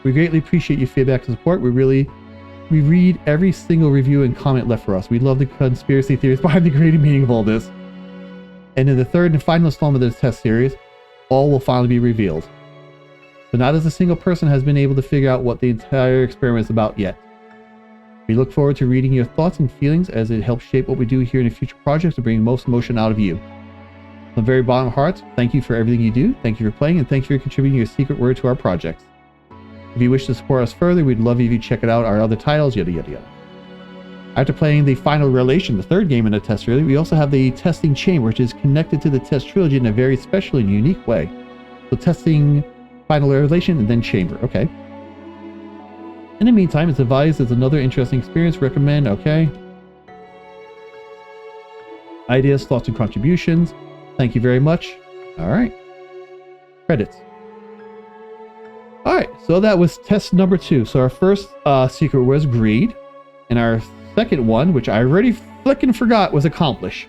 We greatly appreciate your feedback and support. We read every single review and comment left for us. We love the conspiracy theories behind the greater meaning of all this. And in the third and final installment of this test series, all will finally be revealed. But not as a single person has been able to figure out what the entire experiment is about yet. We look forward to reading your thoughts and feelings as it helps shape what we do here in the future projects to bring most emotion out of you. From the very bottom of hearts, thank you for everything you do, thank you for playing, and thank you for contributing your secret word to our projects. If you wish to support us further, we'd love if you check out our other titles, yada yada yada. After playing the final relation, the third game in the test trilogy, we also have the testing chamber, which is connected to the test trilogy in a very special and unique way. So testing, final relation, and then chamber. Okay. In the meantime, it's advised as another interesting experience. Recommend. Okay. Ideas, thoughts, and contributions. Thank you very much. All right. Credits. All right. So that was test number 2. So our first secret was greed, and our second one, which I already flicking forgot, was accomplish.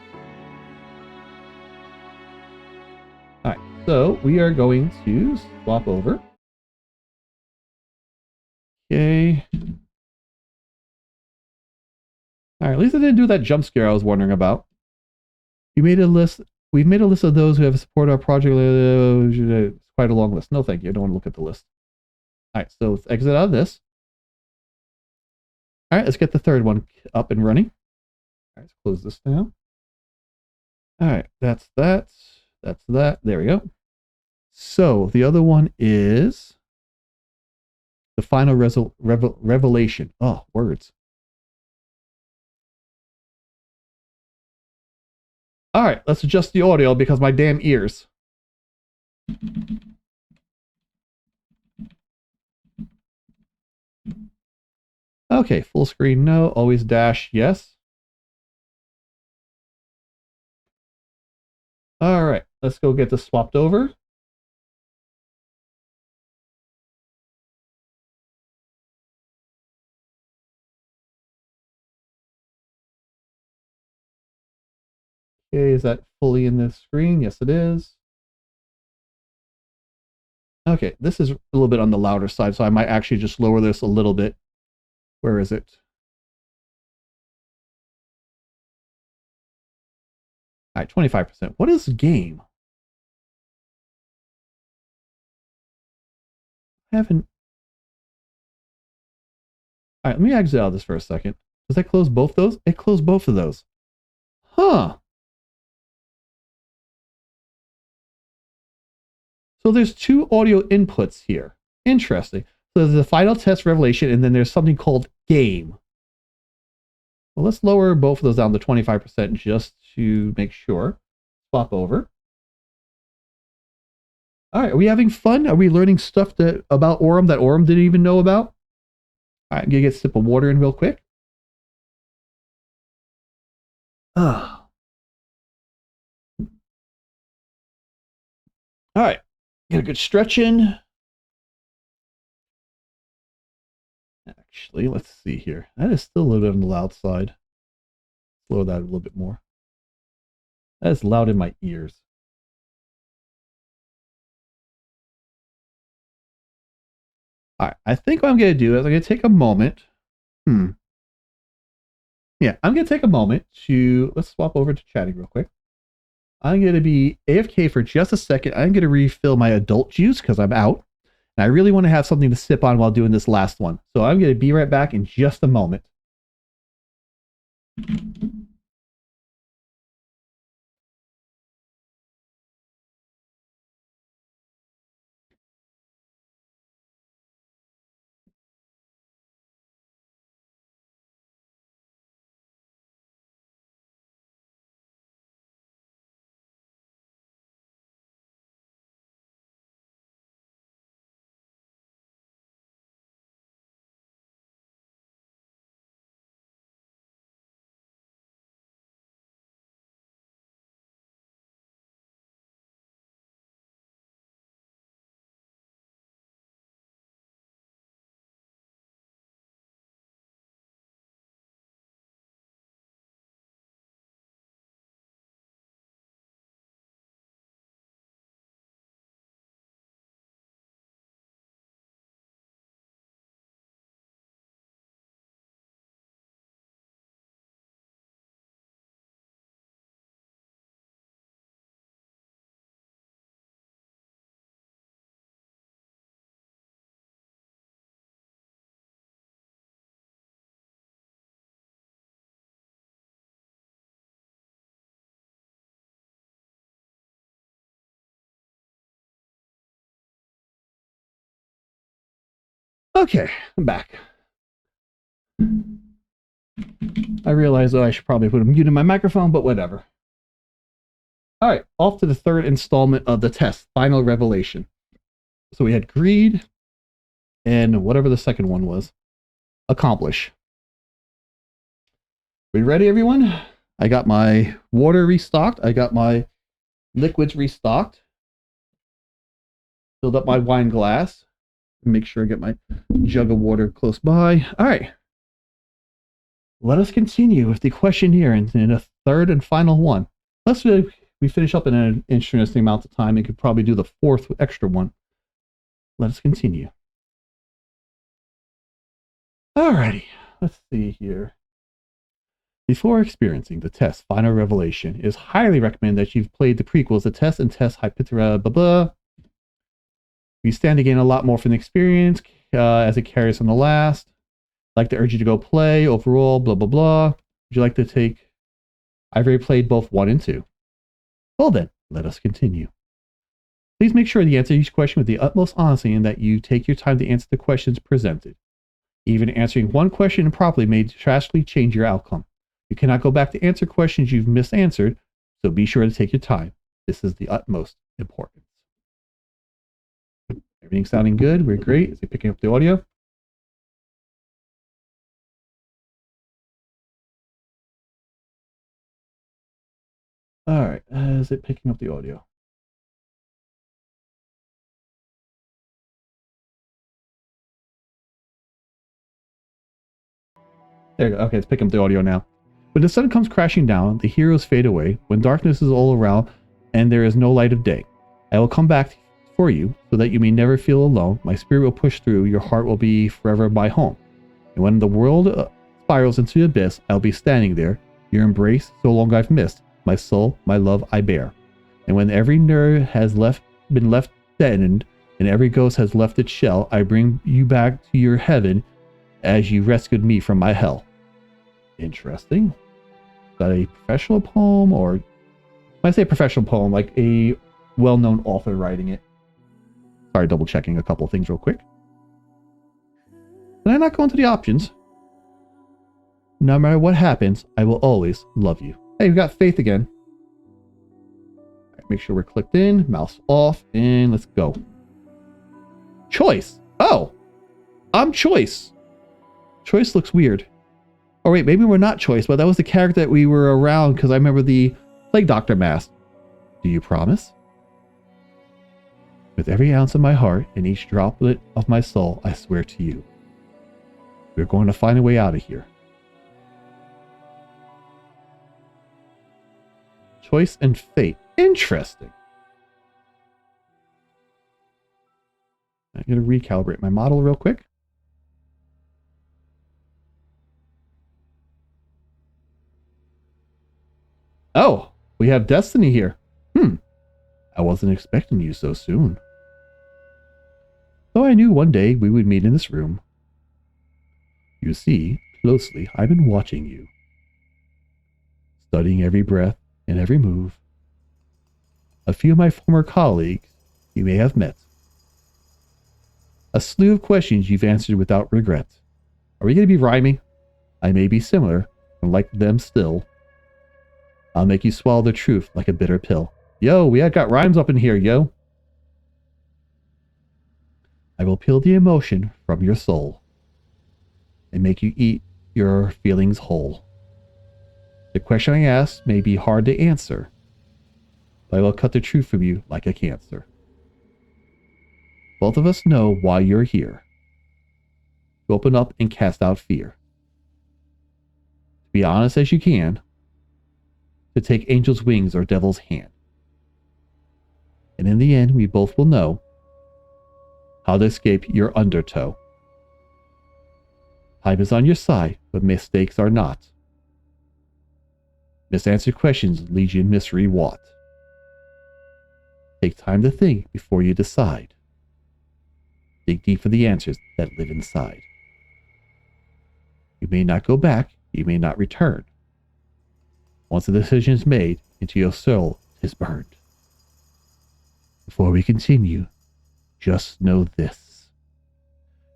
All right. So we are going to swap over. Okay. All right. At least I didn't do that jump scare I was wondering about. You made a list. We've made a list of those who have supported our project. It's quite a long list. No, thank you. I don't want to look at the list. All right. So let's exit out of this. All right. Let's get the third one up and running. All right. Let's close this down. All right. That's that. That's that. There we go. So the other one is the final revelation. Oh, words. All right, let's adjust the audio because my damn ears. Okay, full screen, no. Always dash, yes. All right, let's go get this swapped over. Okay, is that fully in this screen? Yes, it is. Okay, this is a little bit on the louder side, so I might actually just lower this a little bit. Where is it? All right, 25%. What is game? I haven't. All right, let me exit out of this for a second. Does that close both those? It closed both of those. Huh. So there's 2 audio inputs here. Interesting. So there's the final test revelation, and then there's something called game. Well, let's lower both of those down to 25% just to make sure. Swap over. All right, are we having fun? Are we learning stuff about Aurum that Aurum didn't even know about? All right, I'm gonna get a sip of water in real quick. Ah. All right, get a good stretch in. Actually, let's see here. That is still a little bit on the loud side. Lower that a little bit more. That's loud in my ears. All right, I think what I'm going to do is I'm going to take a moment. Yeah, I'm going to take a moment to, let's swap over to chatting real quick. I'm going to be AFK for just a second. I'm going to refill my adult juice because I'm out. And I really want to have something to sip on while doing this last one. So I'm going to be right back in just a moment. Okay, I'm back. I realize I should probably put a mute in my microphone, but whatever. All right, off to the third installment of the test, Final Revelation. So we had Greed and whatever the second one was, Accomplish. We ready, everyone? I got my water restocked. I got my liquids restocked. Filled up my wine glass. Make sure I get my jug of water close by. All right. Let us continue with the questionnaire in a third and final one. Let's we finish up in an interesting amount of time and could probably do the fourth extra one. Let us continue. Alrighty, let's see here. Before experiencing the test Final Revelation, it is highly recommended that you've played the prequels, the test and test Hypithra, blah blah. You stand to gain a lot more from the experience as it carries from the last. I'd like to urge you to go play overall, blah blah blah. Would you like to take? I've already played both 1 and 2. Well then, let us continue. Please make sure to answer each question with the utmost honesty and that you take your time to answer the questions presented. Even answering one question improperly may drastically change your outcome. You cannot go back to answer questions you've misanswered, so be sure to take your time. This is the utmost importance. Everything's sounding good. We're great. Is it picking up the audio? All right. Is it picking up the audio? There you go. Okay, it's picking up the audio now. When the sun comes crashing down, the heroes fade away, when darkness is all around and there is no light of day. I will come back for you so that you may never feel alone. My spirit will push through. Your heart will be forever my home. And when the world spirals into the abyss, I'll be standing there. Your embrace, so long I've missed. My soul, my love I bear. And when every nerve has been left deadened and every ghost has left its shell, I bring you back to your heaven as you rescued me from my hell. Interesting. Is that a professional poem, or when I say professional poem, like a well-known author writing it? Sorry, double checking a couple of things real quick. Can I not go into the options? No matter what happens, I will always love you. Hey, we got Faith again. Right, make sure we're clicked in, mouse off, and let's go. Choice. Oh, I'm Choice. Choice looks weird. Oh wait, maybe we're not Choice, but that was the character that we were around because I remember the Plague Doctor mask. Do you promise? With every ounce of my heart and each droplet of my soul, I swear to you. We're going to find a way out of here. Choice and fate. Interesting. I'm going to recalibrate my model real quick. Oh, we have destiny here. I wasn't expecting you so soon. Though I knew one day we would meet in this room. You see, closely, I've been watching you. Studying every breath and every move. A few of my former colleagues you may have met. A slew of questions you've answered without regret. Are we going to be rhyming? I may be similar, and like them still. I'll make you swallow the truth like a bitter pill. Yo, we got rhymes up in here, yo. I will peel the emotion from your soul and make you eat your feelings whole. The question I ask may be hard to answer, but I will cut the truth from you like a cancer. Both of us know why you're here. To open up and cast out fear. To be honest as you can. To take angel's wings or devil's hand. And in the end, we both will know how to escape your undertow. Time is on your side, but mistakes are not. Misanswered questions lead you in mystery what? Take time to think before you decide. Dig deep for the answers that live inside. You may not go back, you may not return. Once the decision is made, into your soul is burned. Before we continue, just know this.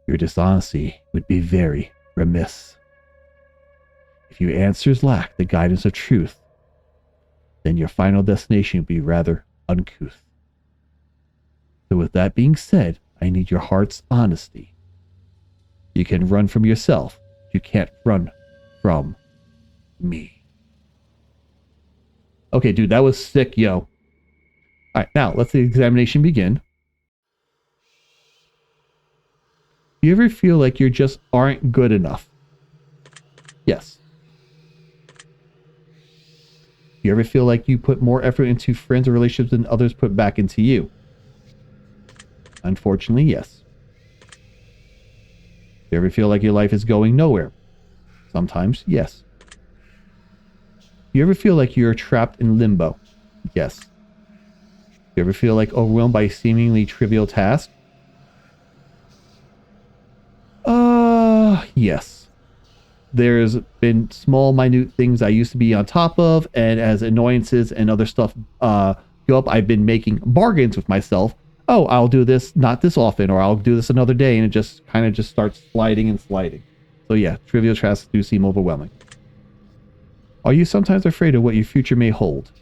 Your dishonesty would be very remiss. If your answers lack the guidance of truth, then your final destination would be rather uncouth. So with that being said, I need your heart's honesty. You can run from yourself. You can't run from me. Okay, dude, that was sick, yo. Alright, now let the examination begin. Do you ever feel like you just aren't good enough? Yes. Do you ever feel like you put more effort into friends or relationships than others put back into you? Unfortunately, yes. Do you ever feel like your life is going nowhere? Sometimes, yes. Do you ever feel like you're trapped in limbo? Yes. Do you ever feel like overwhelmed by seemingly trivial tasks? Yes. There's been small, minute things I used to be on top of, and as annoyances and other stuff go up, I've been making bargains with myself. Oh, I'll do this not this often, or I'll do this another day, and it just kind of just starts sliding and sliding. So yeah, trivial tasks do seem overwhelming. Are you sometimes afraid of what your future may hold?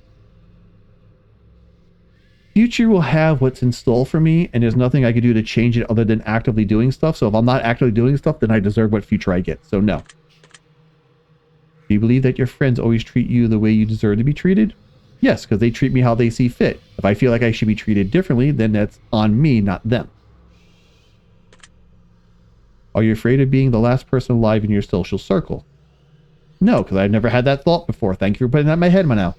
Future will have what's in store for me, and there's nothing I can do to change it other than actively doing stuff. So if I'm not actively doing stuff, then I deserve what future I get. So no. Do you believe that your friends always treat you the way you deserve to be treated? Yes, because they treat me how they see fit. If I feel like I should be treated differently, then that's on me, not them. Are you afraid of being the last person alive in your social circle? No, because I've never had that thought before. Thank you for putting that in my head now.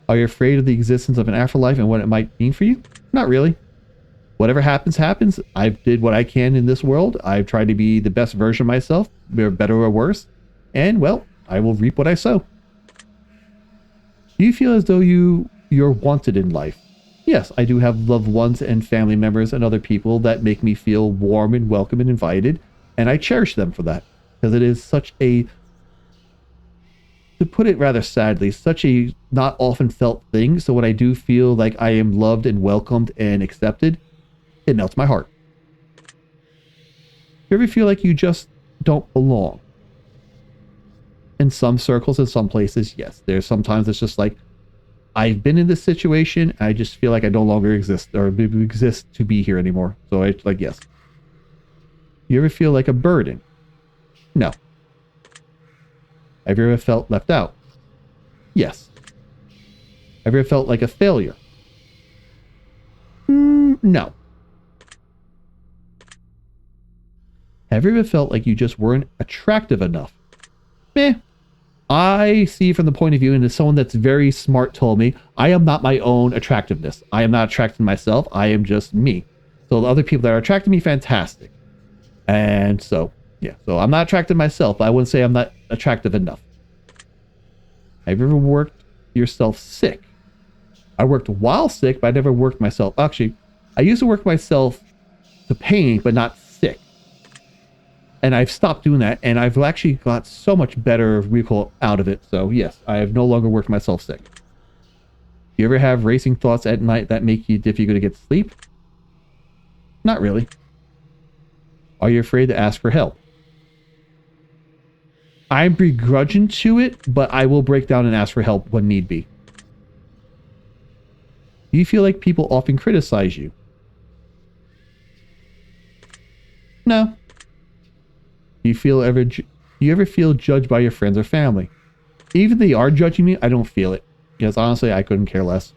Are you afraid of the existence of an afterlife and what it might mean for you? Not really. Whatever happens, happens. I did what I can in this world. I've tried to be the best version of myself, better or worse. And, well, I will reap what I sow. Do you feel as though you're wanted in life? Yes, I do have loved ones and family members and other people that make me feel warm and welcome and invited. And I cherish them for that. Because it is such a, to put it rather sadly, such a not often felt thing. So when I do feel like I am loved and welcomed and accepted, it melts my heart. You ever feel like you just don't belong? In some circles, in some places, yes. There's sometimes it's just like, I've been in this situation, I just feel like I no longer exist, or exist to be here anymore. So it's like, yes. You ever feel like a burden? No. Have you ever felt left out? Yes. Have you ever felt like a failure? No. Have you ever felt like you just weren't attractive enough? Meh. I see from the point of view, and as someone that's very smart told me, I am not my own attractiveness. I am not attracted to myself. I am just me. So the other people that are attracted to me, fantastic. And so, yeah. So I'm not attracted to myself, but I wouldn't say I'm not attractive enough. Have you ever worked yourself sick? I worked while sick, but I never worked myself. Actually, I used to work myself to pain, but not sick. And I've stopped doing that, and I've actually got so much better recall out of it. So yes, I have no longer worked myself sick. You ever have racing thoughts at night that make you difficult to get sleep? Not really. Are you afraid to ask for help? I'm begrudging to it, but I will break down and ask for help when need be. Do you feel like people often criticize you? No. Do you ever feel judged by your friends or family? Even if they are judging me, I don't feel it. Because honestly, I couldn't care less.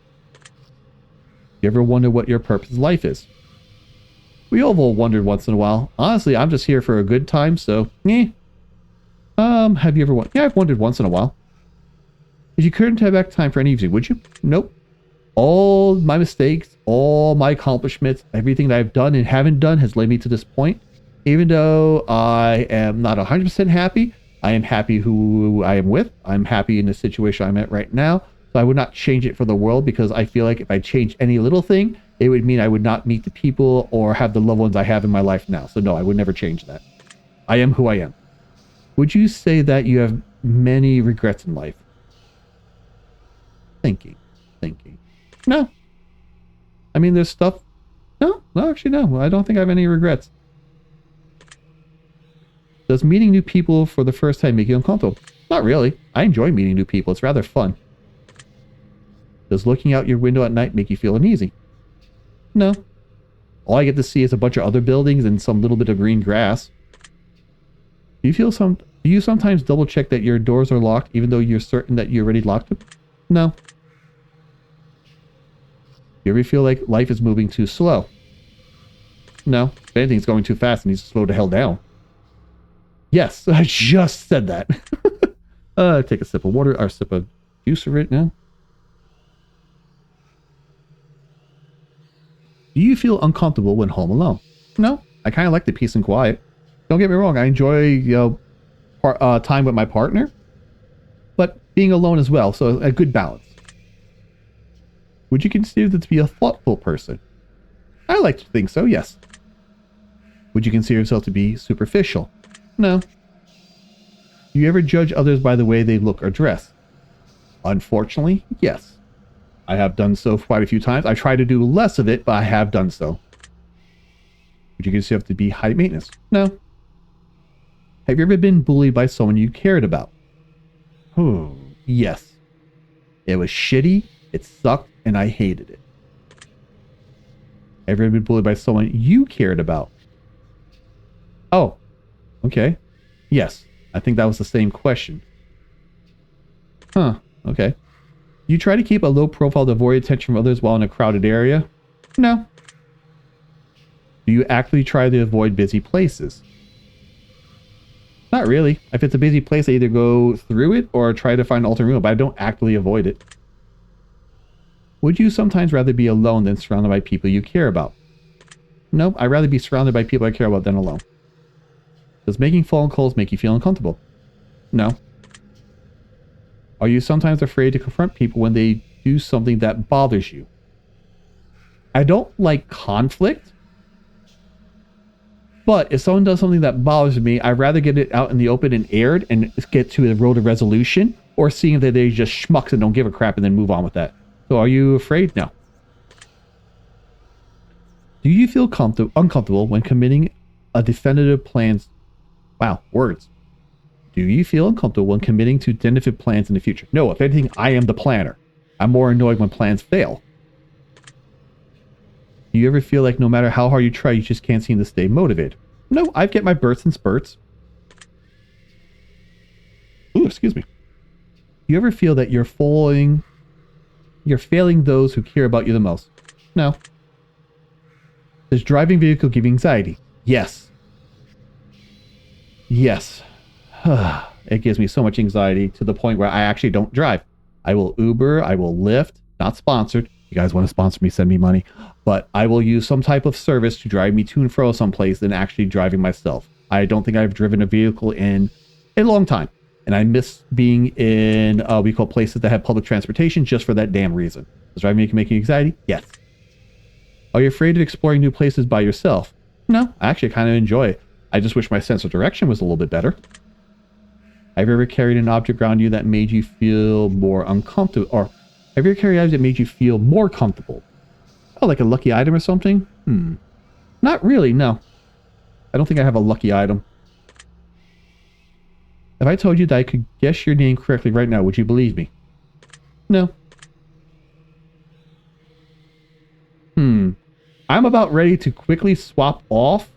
You ever wonder what your purpose of life is? We all have wondered once in a while. Honestly, I'm just here for a good time, so, have you ever wondered? Yeah, I've wondered once in a while. If you couldn't have back time for any evening, would you? Nope. All my mistakes, all my accomplishments, everything that I've done and haven't done has led me to this point. Even though I am not 100% happy, I am happy who I am with. I'm happy in the situation I'm at right now. So I would not change it for the world, because I feel like if I changed any little thing, it would mean I would not meet the people or have the loved ones I have in my life now. So no, I would never change that. I am who I am. Would you say that you have many regrets in life? Thinking. No. I mean, there's stuff. No, actually, no. I don't think I have any regrets. Does meeting new people for the first time make you uncomfortable? Not really. I enjoy meeting new people. It's rather fun. Does looking out your window at night make you feel uneasy? No. All I get to see is a bunch of other buildings and some little bit of green grass. Do you sometimes double check that your doors are locked even though you're certain that you already locked them? No. You ever feel like life is moving too slow? No. If anything, it's going too fast and needs to slow the hell down. Yes, I just said that. Take a sip of water or sip of juice right now. Do you feel uncomfortable when home alone? No. I kind of like the peace and quiet. Don't get me wrong. I enjoy, time with my partner, but being alone as well. So a good balance. Would you consider to be a thoughtful person? I like to think so, yes. Would you consider yourself to be superficial? No. Do you ever judge others by the way they look or dress? Unfortunately, yes. I have done so quite a few times. I try to do less of it, but I have done so. Would you consider yourself to be high maintenance? No. Have you ever been bullied by someone you cared about? Yes. It was shitty, it sucked, and I hated it. Have you ever been bullied by someone you cared about? Oh, okay. Yes, I think that was the same question. Okay. You try to keep a low profile to avoid attention from others while in a crowded area? No. Do you actively try to avoid busy places? Not really. If it's a busy place, I either go through it or try to find an alternate route, but I don't actively avoid it. Would you sometimes rather be alone than surrounded by people you care about? Nope, I'd rather be surrounded by people I care about than alone. Does making phone calls make you feel uncomfortable? No. Are you sometimes afraid to confront people when they do something that bothers you? I don't like conflict, but if someone does something that bothers me, I'd rather get it out in the open and aired and get to the road of resolution, or seeing that they just schmucks and don't give a crap and then move on with that. So are you afraid? No. Do you feel uncomfortable when committing a definitive plans? Wow, words. Do you feel uncomfortable when committing to definitive plans in the future? No, if anything, I am the planner. I'm more annoyed when plans fail. Do you ever feel like no matter how hard you try, you just can't seem to stay motivated? No, I get my bursts and spurts. Ooh, excuse me. Do you ever feel that you're failing those who care about you the most? No. Does driving vehicle give you anxiety? Yes. Yes. It gives me so much anxiety to the point where I actually don't drive. I will Uber, I will Lyft, not sponsored. You guys want to sponsor me, send me money. But I will use some type of service to drive me to and fro someplace than actually driving myself. I don't think I've driven a vehicle in a long time. And I miss being in, we call places that have public transportation just for that damn reason. Does driving make you anxiety? Yes. Are you afraid of exploring new places by yourself? No, I actually kind of enjoy it. I just wish my sense of direction was a little bit better. Have you ever carried an object around you that made you feel more uncomfortable? Or have you ever carried items that made you feel more comfortable? Oh, like a lucky item or something? Not really, no. I don't think I have a lucky item. If I told you that I could guess your name correctly right now, would you believe me? No. I'm about ready to quickly swap off.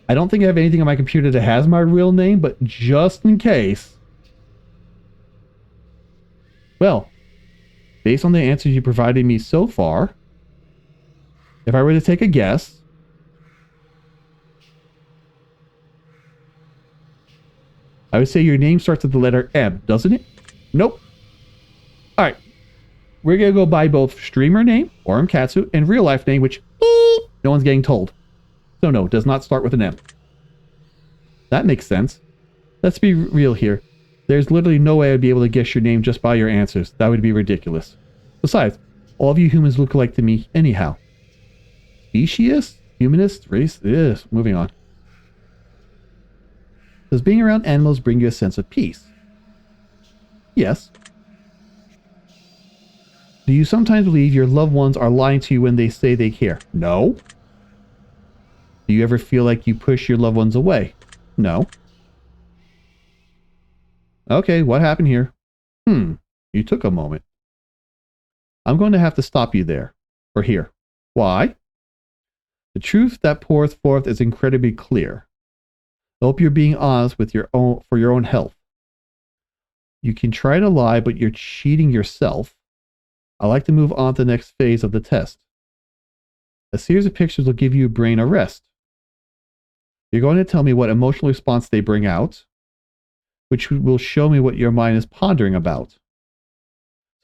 I don't think I have anything on my computer that has my real name, but just in case. Well, based on the answers you provided me so far, if I were to take a guess, I would say your name starts with the letter M, doesn't it? Nope. All right. We're going to go by both streamer name, Orem Katsu, and real life name, which no one's getting told. So no, it does not start with an M. That makes sense. Let's be real here. There's literally no way I'd be able to guess your name just by your answers. That would be ridiculous. Besides, all of you humans look alike to me anyhow. Speciesist? Humanist? Race? Yes, moving on. Does being around animals bring you a sense of peace? Yes. Do you sometimes believe your loved ones are lying to you when they say they care? No. Do you ever feel like you push your loved ones away? No. Okay, what happened here? You took a moment. I'm going to have to stop you there. Or here. Why? The truth that pours forth is incredibly clear. I hope you're being honest with your own health. You can try to lie, but you're cheating yourself. I like to move on to the next phase of the test. A series of pictures will give your brain a rest. You're going to tell me what emotional response they bring out, which will show me what your mind is pondering about.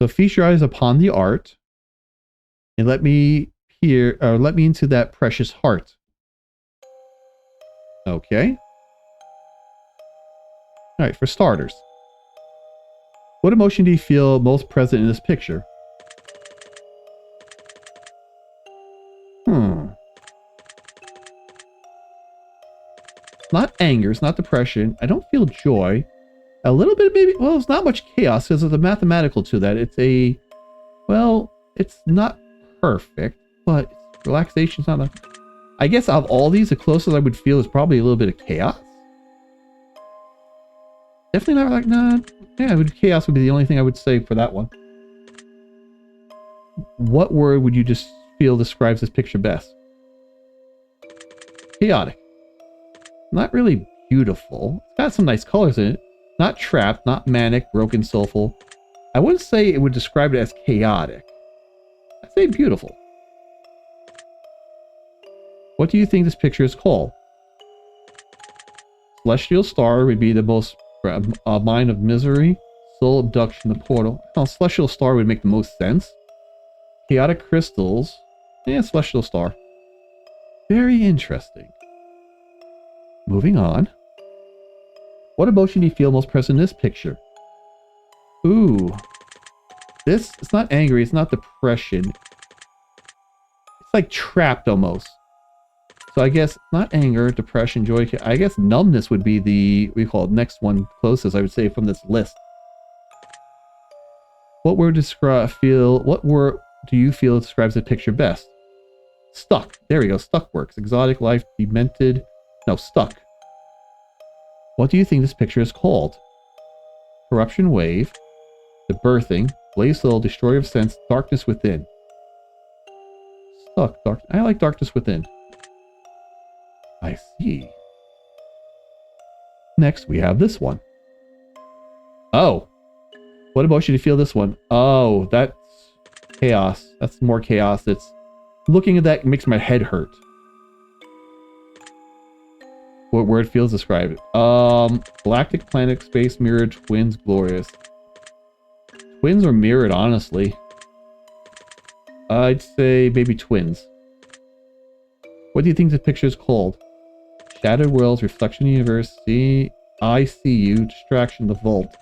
So feast your eyes upon the art and let me into that precious heart. Okay. All right, for starters, what emotion do you feel most present in this picture? Not anger, it's not depression. I don't feel joy. A little bit, maybe, well, it's not much chaos because there's a mathematical to that. It's not perfect, but relaxation's not a... I guess of all these, the closest I would feel is probably a little bit of chaos. Definitely not like, nah, yeah, chaos would be the only thing I would say for that one. What word would you just feel describes this picture best? Chaotic. Not really beautiful. It's got some nice colors in it. Not trapped, not manic, broken, soulful. I wouldn't say it would describe it as chaotic. I'd say beautiful. What do you think this picture is called? Celestial Star would be the most mind of misery. Soul abduction, the portal. No, Celestial Star would make the most sense. Chaotic crystals. Yeah, Celestial Star. Very interesting. Moving on. What emotion do you feel most present in this picture? Ooh. It's not angry, it's not depression. It's like trapped almost. So I guess not anger, depression, joy. I guess numbness would be the, we call it next one closest, I would say, from this list. What word do you feel describes the picture best? Stuck. There we go. Stuck works. Exotic life, demented. No, stuck. What do you think this picture is called? Corruption wave, the birthing, blaze soul, destroyer of sense, darkness within. Stuck. Dark. I like darkness within. I see. Next, we have this one. Oh. What emotion do you feel this one? Oh, that's chaos. That's more chaos. It's looking at that makes my head hurt. What word feels describe it? Galactic planet, space, mirrored, twins, glorious. Twins or mirrored, honestly. I'd say maybe twins. What do you think the picture is called? Shattered worlds, reflection universe, I see you, distraction, the vault.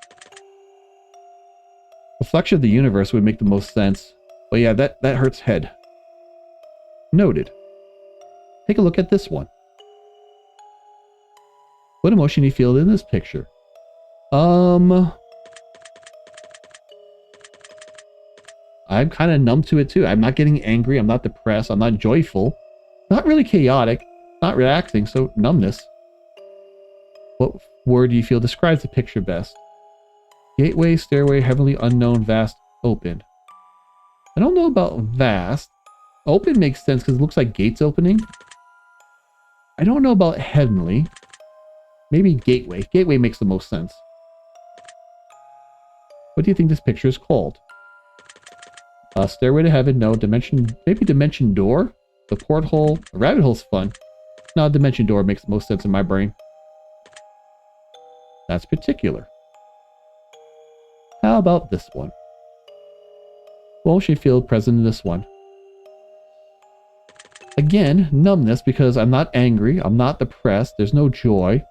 Reflection of the universe would make the most sense. But yeah, that hurts head. Noted. Take a look at this one. What emotion do you feel in this picture? I'm kind of numb to it too. I'm not getting angry. I'm not depressed. I'm not joyful. Not really chaotic. Not relaxing. So numbness. What word do you feel describes the picture best? Gateway, stairway, heavenly, unknown, vast, open. I don't know about vast. Open makes sense because it looks like gates opening. I don't know about heavenly. Maybe gateway. Gateway makes the most sense. What do you think this picture is called? Stairway to heaven, no. Dimension, maybe dimension door? The porthole? The rabbit hole's fun. No, dimension door makes the most sense in my brain. That's particular. How about this one? What should you feel present in this one? Again, numbness because I'm not angry. I'm not depressed. There's no joy.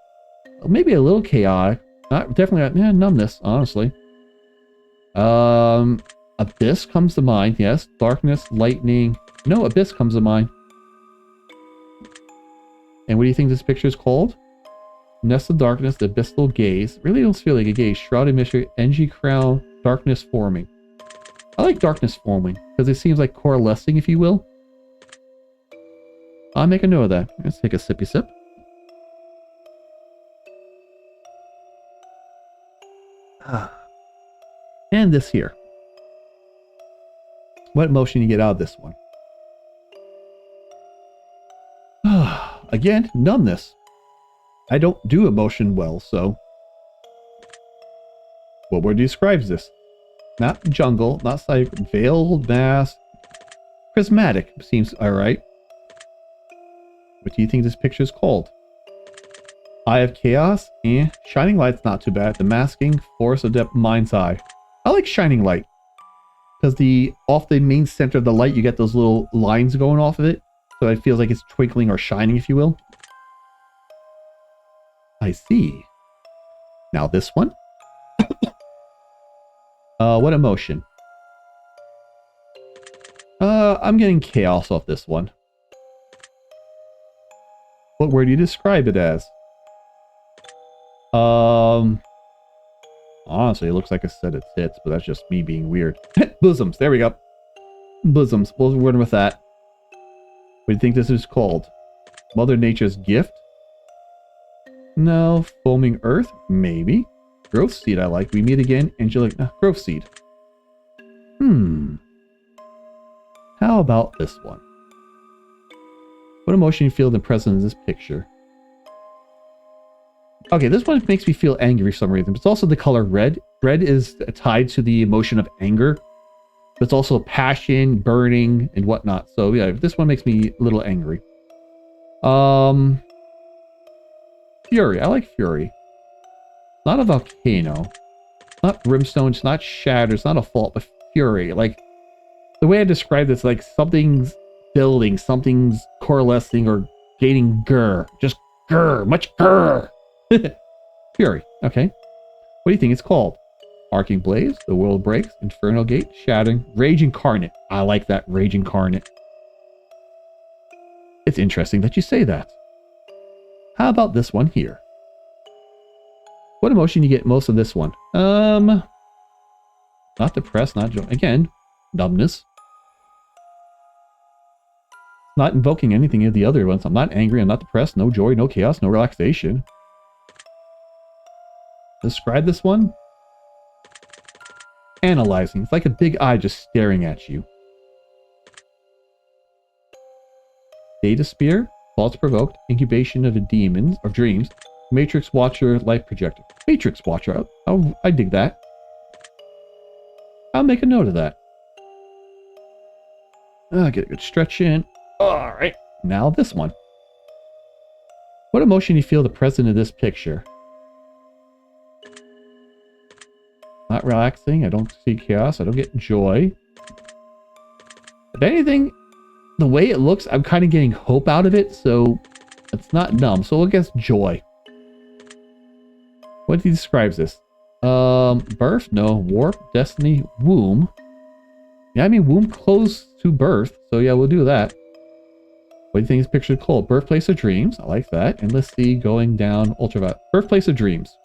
Maybe a little chaotic. Definitely not, yeah, numbness, honestly. Abyss comes to mind, yes. Darkness, lightning. No, abyss comes to mind. And what do you think this picture is called? Nest of darkness, the abyssal gaze. Really don't feel like a gaze. Shrouded mystery, NG crown, darkness forming. I like darkness forming because it seems like coalescing, if you will. I'll make a note of that. Let's take a sippy sip. And this here. What emotion you get out of this one? Again, numbness. I don't do emotion well, so. What word describes this? Not jungle, not cyber, veiled, mass. Prismatic seems alright. What do you think this picture is called? Eye of Chaos? Shining Light's not too bad. The Masking, Force of Depth, Mind's Eye. I like Shining Light. Because off the main center of the light, you get those little lines going off of it. So it feels like it's twinkling or shining, if you will. I see. Now this one. What emotion? I'm getting chaos off this one. What word do you describe it as? Honestly, it looks like a set of tits, but that's just me being weird. Bosoms, there we go. Bosoms, we'll word with that. What do you think this is called? Mother Nature's gift? No. Foaming earth? Maybe. Growth seed I like. We meet again. Angelic. Growth seed. How about this one? What emotion you feel in the presence of this picture? Okay, this one makes me feel angry for some reason. But it's also the color red. Red is tied to the emotion of anger. But it's also passion, burning, and whatnot. So yeah, this one makes me a little angry. Fury. I like fury. Not a volcano. Not brimstone. It's not shatter. It's not a fault, but fury. Like, the way I described it's like something's building, something's coalescing or gaining grr. Just grr. Much grr. Fury. Okay. What do you think it's called? Arcing Blaze, The World Breaks, Infernal Gate, Shattering, Rage Incarnate. I like that, Rage Incarnate. It's interesting that you say that. How about this one here? What emotion you get most of this one? Not depressed, not joy. Again, numbness. Not invoking anything of the other ones. I'm not angry, I'm not depressed, no joy, no chaos, no relaxation. Describe this one? Analyzing. It's like a big eye just staring at you. Data Spear, Thoughts Provoked, Incubation of a Demons, or Dreams, Matrix Watcher, Life Projector. Matrix Watcher, I dig that. I'll make a note of that. Get a good stretch in. Alright, now this one. What emotion do you feel the present of this picture? Not relaxing. I don't see chaos. I don't get joy. If anything, the way it looks, I'm kind of getting hope out of it, so it's not numb. So we'll guess joy. What he describes this? Birth? No. Warp? Destiny? Womb? Yeah, I mean, womb close to birth. So yeah, we'll do that. What do you think this picture is called? Birthplace of Dreams. I like that. And let's see, going down ultraviolet. Birthplace of Dreams.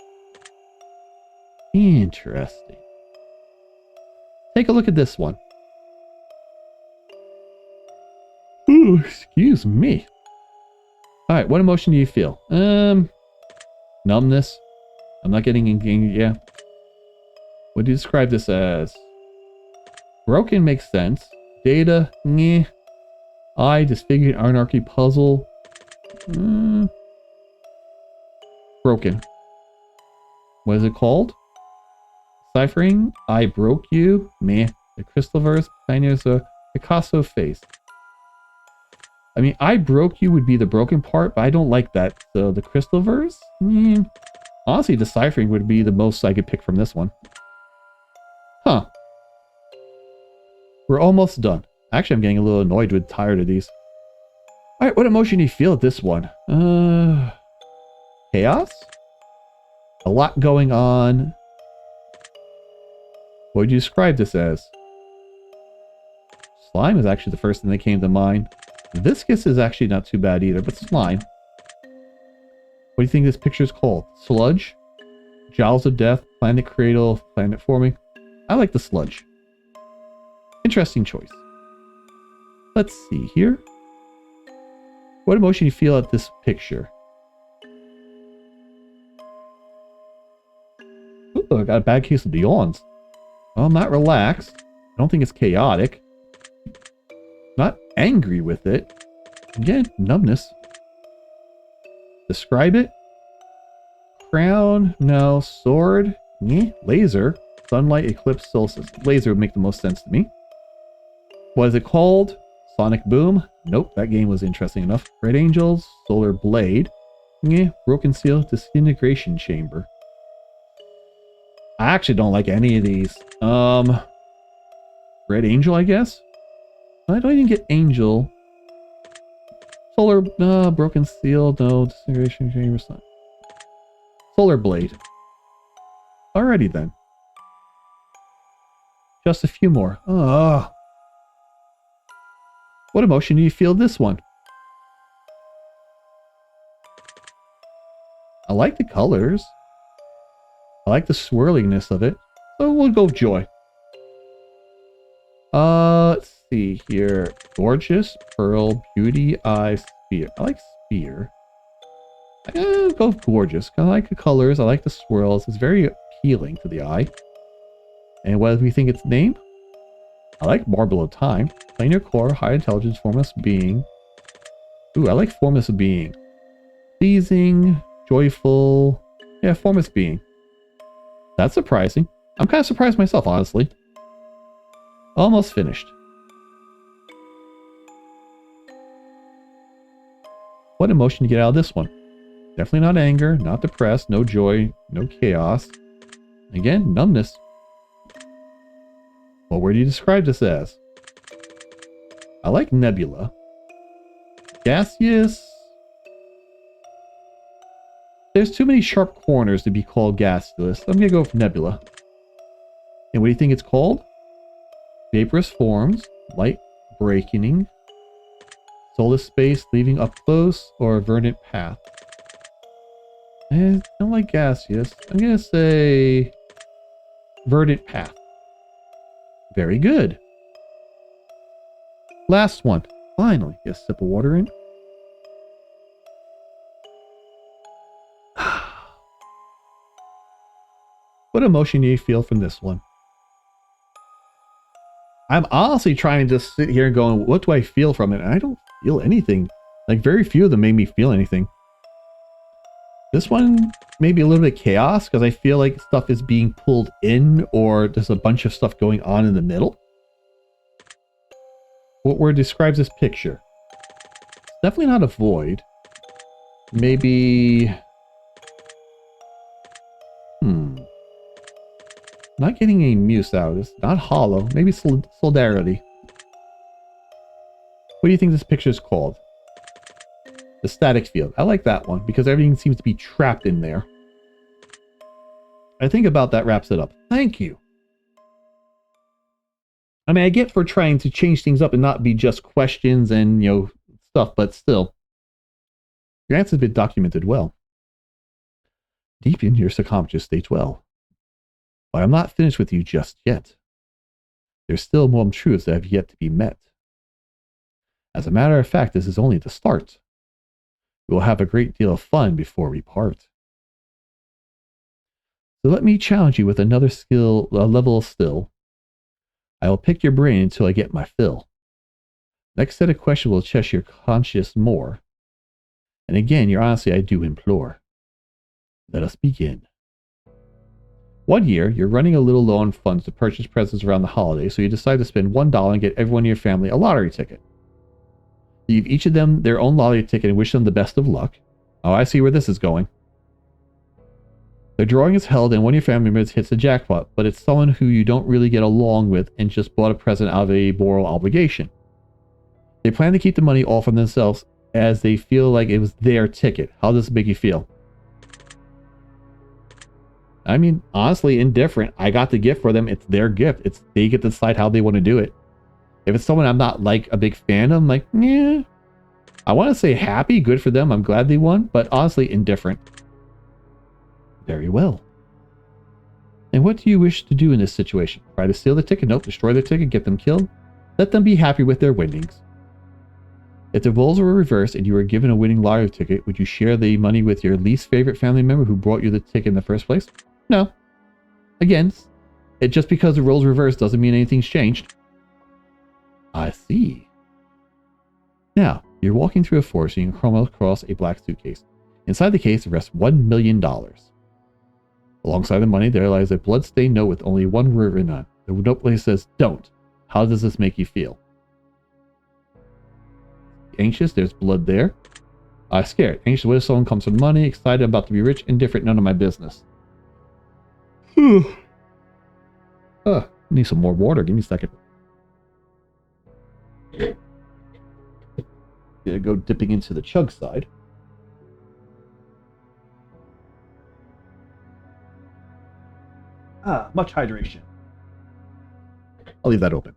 Interesting. Take a look at this one. Ooh, excuse me. Alright, what emotion do you feel? Numbness. I'm not getting anything, yeah. What do you describe this as? Broken makes sense. Data, meh. I, disfigured anarchy puzzle. Broken. What is it called? Ciphering, I broke you. Meh. The Crystalverse, pioneers a Picasso face. I mean, I broke you would be the broken part, but I don't like that. So the Crystalverse? Honestly, deciphering would be the most I could pick from this one. Huh. We're almost done. Actually, I'm getting a little annoyed with tired of these. Alright, what emotion do you feel at this one? Chaos? A lot going on. What would you describe this as? Slime is actually the first thing that came to mind. Viscous is actually not too bad either, but slime. What do you think this picture is called? Sludge? Jowls of Death? Planet Cradle? Planet Forming? I like the sludge. Interesting choice. Let's see here. What emotion do you feel at this picture? Ooh, I got a bad case of the yawns. Well, I'm not relaxed. I don't think it's chaotic. Not angry with it. Again, numbness. Describe it. Crown, no. Sword, laser. Sunlight, eclipse, solstice. Laser would make the most sense to me. What is it called? Sonic Boom? Nope, that game was interesting enough. Red Angels, Solar Blade. Broken Seal, Disintegration Chamber. I actually don't like any of these. Red Angel, I guess? I don't even get Angel. Solar, Broken Seal, no. Disintegration Chamber. Solar Blade. Alrighty then. Just a few more. What emotion do you feel this one? I like the colors. I like the swirliness of it. So we'll go joy. Let's see here. Gorgeous, pearl, beauty, eye, sphere. I like sphere. I'm gonna go gorgeous. I like the colors. I like the swirls. It's very appealing to the eye. And what do we think its name? I like Marble of Time. Planar core, high intelligence, formless being. Ooh, I like formless being. Pleasing, joyful. Yeah, formless being. That's surprising. I'm kind of surprised myself, honestly. Almost finished. What emotion do you get out of this one? Definitely not anger, not depressed, no joy, no chaos. Again, numbness. What word do you describe this as? I like nebula. Gaseous. There's too many sharp corners to be called gaseous. I'm going to go with nebula. And what do you think it's called? Vaporous forms, light breaking, soulless space, leaving up close, or verdant path. I don't like gaseous. I'm going to say verdant path. Very good. Last one. Finally, get a sip of water in. What emotion do you feel from this one? I'm honestly trying to sit here and going, what do I feel from it? And I don't feel anything. Like, very few of them made me feel anything. This one, maybe a little bit chaos, because I feel like stuff is being pulled in, or there's a bunch of stuff going on in the middle. What word describes this picture? It's definitely not a void. Maybe... Not getting any muse out of this. Not hollow. Maybe solidarity. What do you think this picture is called? The static field. I like that one because everything seems to be trapped in there. I think about that wraps it up. Thank you. I mean, I get for trying to change things up and not be just questions and, stuff, but still. Your answer's been documented well. Deep in your subconscious states well. But I'm not finished with you just yet. There's still more truths that have yet to be met. As a matter of fact, this is only the start. We will have a great deal of fun before we part. So let me challenge you with another level of skill. I will pick your brain until I get my fill. Next set of questions will test your conscience more. And again, your honesty I do implore. Let us begin. One year, you're running a little low on funds to purchase presents around the holidays, so you decide to spend $1 and get everyone in your family a lottery ticket. You give each of them their own lottery ticket and wish them the best of luck. Oh, I see where this is going. The drawing is held and one of your family members hits the jackpot, but it's someone who you don't really get along with and just bought a present out of a moral obligation. They plan to keep the money all for themselves as they feel like it was their ticket. How does this make you feel? I mean, honestly, indifferent. I got the gift for them. It's their gift. They get to decide how they want to do it. If it's someone I'm not like a big fan of, I'm like, yeah. I want to say happy, good for them. I'm glad they won, but honestly, indifferent. Very well. And what do you wish to do in this situation? Try to steal the ticket? Nope. Destroy the ticket? Get them killed? Let them be happy with their winnings. If the roles were reversed and you were given a winning lottery ticket, would you share the money with your least favorite family member who brought you the ticket in the first place? No. Again, just because the roles reversed doesn't mean anything's changed. I see. Now, you're walking through a forest and you come across a black suitcase. Inside the case rests $1 million. Alongside the money, there lies a blood-stained note with only one word written on it. The note says, "Don't." How does this make you feel? Anxious, there's blood there. Scared. Anxious, what if someone comes from money? Excited, about to be rich? Indifferent, none of my business. Need some more water. Give me a second. Gonna go dipping into the chug side. Much hydration. I'll leave that open.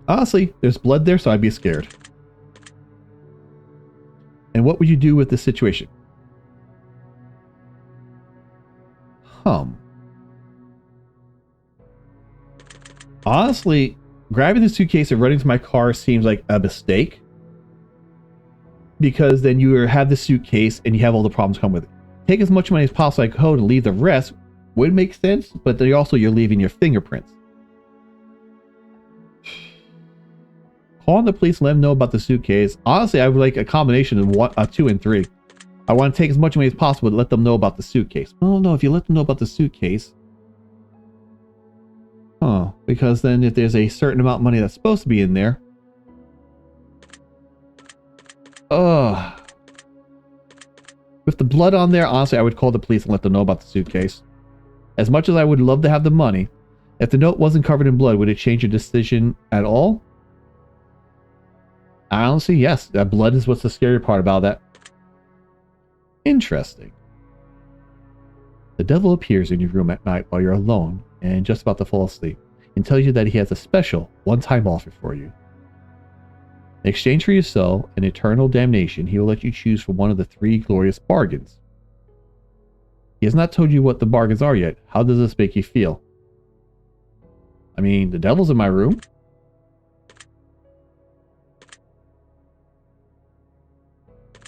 Honestly, there's blood there, so I'd be scared. And what would you do with this situation? Honestly, grabbing the suitcase and running to my car seems like a mistake. Because then you have the suitcase and you have all the problems come with it. Take as much money as possible I could and leave the rest would make sense, but then also you're leaving your fingerprints. Calling the police and let them know about the suitcase. Honestly, I would like a combination of 2 and 3. I want to take as much money as possible to let them know about the suitcase. Oh no, if you let them know about the suitcase... because then if there's a certain amount of money that's supposed to be in there... With the blood on there, honestly, I would call the police and let them know about the suitcase. As much as I would love to have the money, if the note wasn't covered in blood, would it change your decision at all? Honestly, yes. That blood is what's the scary part about that. Interesting. The devil appears in your room at night while you're alone and just about to fall asleep and tells you that he has a special one-time offer for you. In exchange for your soul and eternal damnation, he will let you choose from one of the 3 glorious bargains. He has not told you what the bargains are yet. How does this make you feel? I mean, the devil's in my room.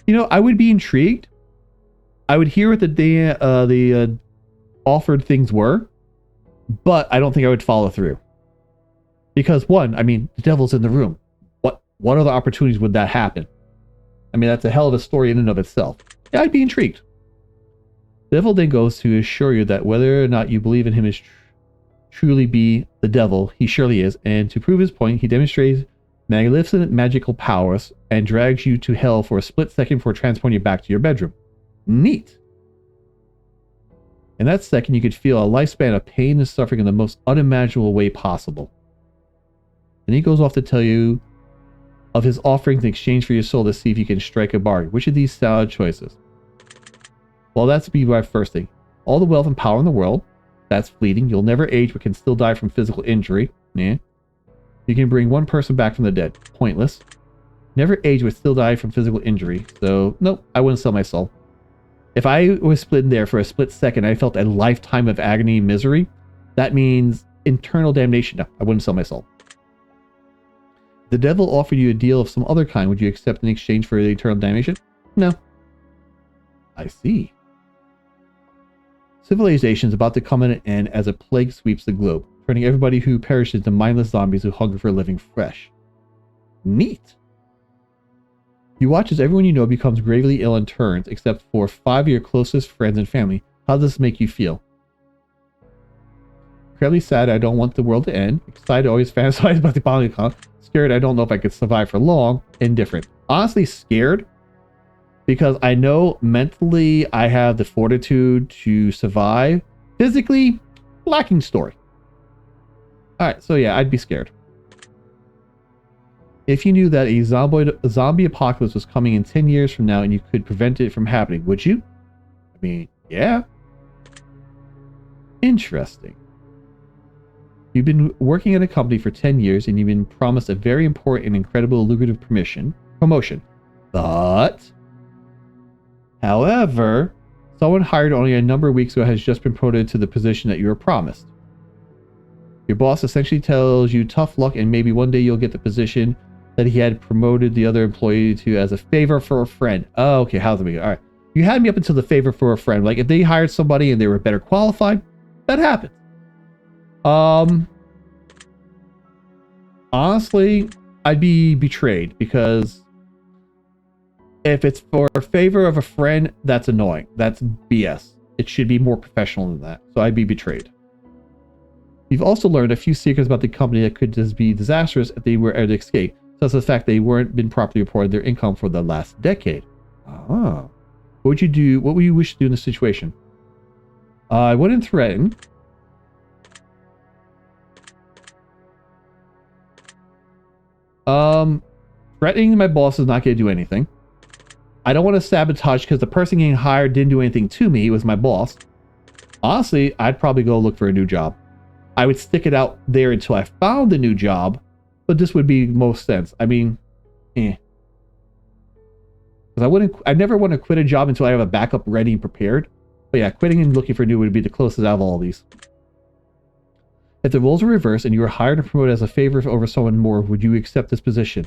You know, I would be intrigued. I would hear what the offered things were, but I don't think I would follow through. Because one, I mean, the devil's in the room. What other opportunities would that happen? I mean, that's a hell of a story in and of itself. Yeah, I'd be intrigued. The devil then goes to assure you that whether or not you believe in him is truly be the devil, he surely is, and to prove his point, he demonstrates magnificent magical powers and drags you to hell for a split second before transporting you back to your bedroom. Neat. In that second, you could feel a lifespan of pain and suffering in the most unimaginable way possible. And he goes off to tell you of his offerings in exchange for your soul to see if you can strike a bargain. Which of these solid choices? Well, that's be my first thing. All the wealth and power in the world. That's fleeting. You'll never age but can still die from physical injury. Yeah. You can bring one person back from the dead. Pointless. Never age but still die from physical injury. So, nope, I wouldn't sell my soul. If I was split in there for a split second, I felt a lifetime of agony and misery. That means eternal damnation. No, I wouldn't sell my soul. If the devil offered you a deal of some other kind, would you accept in exchange for the eternal damnation? No. I see. Civilization is about to come to an end as a plague sweeps the globe, turning everybody who perishes into mindless zombies who hunger for a living fresh. Neat. You watch as everyone you know becomes gravely ill and turns, except for 5 of your closest friends and family. How does this make you feel? Incredibly sad, I don't want the world to end. Excited, always fantasize about the bottom account. Scared, I don't know if I could survive for long. Indifferent. Honestly, scared. Because I know mentally I have the fortitude to survive. Physically, lacking story. Alright, so yeah, I'd be scared. If you knew that a zombie apocalypse was coming in 10 years from now and you could prevent it from happening, would you? I mean, yeah. Interesting. You've been working at a company for 10 years and you've been promised a very important and incredible lucrative promotion. But... however, someone hired only a number of weeks ago has just been promoted to the position that you were promised. Your boss essentially tells you tough luck and maybe one day you'll get the position that he had promoted the other employee to as a favor for a friend. Oh, okay, how's it begin? All right. You had me up until the favor for a friend. Like if they hired somebody and they were better qualified, that happens. Honestly, I'd be betrayed because if it's for a favor of a friend, that's annoying. That's BS. It should be more professional than that. So I'd be betrayed. You've also learned a few secrets about the company that could just be disastrous if they were able to escape, such as the fact they weren't been properly reported their income for the last decade. Ah. What would you do? What would you wish to do in this situation? I wouldn't threaten. Threatening my boss is not going to do anything. I don't want to sabotage because the person getting hired didn't do anything to me. It was my boss. Honestly, I'd probably go look for a new job. I would stick it out there until I found a new job, but this would be most sense. I mean, Because I never want to quit a job until I have a backup ready and prepared. But yeah, quitting and looking for a new would be the closest out of all of these. If the roles were reversed and you were hired and promoted as a favor over someone more, would you accept this position?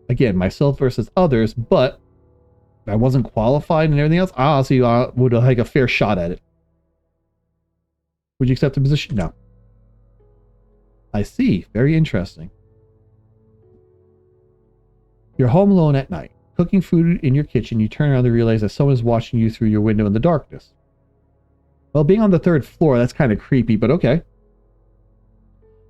Again, myself versus others, but I wasn't qualified and everything else. I honestly would have like a fair shot at it. Would you accept the position? No. I see. Very interesting. You're home alone at night, cooking food in your kitchen. You turn around to realize that someone is watching you through your window in the darkness. Well, being on the 3rd floor, that's kind of creepy, but okay.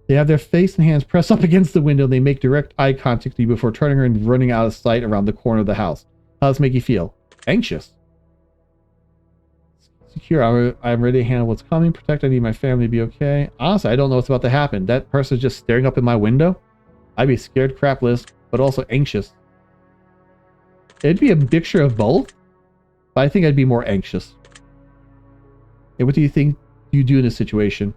They have their face and hands pressed up against the window. They make direct eye contact with you before turning around and running out of sight around the corner of the house. How does this make you feel? Anxious. Secure. I'm ready to handle what's coming. Protect. I need my family to be okay. Honestly, I don't know what's about to happen. That person's just staring up in my window. I'd be scared crapless, but also anxious. It'd be a mixture of both, but I think I'd be more anxious. Hey, what do you think you do in this situation?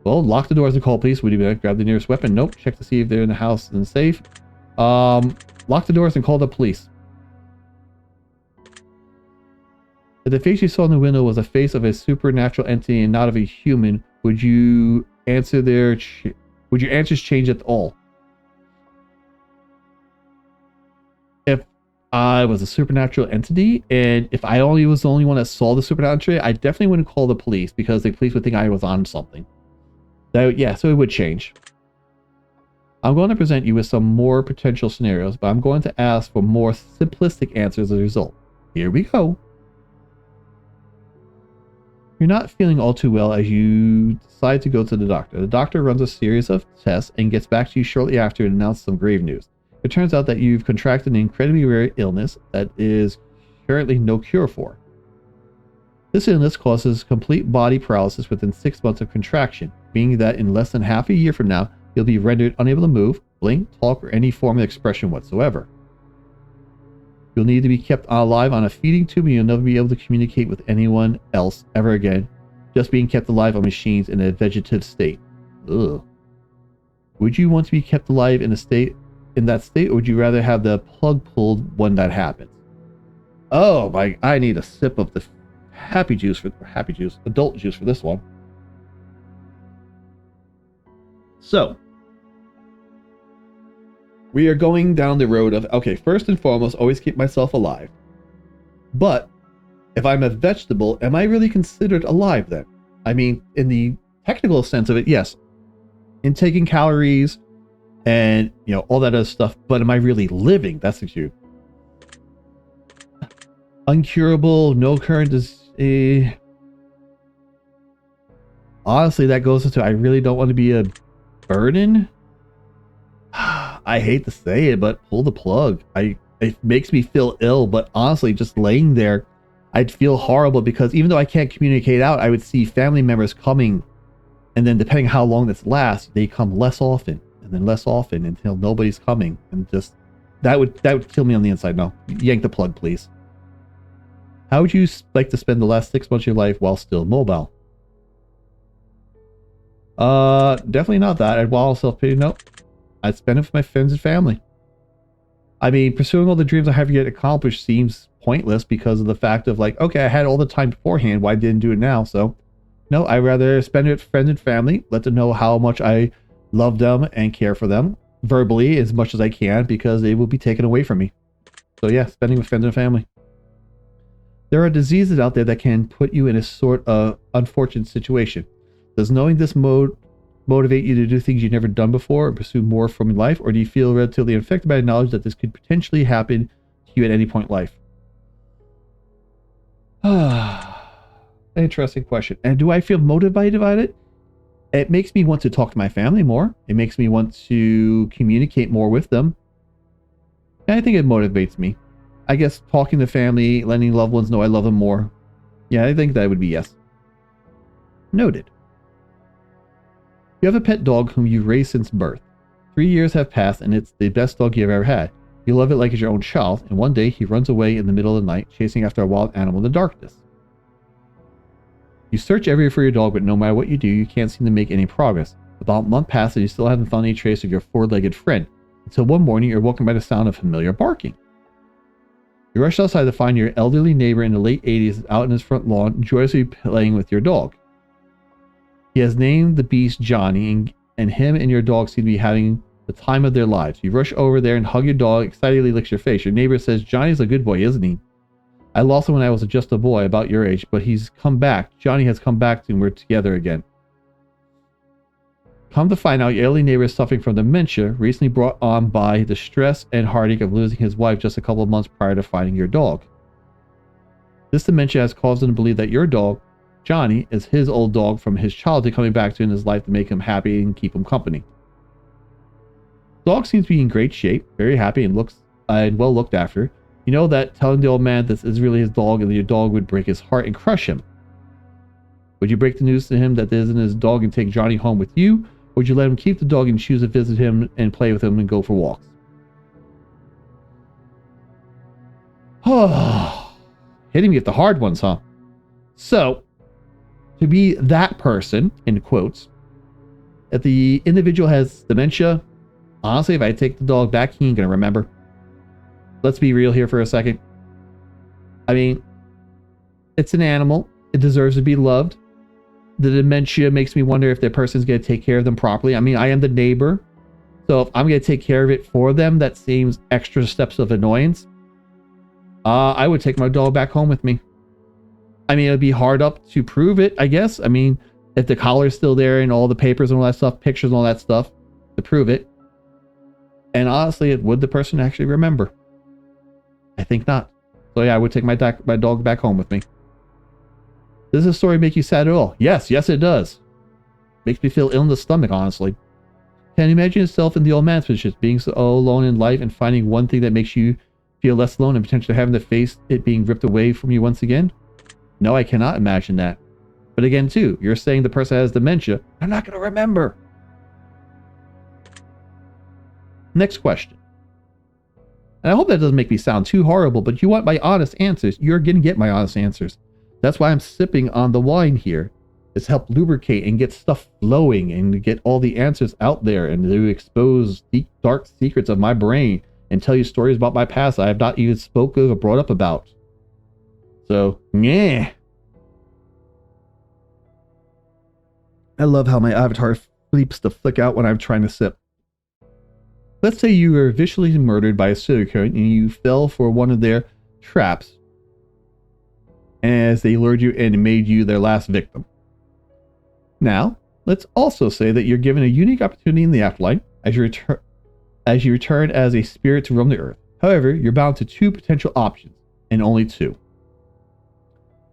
Well, lock the doors and call police. Would you grab the nearest weapon? Nope. Check to see if they're in the house and safe. Lock the doors and call the police. If the face you saw in the window was a face of a supernatural entity and not of a human, would you answer would your answers change at all? If I was a supernatural entity, and if I was the only one that saw the supernatural entity, I definitely wouldn't call the police because the police would think I was on something. So it would change. I'm going to present you with some more potential scenarios, but I'm going to ask for more simplistic answers as a result. Here we go. You're not feeling all too well as you decide to go to the doctor. The doctor runs a series of tests and gets back to you shortly after and announces some grave news. It turns out that you've contracted an incredibly rare illness that is currently no cure for. This illness causes complete body paralysis within 6 months of contraction, meaning that in less than half a year from now, you'll be rendered unable to move, blink, talk, or any form of expression whatsoever. You'll need to be kept alive on a feeding tube and you'll never be able to communicate with anyone else ever again, just being kept alive on machines in a vegetative state. Ugh. Would you want to be kept alive in that state, or would you rather have the plug pulled when that happens? Oh my, I need a sip of the adult juice for this one. So, we are going down the road of, okay, first and foremost, always keep myself alive. But if I'm a vegetable, am I really considered alive then? I mean, in the technical sense of it, yes. In taking calories and, all that other stuff, but am I really living? That's the issue. Uncurable, no current disease. Honestly, that goes into, I really don't want to be a burden. I hate to say it, but pull the plug. It makes me feel ill, but honestly, just laying there, I'd feel horrible because even though I can't communicate out, I would see family members coming, and then depending how long this lasts, they come less often, and then less often until nobody's coming, and just that would kill me on the inside. No, yank the plug, please. How would you like to spend the last 6 months of your life while still mobile? Definitely not that. I'd wallow self-pity. Nope. I'd spend it with my friends and family. I mean, pursuing all the dreams I have yet accomplished seems pointless because of the fact of like, okay, I had all the time beforehand. Why didn't do it now? So, no, I'd rather spend it with friends and family. Let them know how much I love them and care for them verbally as much as I can because they will be taken away from me. So yeah, spending with friends and family. There are diseases out there that can put you in a sort of unfortunate situation. Does knowing this motivate you to do things you've never done before or pursue more from life, or do you feel relatively affected by the knowledge that this could potentially happen to you at any point in life? Interesting question. And do I feel motivated by it? It makes me want to talk to my family more. It makes me want to communicate more with them. And I think it motivates me. I guess talking to family, letting loved ones know I love them more. Yeah, I think that would be yes. Noted. You have a pet dog whom you raised since birth. 3 years have passed and it's the best dog you've ever had. You love it like it's your own child, and one day he runs away in the middle of the night, chasing after a wild animal in the darkness. You search everywhere for your dog, but no matter what you do, you can't seem to make any progress. About a month passes and you still haven't found any trace of your four-legged friend, until one morning you're woken by the sound of familiar barking. You rush outside to find your elderly neighbor in the late 80s out in his front lawn, joyously playing with your dog. He has named the beast Johnny, and him and your dog seem to be having the time of their lives. You rush over there and hug your dog, excitedly licks your face. Your neighbor says, "Johnny's a good boy, isn't he? I lost him when I was just a boy, about your age, but he's come back. Johnny has come back and we're together again." Come to find out, your elderly neighbor is suffering from dementia, recently brought on by the stress and heartache of losing his wife just a couple of months prior to finding your dog. This dementia has caused him to believe that your dog, Johnny, is his old dog from his childhood coming back to in his life to make him happy and keep him company. The dog seems to be in great shape, very happy and looks well looked after. You know that telling the old man this is really his dog and that your dog would break his heart and crush him. Would you break the news to him that this isn't his dog and take Johnny home with you? Or would you let him keep the dog and choose to visit him and play with him and go for walks? Hitting me with the hard ones, huh? So, to be that person, in quotes, if the individual has dementia, honestly, if I take the dog back, he ain't gonna remember. Let's be real here for a second. I mean, it's an animal. It deserves to be loved. The dementia makes me wonder if the person's going to take care of them properly. I mean, I am the neighbor. So if I'm going to take care of it for them, that seems extra steps of annoyance. I would take my dog back home with me. I mean, it'd be hard up to prove it, I guess. I mean, if the collar's still there and all the papers and all that stuff, pictures and all that stuff to prove it. And honestly, would the person actually remember? I think not. So yeah, I would take my dog back home with me. Does this story make you sad at all? Yes, yes it does. Makes me feel ill in the stomach, honestly. Can you imagine yourself in the old man's position, being so alone in life and finding one thing that makes you feel less alone and potentially having to face it being ripped away from you once again? No, I cannot imagine that. But again, too, you're saying the person has dementia. I'm not going to remember. Next question. And I hope that doesn't make me sound too horrible, but you want my honest answers. You're going to get my honest answers. That's why I'm sipping on the wine here. It's helped lubricate and get stuff flowing and get all the answers out there and to expose deep, dark secrets of my brain and tell you stories about my past I have not even spoken or brought up about. So, yeah. I love how my avatar flips to flick out when I'm trying to sip. Let's say you were viciously murdered by a serial killer and you fell for one of their traps as they lured you in and made you their last victim. Now, let's also say that you're given a unique opportunity in the afterlife as you return as a spirit to roam the earth. However, you're bound to two potential options, and only two.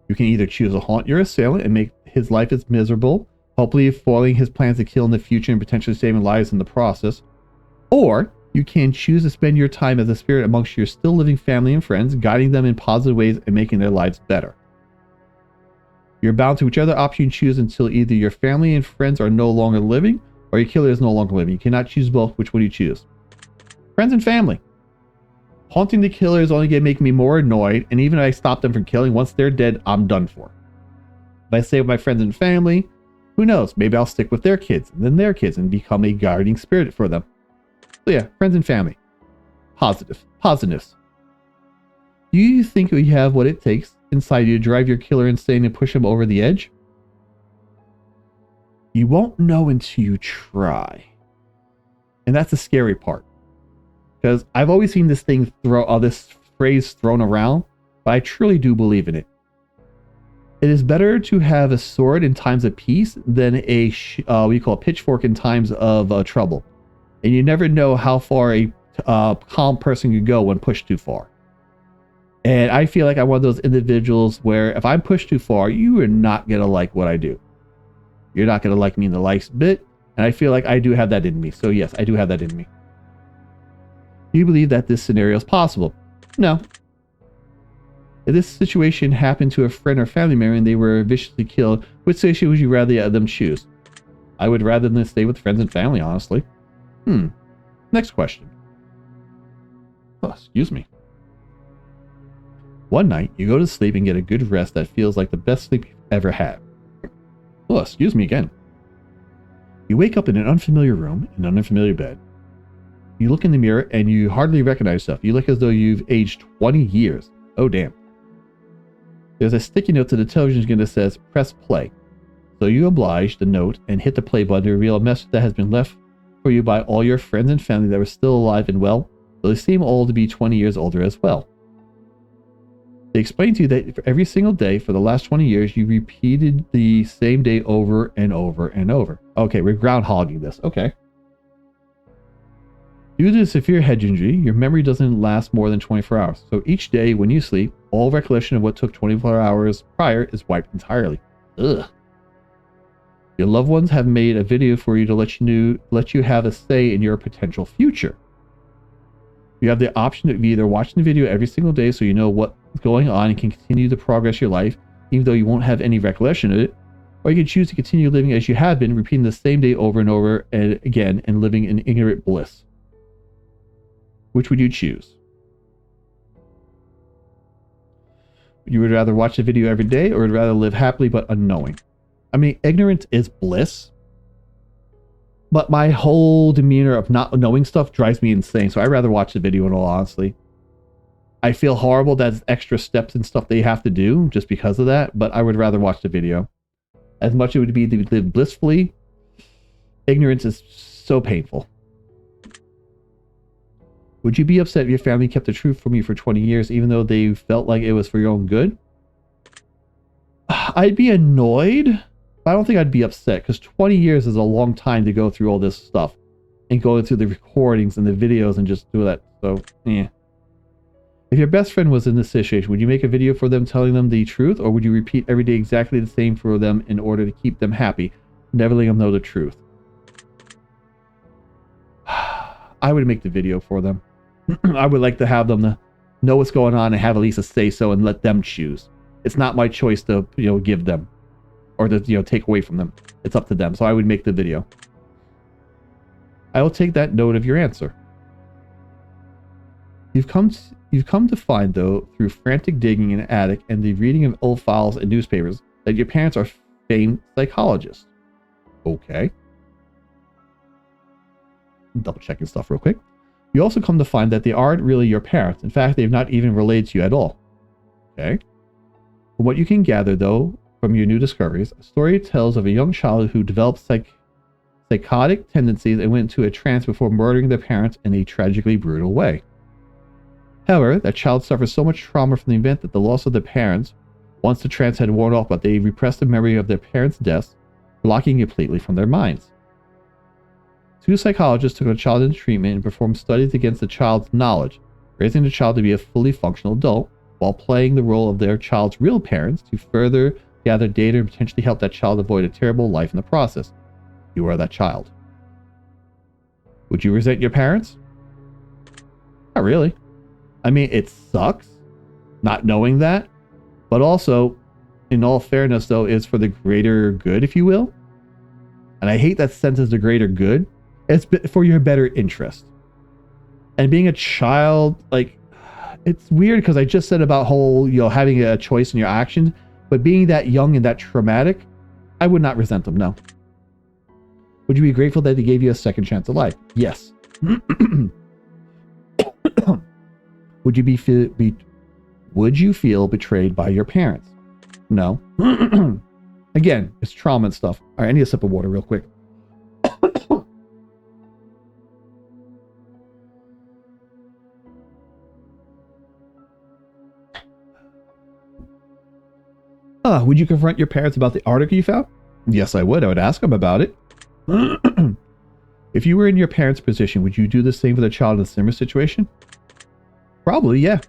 You can either choose to haunt your assailant and make his life as miserable, hopefully foiling his plans to kill in the future and potentially saving lives in the process. Or you can choose to spend your time as a spirit amongst your still living family and friends, guiding them in positive ways and making their lives better. You're bound to whichever option you choose until either your family and friends are no longer living or your killer is no longer living. You cannot choose both. Which one do you choose? Friends and family. Haunting the killer is only going to make me more annoyed, and even if I stop them from killing, once they're dead, I'm done for. If I stay with my friends and family, who knows? Maybe I'll stick with their kids and then their kids and become a guardian spirit for them. So yeah, friends and family. Positives. Do you think we have what it takes inside you to drive your killer insane and push him over the edge? You won't know until you try. And that's the scary part. Because I've always seen this phrase thrown around, but I truly do believe in it. It is better to have a sword in times of peace than a pitchfork in times of trouble. And you never know how far a calm person can go when pushed too far. And I feel like I'm one of those individuals where if I'm pushed too far, you are not going to like what I do. You're not going to like me in the least bit. And I feel like I do have that in me. So yes, I do have that in me. Do you believe that this scenario is possible? No. If this situation happened to a friend or family member and they were viciously killed, which situation would you rather them choose? I would rather than stay with friends and family, honestly. Next question. Oh, excuse me. One night, you go to sleep and get a good rest that feels like the best sleep you've ever had. Oh, excuse me again. You wake up in an unfamiliar room, in an unfamiliar bed. You look in the mirror and you hardly recognize yourself. You look as though you've aged 20 years. Oh, damn. There's a sticky note to the television screen that says, press play. So you oblige the note and hit the play button to reveal a message that has been left for you by all your friends and family that were still alive and well, though they seem all to be 20 years older as well. They explain to you that for every single day for the last 20 years, you repeated the same day over and over and over. Okay, we're groundhogging this. Okay. Due to a severe head injury, your memory doesn't last more than 24 hours. So each day when you sleep, all recollection of what took 24 hours prior is wiped entirely. Ugh. Your loved ones have made a video for you to let you have a say in your potential future. You have the option of either watching the video every single day so you know what's going on and can continue to progress your life, even though you won't have any recollection of it, or you can choose to continue living as you have been, repeating the same day over and over and again and living in ignorant bliss. Which would you choose? You would rather watch the video every day or would rather live happily but unknowing? I mean, ignorance is bliss, but my whole demeanor of not knowing stuff drives me insane. So I'd rather watch the video in all honesty. I feel horrible that it's extra steps and stuff they have to do just because of that, but I would rather watch the video. As much as it would be to live blissfully, ignorance is so painful. Would you be upset if your family kept the truth from you for 20 years, even though they felt like it was for your own good? I'd be annoyed, but I don't think I'd be upset, because 20 years is a long time to go through all this stuff and go through the recordings and the videos and just do that. So, yeah. If your best friend was in this situation, would you make a video for them telling them the truth, or would you repeat every day exactly the same for them in order to keep them happy, never letting them know the truth? I would make the video for them. I would like to have them know what's going on and have at least a say so and let them choose. It's not my choice to, give them or to, take away from them. It's up to them. So I would make the video. I will take that note of your answer. You've come to find, though, through frantic digging in an attic and the reading of old files and newspapers, that your parents are famed psychologists. Okay. Double checking stuff real quick. You also come to find that they aren't really your parents. In fact, they've not even related to you at all. Okay. From what you can gather, though, from your new discoveries, a story tells of a young child who developed psychotic tendencies and went into a trance before murdering their parents in a tragically brutal way. However, that child suffers so much trauma from the event that the loss of their parents, once the trance had worn off, but they repressed the memory of their parents' deaths, blocking it completely from their minds. 2 psychologists took the child into treatment and performed studies against the child's knowledge, raising the child to be a fully functional adult, while playing the role of their child's real parents to further gather data and potentially help that child avoid a terrible life in the process. You are that child. Would you resent your parents? Not really. I mean, it sucks not knowing that, but also, in all fairness, though, is for the greater good, if you will. And I hate that sentence, the greater good. It's for your better interest. And being a child, like, it's weird because I just said about having a choice in your actions, but being that young and that traumatic, I would not resent them, no. Would you be grateful that they gave you a second chance at life? Yes. Would you feel betrayed by your parents? No. Again, it's trauma and stuff. All right, I need a sip of water real quick. Would you confront your parents about the article you found? Yes, I would. I would ask them about it. If you were in your parents' position, would you do the same for the child in a similar situation? Probably, yeah.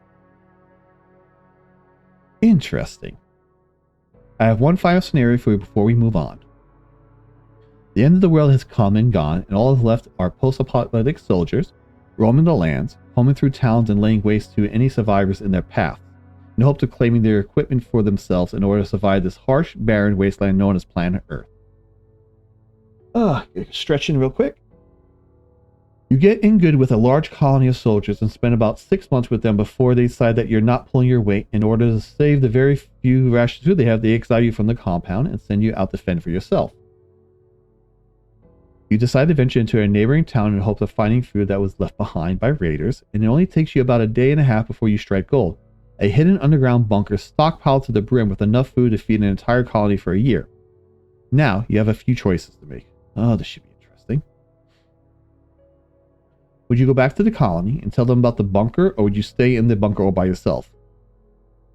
Interesting. I have one final scenario for you before we move on. The end of the world has come and gone, and all that's left are post-apocalyptic soldiers roaming the lands, homing through towns and laying waste to any survivors in their path, in hope of claiming their equipment for themselves in order to survive this harsh, barren wasteland known as planet Earth. Stretch in real quick. You get in good with a large colony of soldiers and spend about 6 months with them before they decide that you're not pulling your weight. In order to save the very few rations food they have, they exile you from the compound and send you out to fend for yourself. You decide to venture into a neighboring town in hopes of finding food that was left behind by raiders, and it only takes you about a day and a half before you strike gold. A hidden underground bunker stockpiled to the brim with enough food to feed an entire colony for a year. Now, you have a few choices to make. Oh, this should be interesting. Would you go back to the colony and tell them about the bunker, or would you stay in the bunker all by yourself?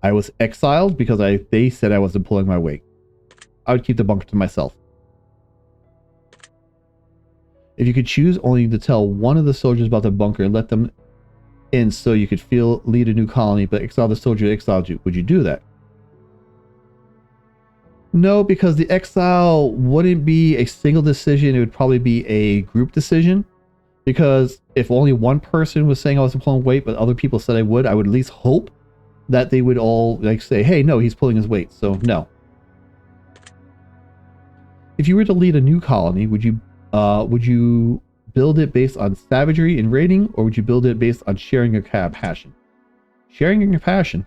I was exiled because they said I wasn't pulling my weight. I would keep the bunker to myself. If you could choose only to tell one of the soldiers about the bunker and let them in so you could lead a new colony, but exile the soldier that exiled you, would you do that? No, because the exile wouldn't be a single decision. It would probably be a group decision. Because if only one person was saying I wasn't pulling weight, but other people said I would at least hope that they would all say, hey, no, he's pulling his weight. So no. If you were to lead a new colony, would you build it based on savagery and raiding, or would you build it based on sharing your passion? Sharing your passion.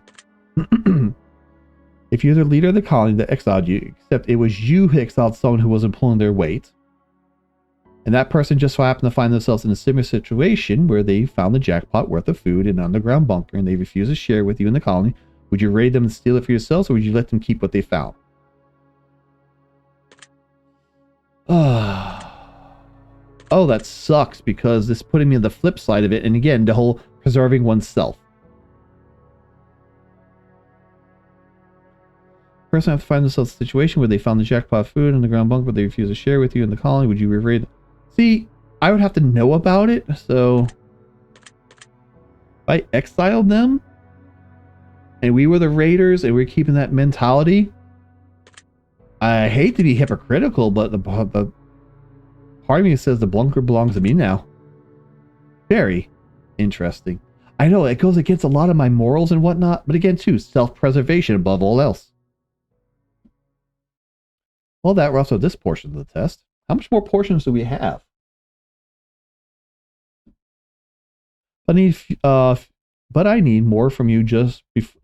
If you're the leader of the colony that exiled you, except it was you who exiled someone who wasn't pulling their weight, and that person just so happened to find themselves in a similar situation where they found the jackpot worth of food in an underground bunker and they refuse to share with you in the colony, would you raid them and steal it for yourselves, or would you let them keep what they found? Oh, that sucks, because this is putting me on the flip side of it, and again, the whole preserving oneself. Person have to find themselves in a situation where they found the jackpot food in the ground bunker, but they refuse to share with you in the colony. Would you raid? See, I would have to know about it, so if I exiled them, and we were the raiders and we're keeping that mentality, I hate to be hypocritical, but the part of me says the bunker belongs to me now. Very interesting. I know it goes against a lot of my morals and whatnot, but again, too, self-preservation above all else. Well, that wraps up this portion of the test. How much more portions do we have? But I need more from you just before.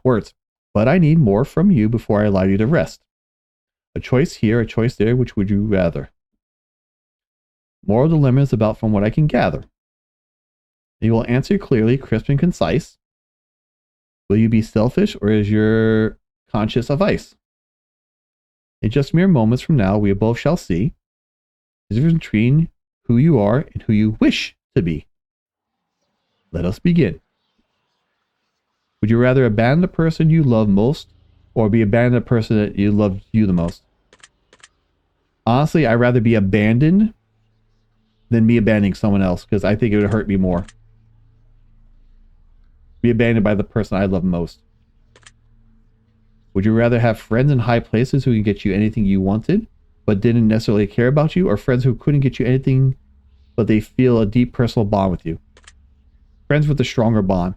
Words. But I need more from you before I allow you to rest. A choice here, a choice there. Which would you rather? Moral dilemma is about from what I can gather. You will answer clearly, crisp, and concise. Will you be selfish, or is your conscience of ice? In just mere moments from now, we both shall see the difference between who you are and who you wish to be. Let us begin. Would you rather abandon the person you love most, or be abandoned the person that you loved you the most? Honestly, I'd rather be abandoned than be abandoning someone else, because I think it would hurt me more. Be abandoned by the person I love most. Would you rather have friends in high places who can get you anything you wanted, but didn't necessarily care about you, or friends who couldn't get you anything, but they feel a deep personal bond with you? Friends with a stronger bond.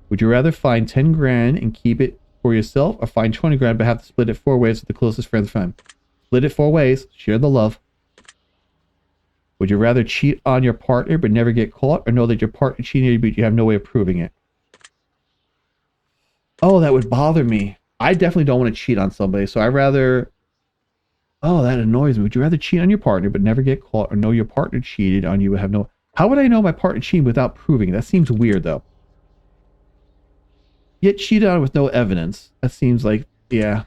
Would you rather find 10 grand and keep it for yourself, or find 20 grand but have to split it 4 ways with the closest friend's friend? Split it 4 ways. Share the love. Would you rather cheat on your partner but never get caught, or know that your partner cheated on you but you have no way of proving it? Oh, that would bother me. I definitely don't want to cheat on somebody, so I'd rather... Oh, that annoys me. Would you rather cheat on your partner but never get caught, or know your partner cheated on you but have no... How would I know my partner cheated without proving it? That seems weird, though. Get cheated on with no evidence. That seems like... Yeah.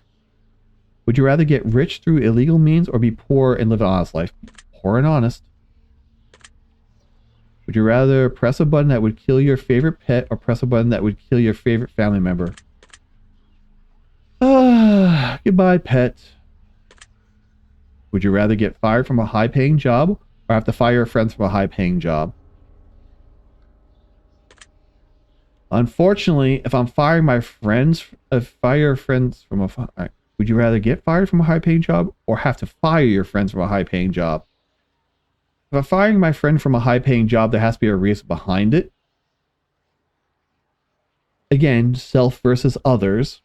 Would you rather get rich through illegal means, or be poor and live an honest life? Poor and honest. Would you rather press a button that would kill your favorite pet, or press a button that would kill your favorite family member? Goodbye, pet. Would you rather get fired from a high-paying job, or have to fire your friends from a high-paying job? Unfortunately, if I'm firing my friends, from a... Right. Would you rather get fired from a high-paying job, or have to fire your friends from a high-paying job? If I'm firing my friend from a high-paying job, there has to be a reason behind it. Again, self versus others.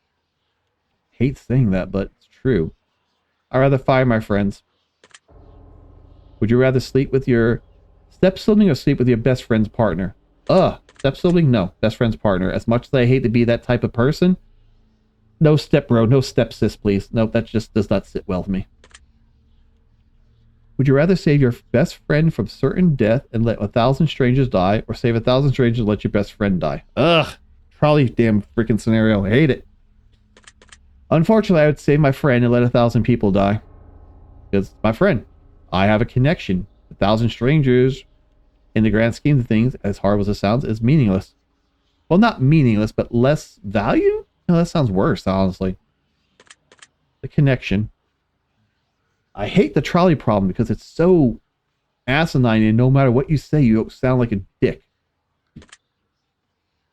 Hate saying that, but it's true. I'd rather fire my friends. Would you rather sleep with your step-sibling or sleep with your best friend's partner? Step-sibling? No. Best friend's partner. As much as I hate to be that type of person, no step-bro, no step-sis, please. Nope, that just does not sit well with me. Would you rather save your best friend from certain death and let 1,000 strangers die, or save 1,000 strangers and let your best friend die? Probably damn freaking scenario. I hate it. Unfortunately, I would save my friend and let 1,000 people die. Because it's my friend. I have a connection. 1,000 strangers, in the grand scheme of things, as horrible as it sounds, is meaningless. Well, not meaningless, but less value? No, that sounds worse, honestly. The connection. I hate the trolley problem because it's so asinine, and no matter what you say, you sound like a dick.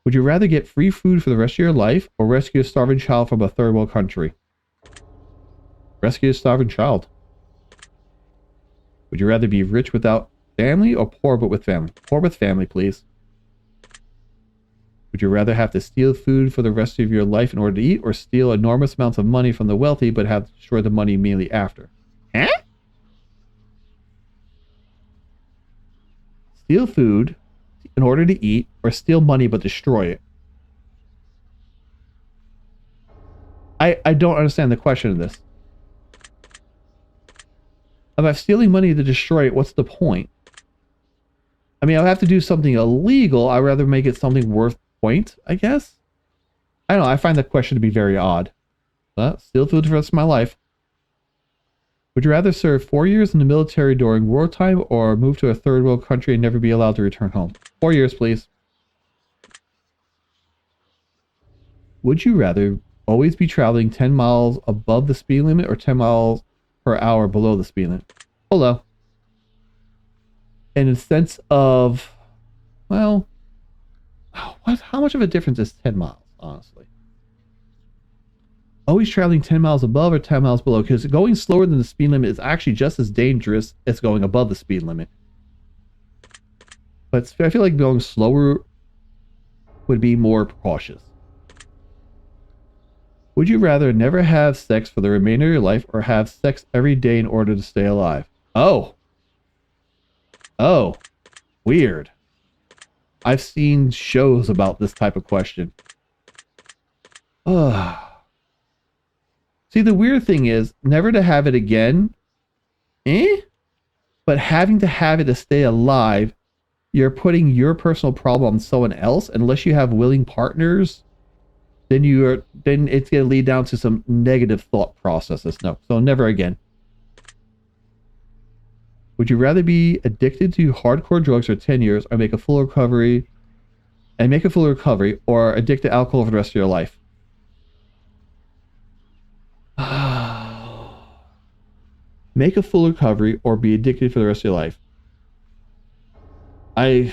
Would you rather get free food for the rest of your life, or rescue a starving child from a third world country? Rescue a starving child. Would you rather be rich without family, or poor but with family? Poor with family, please. Would you rather have to steal food for the rest of your life in order to eat, or steal enormous amounts of money from the wealthy but have to destroy the money immediately after? Huh? Steal food in order to eat, or steal money but destroy it? I don't understand the question of this. If I'm stealing money to destroy it, what's the point? I mean, I'll have to do something illegal. I'd rather make it something worth point, I guess? I don't know. I find that question to be very odd. But steal food for the rest of my life. Would you rather serve 4 years in the military during wartime, or move to a third world country and never be allowed to return home? 4 years, please. Would you rather always be traveling 10 miles above the speed limit, or 10 miles per hour below the speed limit? Below. In a sense of, well, How much of a difference is 10 miles, honestly? Always traveling 10 miles above or 10 miles below, because going slower than the speed limit is actually just as dangerous as going above the speed limit. But I feel like going slower would be more cautious. Would you rather never have sex for the remainder of your life or have sex every day in order to stay alive? Oh. Oh. Weird. I've seen shows about this type of question. Ugh. See, the weird thing is, never to have it again, but having to have it to stay alive, you're putting your personal problem on someone else. Unless you have willing partners, then it's going to lead down to some negative thought processes. No, so never again. Would you rather be addicted to hardcore drugs for 10 years or make a full recovery, or addicted to alcohol for the rest of your life? Make a full recovery or be addicted for the rest of your life. I've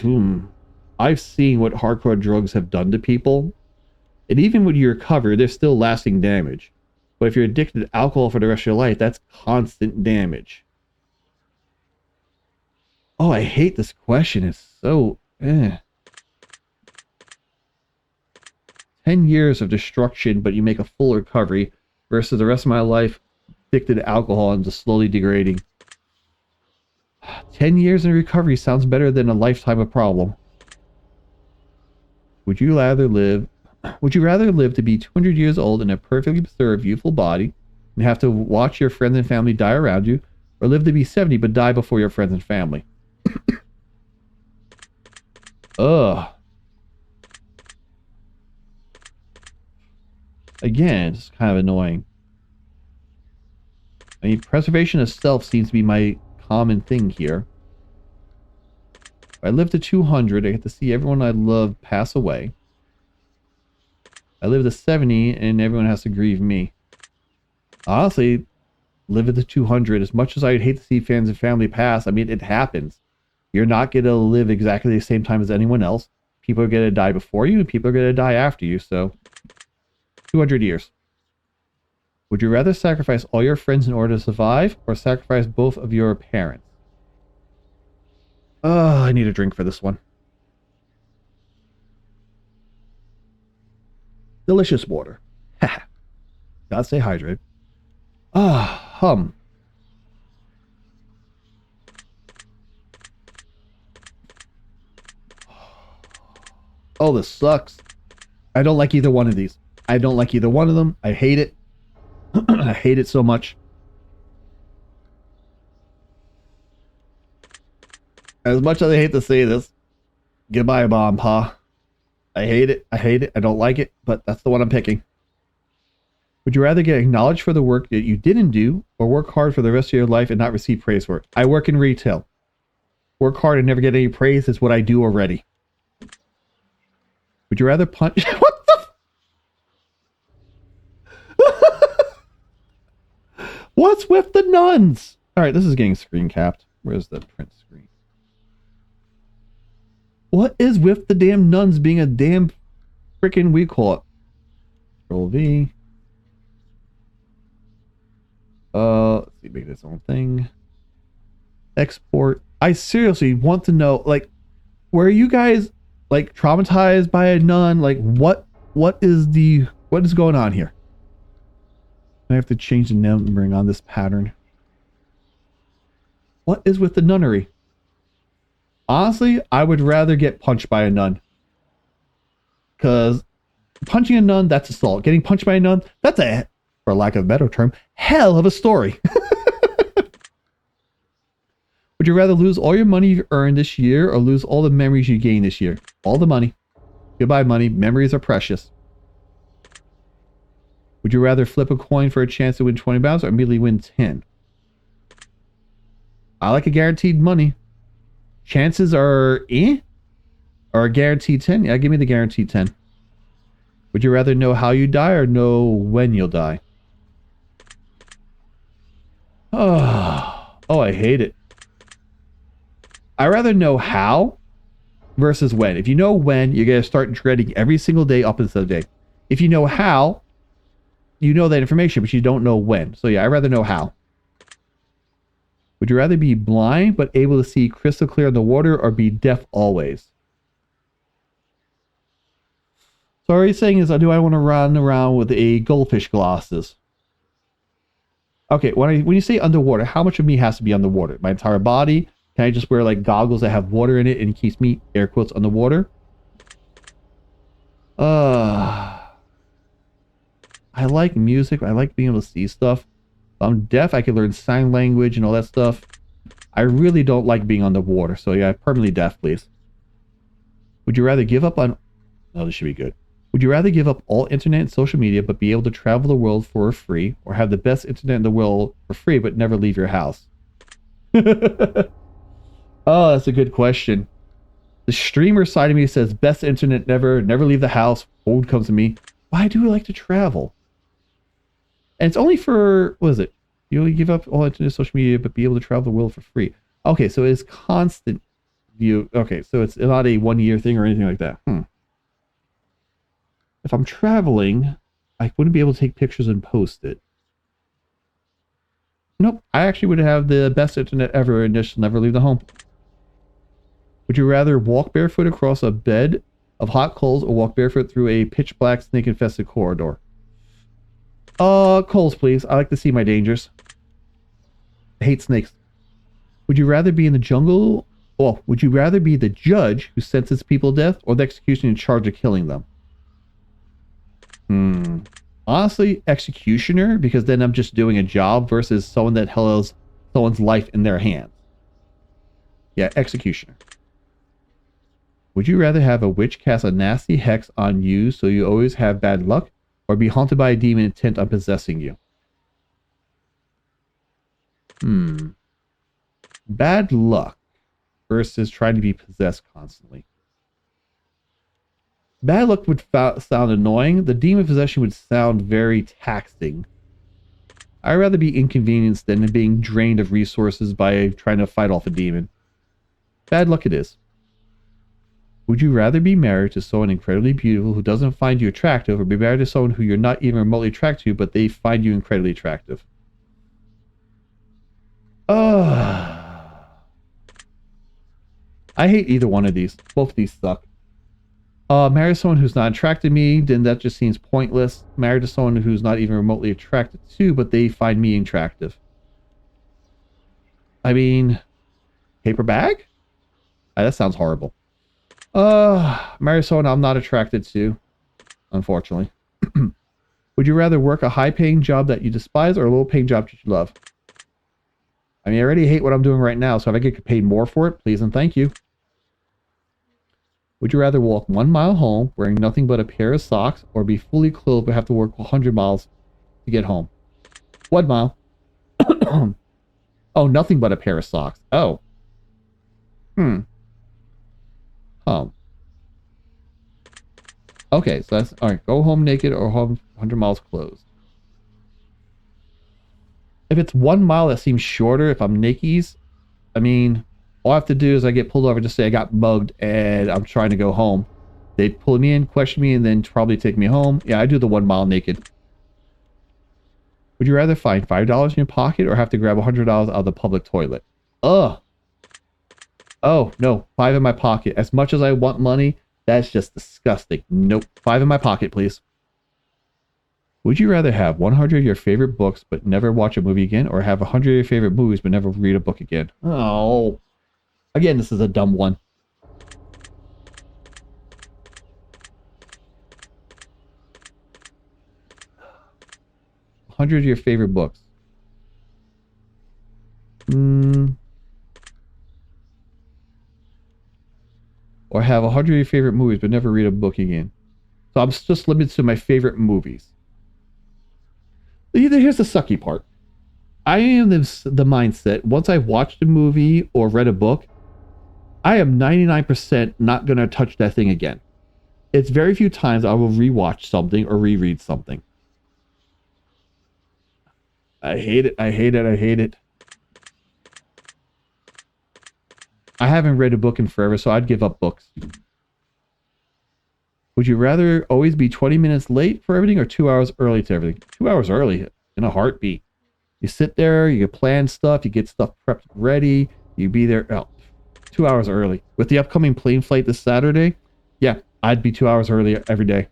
seen what hardcore drugs have done to people. And even when you recover, there's still lasting damage. But if you're addicted to alcohol for the rest of your life, that's constant damage. Oh, I hate this question. It's so... 10 years of destruction, but you make a full recovery, versus the rest of my life addicted to alcohol and just slowly degrading. 10 years in recovery sounds better than a lifetime of problem. Would you rather live to be 200 years old in a perfectly preserved, youthful body and have to watch your friends and family die around you, or live to be 70 but die before your friends and family? Ugh. Again, it's kind of annoying. I mean, preservation of self seems to be my common thing here. If I live to 200, I get to see everyone I love pass away. I live to 70, and everyone has to grieve me. Honestly, live to 200, as much as I'd hate to see friends and family pass, I mean, it happens. You're not going to live exactly the same time as anyone else. People are going to die before you, and people are going to die after you, so 200 years. Would you rather sacrifice all your friends in order to survive, or sacrifice both of your parents? Oh, I need a drink for this one. Delicious water. Gotta stay hydrated. Oh, this sucks. I don't like either one of these. I don't like either one of them. I hate it. I hate it so much. As much as I hate to say this, goodbye, Mom, Pa. I hate it. I hate it. I don't like it, but that's the one I'm picking. Would you rather get acknowledged for the work that you didn't do, or work hard for the rest of your life and not receive praise for it? I work in retail. Work hard and never get any praise is what I do already. Would you rather punch... What the... What's with the nuns? Alright, this is getting screen capped. Where's the print screen? What is with the damn nuns being a damn freaking, we call it? Control V. Let's see, make this own thing. Export. I seriously want to know, like, were you guys, like, traumatized by a nun? Like, what is going on here? I have to change the numbering on this pattern. What is with the nunnery? Honestly, I would rather get punched by a nun. Because punching a nun, that's assault. Getting punched by a nun, that's a, for lack of a better term, hell of a story. Would you rather lose all your money you've earned this year or lose all the memories you gained this year? All the money. Goodbye, money. Memories are precious. Would you rather flip a coin for a chance to win 20 pounds or immediately win 10? I like a guaranteed money. Chances are or a guaranteed 10? Yeah, give me the guaranteed 10. Would you rather know how you die or know when you'll die? Oh, I hate it. I'd rather know how, versus when. If you know when, you're going to start dreading every single day up until the day. If you know how, you know that information, but you don't know when. So yeah, I'd rather know how. Would you rather be blind but able to see crystal clear in the water, or be deaf always? So what he's saying is, do I want to run around with a goldfish glasses? Okay, when you say underwater, how much of me has to be underwater? My entire body? Can I just wear like goggles that have water in it and keeps me, air quotes, underwater? I like music. I like being able to see stuff. If I'm deaf, I can learn sign language and all that stuff. I really don't like being underwater. So yeah, permanently deaf, please. Would you rather give up on... Oh, this should be good. Would you rather give up all internet and social media but be able to travel the world for free, or have the best internet in the world for free but never leave your house? Oh, that's a good question. The streamer side of me says best internet never leave the house. Food comes to me. Why do I like to travel? And it's only for, what is it? You only give up all internet, social media, but be able to travel the world for free. Okay, so it's constant view. Okay, so it's not a 1 year thing or anything like that. If I'm traveling, I wouldn't be able to take pictures and post it. Nope, I actually would have the best internet ever and just never leave the home. Would you rather walk barefoot across a bed of hot coals, or walk barefoot through a pitch black snake infested corridor? Coals, please. I like to see my dangers. I hate snakes. Would you rather be in the jungle? Well, would you rather be the judge who sentences people to death, or the executioner in charge of killing them? Honestly, executioner, because then I'm just doing a job versus someone that holds someone's life in their hands. Yeah, executioner. Would you rather have a witch cast a nasty hex on you so you always have bad luck, or be haunted by a demon intent on possessing you? Bad luck versus trying to be possessed constantly. Bad luck would sound annoying. The demon possession would sound very taxing. I'd rather be inconvenienced than being drained of resources by trying to fight off a demon. Bad luck it is. Would you rather be married to someone incredibly beautiful who doesn't find you attractive, or be married to someone who you're not even remotely attracted to, but they find you incredibly attractive? I hate either one of these. Both of these suck. Married to someone who's not attracted to me, then that just seems pointless. Married to someone who's not even remotely attracted to, but they find me attractive. I mean, paper bag? That sounds horrible. Marry someone I'm not attracted to, unfortunately. Would you rather work a high-paying job that you despise, or a low-paying job that you love? I mean, I already hate what I'm doing right now, so if I get paid more for it, please and thank you. Would you rather walk 1 mile home wearing nothing but a pair of socks, or be fully clothed but have to walk 100 miles to get home? 1 mile. Oh, nothing but a pair of socks. Oh. Okay, so that's... Alright, go home naked or home 100 miles closed. If it's 1 mile, that seems shorter. If I'm Nikki's, I mean, all I have to do is I get pulled over and just say I got mugged and I'm trying to go home. They pull me in, question me, and then probably take me home. Yeah, I do the 1 mile naked. Would you rather find $5 in your pocket, or have to grab $100 out of the public toilet? Ugh. Oh, no. 5 in my pocket. As much as I want money, that's just disgusting. Nope. 5 in my pocket, please. Would you rather have 100 of your favorite books but never watch a movie again, or have 100 of your favorite movies but never read a book again? Oh. Again, this is a dumb one. $100 of your favorite books. Or have 100 of your favorite movies but never read a book again. So I'm just limited to my favorite movies. Here's the sucky part. I am the mindset, once I've watched a movie or read a book, I am 99% not going to touch that thing again. It's very few times I will rewatch something or reread something. I hate it. I hate it. I hate it. I haven't read a book in forever, so I'd give up books. Would you rather always be 20 minutes late for everything or 2 hours early to everything? 2 hours early in a heartbeat. You sit there, you plan stuff, you get stuff prepped ready, you be there 2 hours early. With the upcoming plane flight this Saturday, yeah, I'd be 2 hours early every day.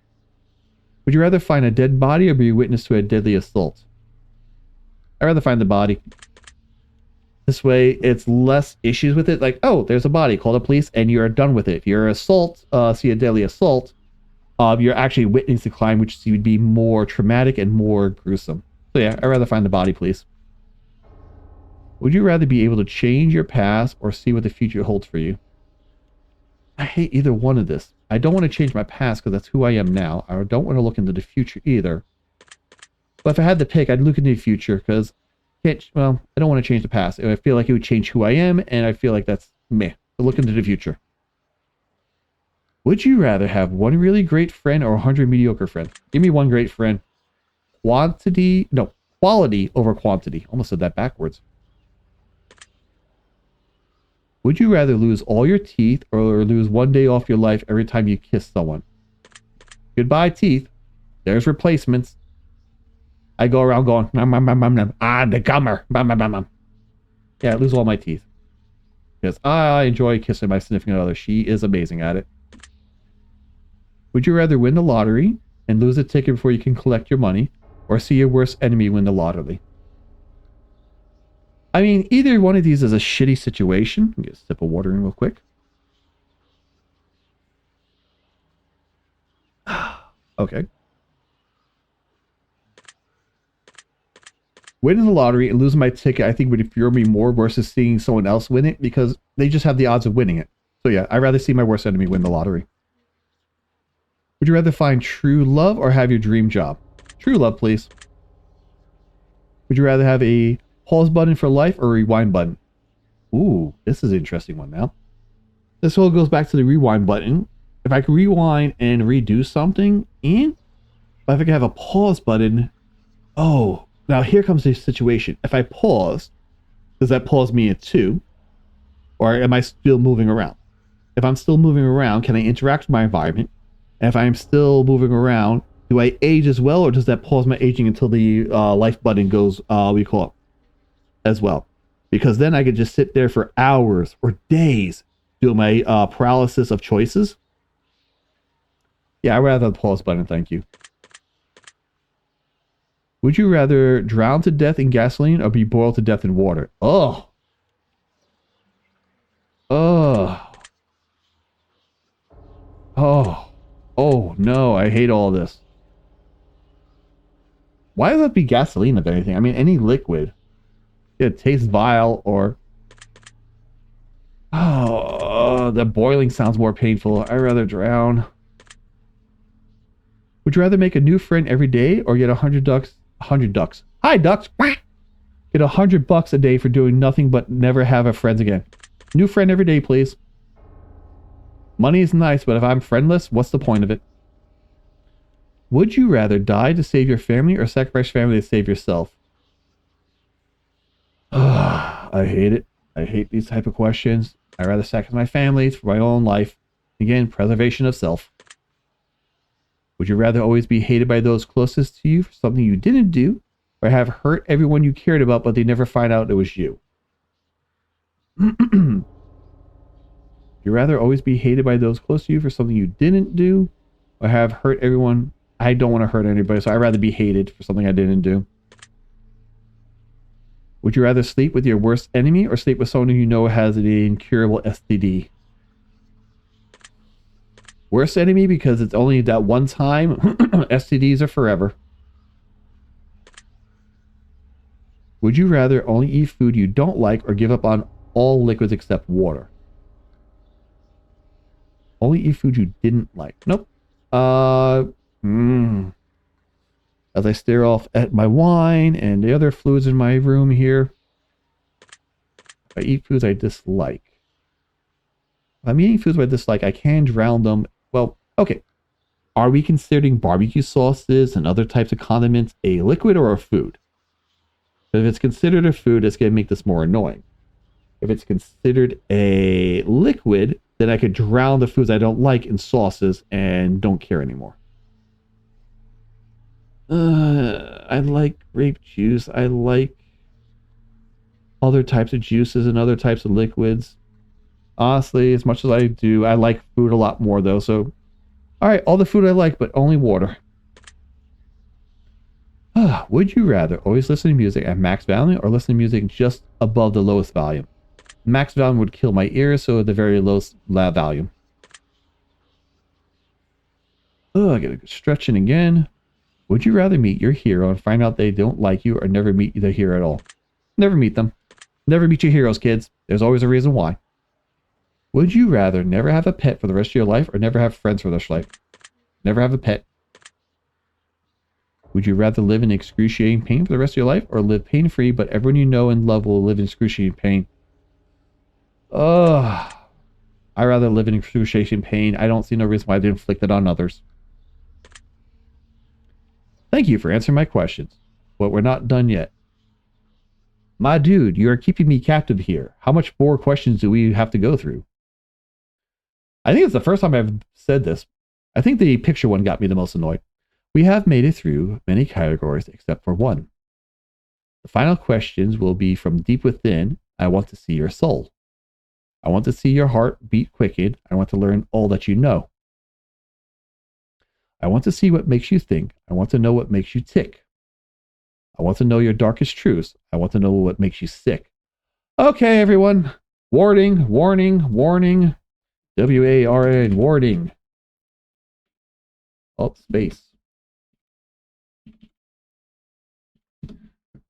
Would you rather find a dead body or be a witness to a deadly assault? I'd rather find the body. This way, it's less issues with it. Like, oh, there's a body, call the police, and you're done with it. If you're see a deadly assault, you're actually witnessing the crime, which would be more traumatic and more gruesome. So yeah, I'd rather find the body, please. Would you rather be able to change your past or see what the future holds for you? I hate either one of this. I don't want to change my past because that's who I am now. I don't want to look into the future either. But if I had to pick, I'd look into the future because I don't want to change the past. I feel like it would change who I am, and I feel like that's meh. So look into the future. Would you rather have one really great friend or 100 mediocre friends? Give me one great friend. Quality over quantity. Almost said that backwards. Would you rather lose all your teeth or lose one day off your life every time you kiss someone? Goodbye, teeth. There's replacements. I go around going, the gummer. Yeah, I lose all my teeth. Because I enjoy kissing my significant other. She is amazing at it. Would you rather win the lottery and lose a ticket before you can collect your money, or see your worst enemy win the lottery? I mean, either one of these is a shitty situation. Get a sip of water in real quick. Okay. Winning the lottery and losing my ticket, I think, would infuriate me more versus seeing someone else win it because they just have the odds of winning it. So yeah, I'd rather see my worst enemy win the lottery. Would you rather find true love or have your dream job? True love, please. Would you rather have a pause button for life or a rewind button? Ooh, this is an interesting one now. This all goes back to the rewind button. If I could rewind and redo something, and if I could have a pause button, oh, now here comes the situation. If I pause, does that pause me at 2? Or am I still moving around? If I'm still moving around, can I interact with my environment? And if I'm still moving around, do I age as well, or does that pause my aging until the life button goes, we call it, as well? Because then I could just sit there for hours or days doing my paralysis of choices. Yeah, I'd rather the pause button, thank you. Would you rather drown to death in gasoline or be boiled to death in water? Oh. Oh. Oh. Oh, no, I hate all this. Why does that be gasoline, if anything? I mean, any liquid. It tastes vile, or... Oh, the boiling sounds more painful. I'd rather drown. Would you rather make a new friend every day or get 100 ducks? 100 ducks. Hi, ducks. Get $100 a day for doing nothing but never have a friends again. New friend every day, please. Money is nice, but if I'm friendless, what's the point of it? Would you rather die to save your family or sacrifice family to save yourself? I hate it. I hate these type of questions. I'd rather sacrifice my family for my own life. Again, preservation of self. Would you rather always be hated by those closest to you for something you didn't do, or have hurt everyone you cared about but they never find out it was you? Would you rather always be hated by those close to you for something you didn't do, or have hurt everyone? I don't want to hurt anybody, so I'd rather be hated for something I didn't do. Would you rather sleep with your worst enemy or sleep with someone you know has an incurable STD? Worst enemy because it's only that one time. STDs are forever. Would you rather only eat food you don't like or give up on all liquids except water? Only eat food you didn't like. Nope. As I stare off at my wine and the other fluids in my room here. If I eat foods I dislike. If I'm eating foods I dislike, I can drown them. Well, okay. Are we considering barbecue sauces and other types of condiments a liquid or a food? If it's considered a food, it's going to make this more annoying. If it's considered a liquid, then I could drown the foods I don't like in sauces and don't care anymore. I like grape juice. I like other types of juices and other types of liquids. Honestly, as much as I do, I like food a lot more though. So, all right, all the food I like, but only water. Would you rather always listen to music at max volume or listen to music just above the lowest volume? Max volume would kill my ears, so at the very lowest volume. I gotta go stretching again. Would you rather meet your hero and find out they don't like you or never meet the hero at all? Never meet them. Never meet your heroes, kids. There's always a reason why. Would you rather never have a pet for the rest of your life or never have friends for the rest of your life? Never have a pet. Would you rather live in excruciating pain for the rest of your life or live pain-free but everyone you know and love will live in excruciating pain? I'd rather live in excruciating pain. I don't see no reason why I'd inflict it on others. Thank you for answering my questions, but we're not done yet. My dude, you are keeping me captive here. How much more questions do we have to go through? I think it's the first time I've said this. I think the picture one got me the most annoyed. We have made it through many categories except for one. The final questions will be from deep within. I want to see your soul. I want to see your heart beat quickened. I want to learn all that you know. I want to see what makes you think. I want to know what makes you tick. I want to know your darkest truths. I want to know what makes you sick. Okay, everyone. Warning, warning, warning. W-A-R-N, warning. Oh, space.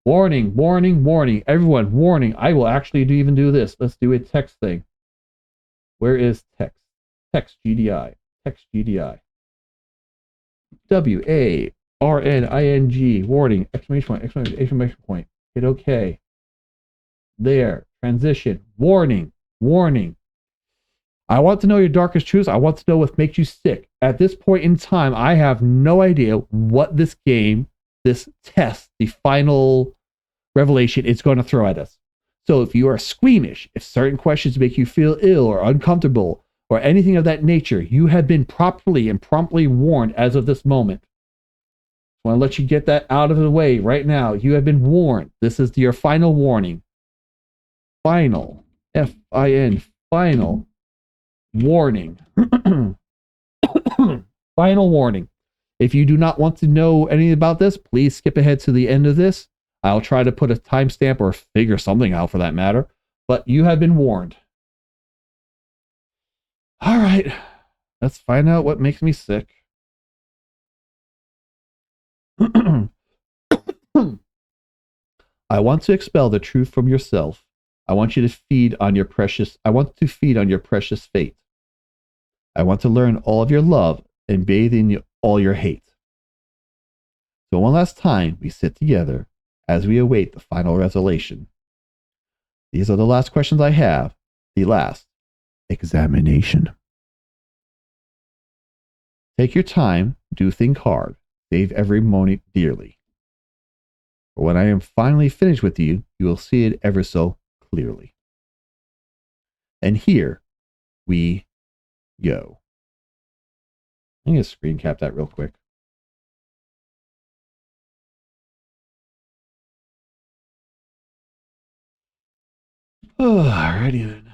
Warning, warning, warning. Everyone, warning. I will actually even do this. Let's do a text thing. Where is text? Text GDI. Text GDI. W-A-R-N-I-N-G. Warning. Exclamation point. Exclamation point. Hit OK. There. Transition. Warning. Warning. I want to know your darkest truths. I want to know what makes you sick. At this point in time, I have no idea what this game, this test, the final revelation is going to throw at us. So if you are squeamish, if certain questions make you feel ill or uncomfortable or anything of that nature, you have been properly and promptly warned as of this moment. I want to let you get that out of the way right now. You have been warned. This is your final warning. Final. F-I-N. Final. Warning. Final warning. If you do not want to know anything about this, please skip ahead to the end of this. I'll try to put a timestamp or figure something out for that matter. But you have been warned. All right. Let's find out what makes me sick. I want to expel the truth from yourself. I want you to feed on your precious. I want to feed on your precious fate. I want to learn all of your love and bathe in all your hate. So one last time, we sit together as we await the final resolution. These are the last questions I have. The last examination. Take your time. Do think hard. Save every moment dearly. For when I am finally finished with you, you will see it ever so clearly. And here we go. I'm going to screen cap that real quick. Alrighty then.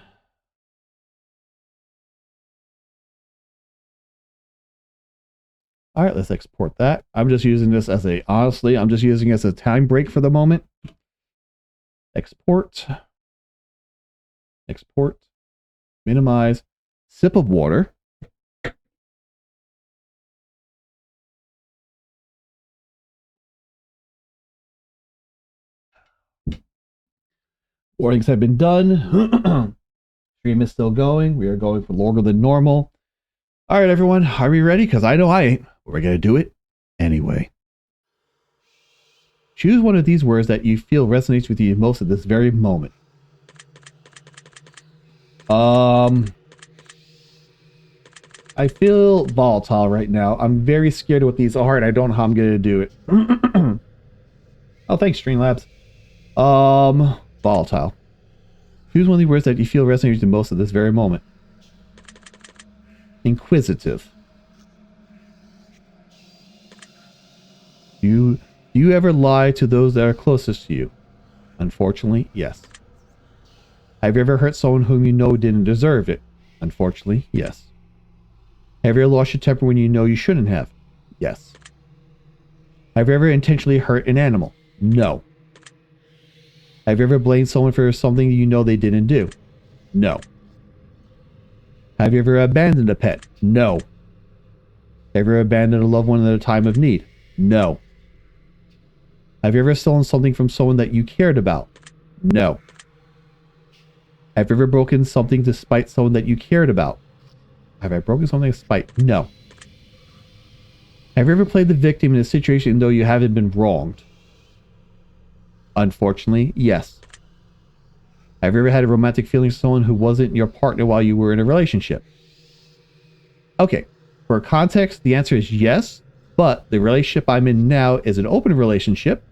All right, let's export that. I'm just using this as a, honestly, I'm just using it as a time break for the moment. Export. Export. Minimize. Sip of water. Warnings have been done. Stream is still going. We are going for longer than normal. All right, everyone. Are we ready? Because I know I ain't. We're going to do it anyway. Choose one of these words that you feel resonates with you most at this very moment. I feel volatile right now. I'm very scared of what these are, and I don't know how I'm going to do it. Oh, thanks, Streamlabs. Volatile. Choose one of the words that you feel resonates the most at this very moment. Inquisitive. Do you ever lie to those that are closest to you? Unfortunately, yes. Have you ever hurt someone whom you know didn't deserve it? Unfortunately, yes. Have you ever lost your temper when you know you shouldn't have? Yes. Have you ever intentionally hurt an animal? No. Have you ever blamed someone for something you know they didn't do? No. Have you ever abandoned a pet? No. Have you ever abandoned a loved one at a time of need? No. Have you ever stolen something from someone that you cared about? No. Have you ever broken something to spite someone that you cared about? Have I broken something to spite? No. Have you ever played the victim in a situation though you haven't been wronged? Unfortunately, yes. Have you ever had a romantic feeling for someone who wasn't your partner while you were in a relationship? Okay, for context, the answer is yes, but the relationship I'm in now is an open relationship,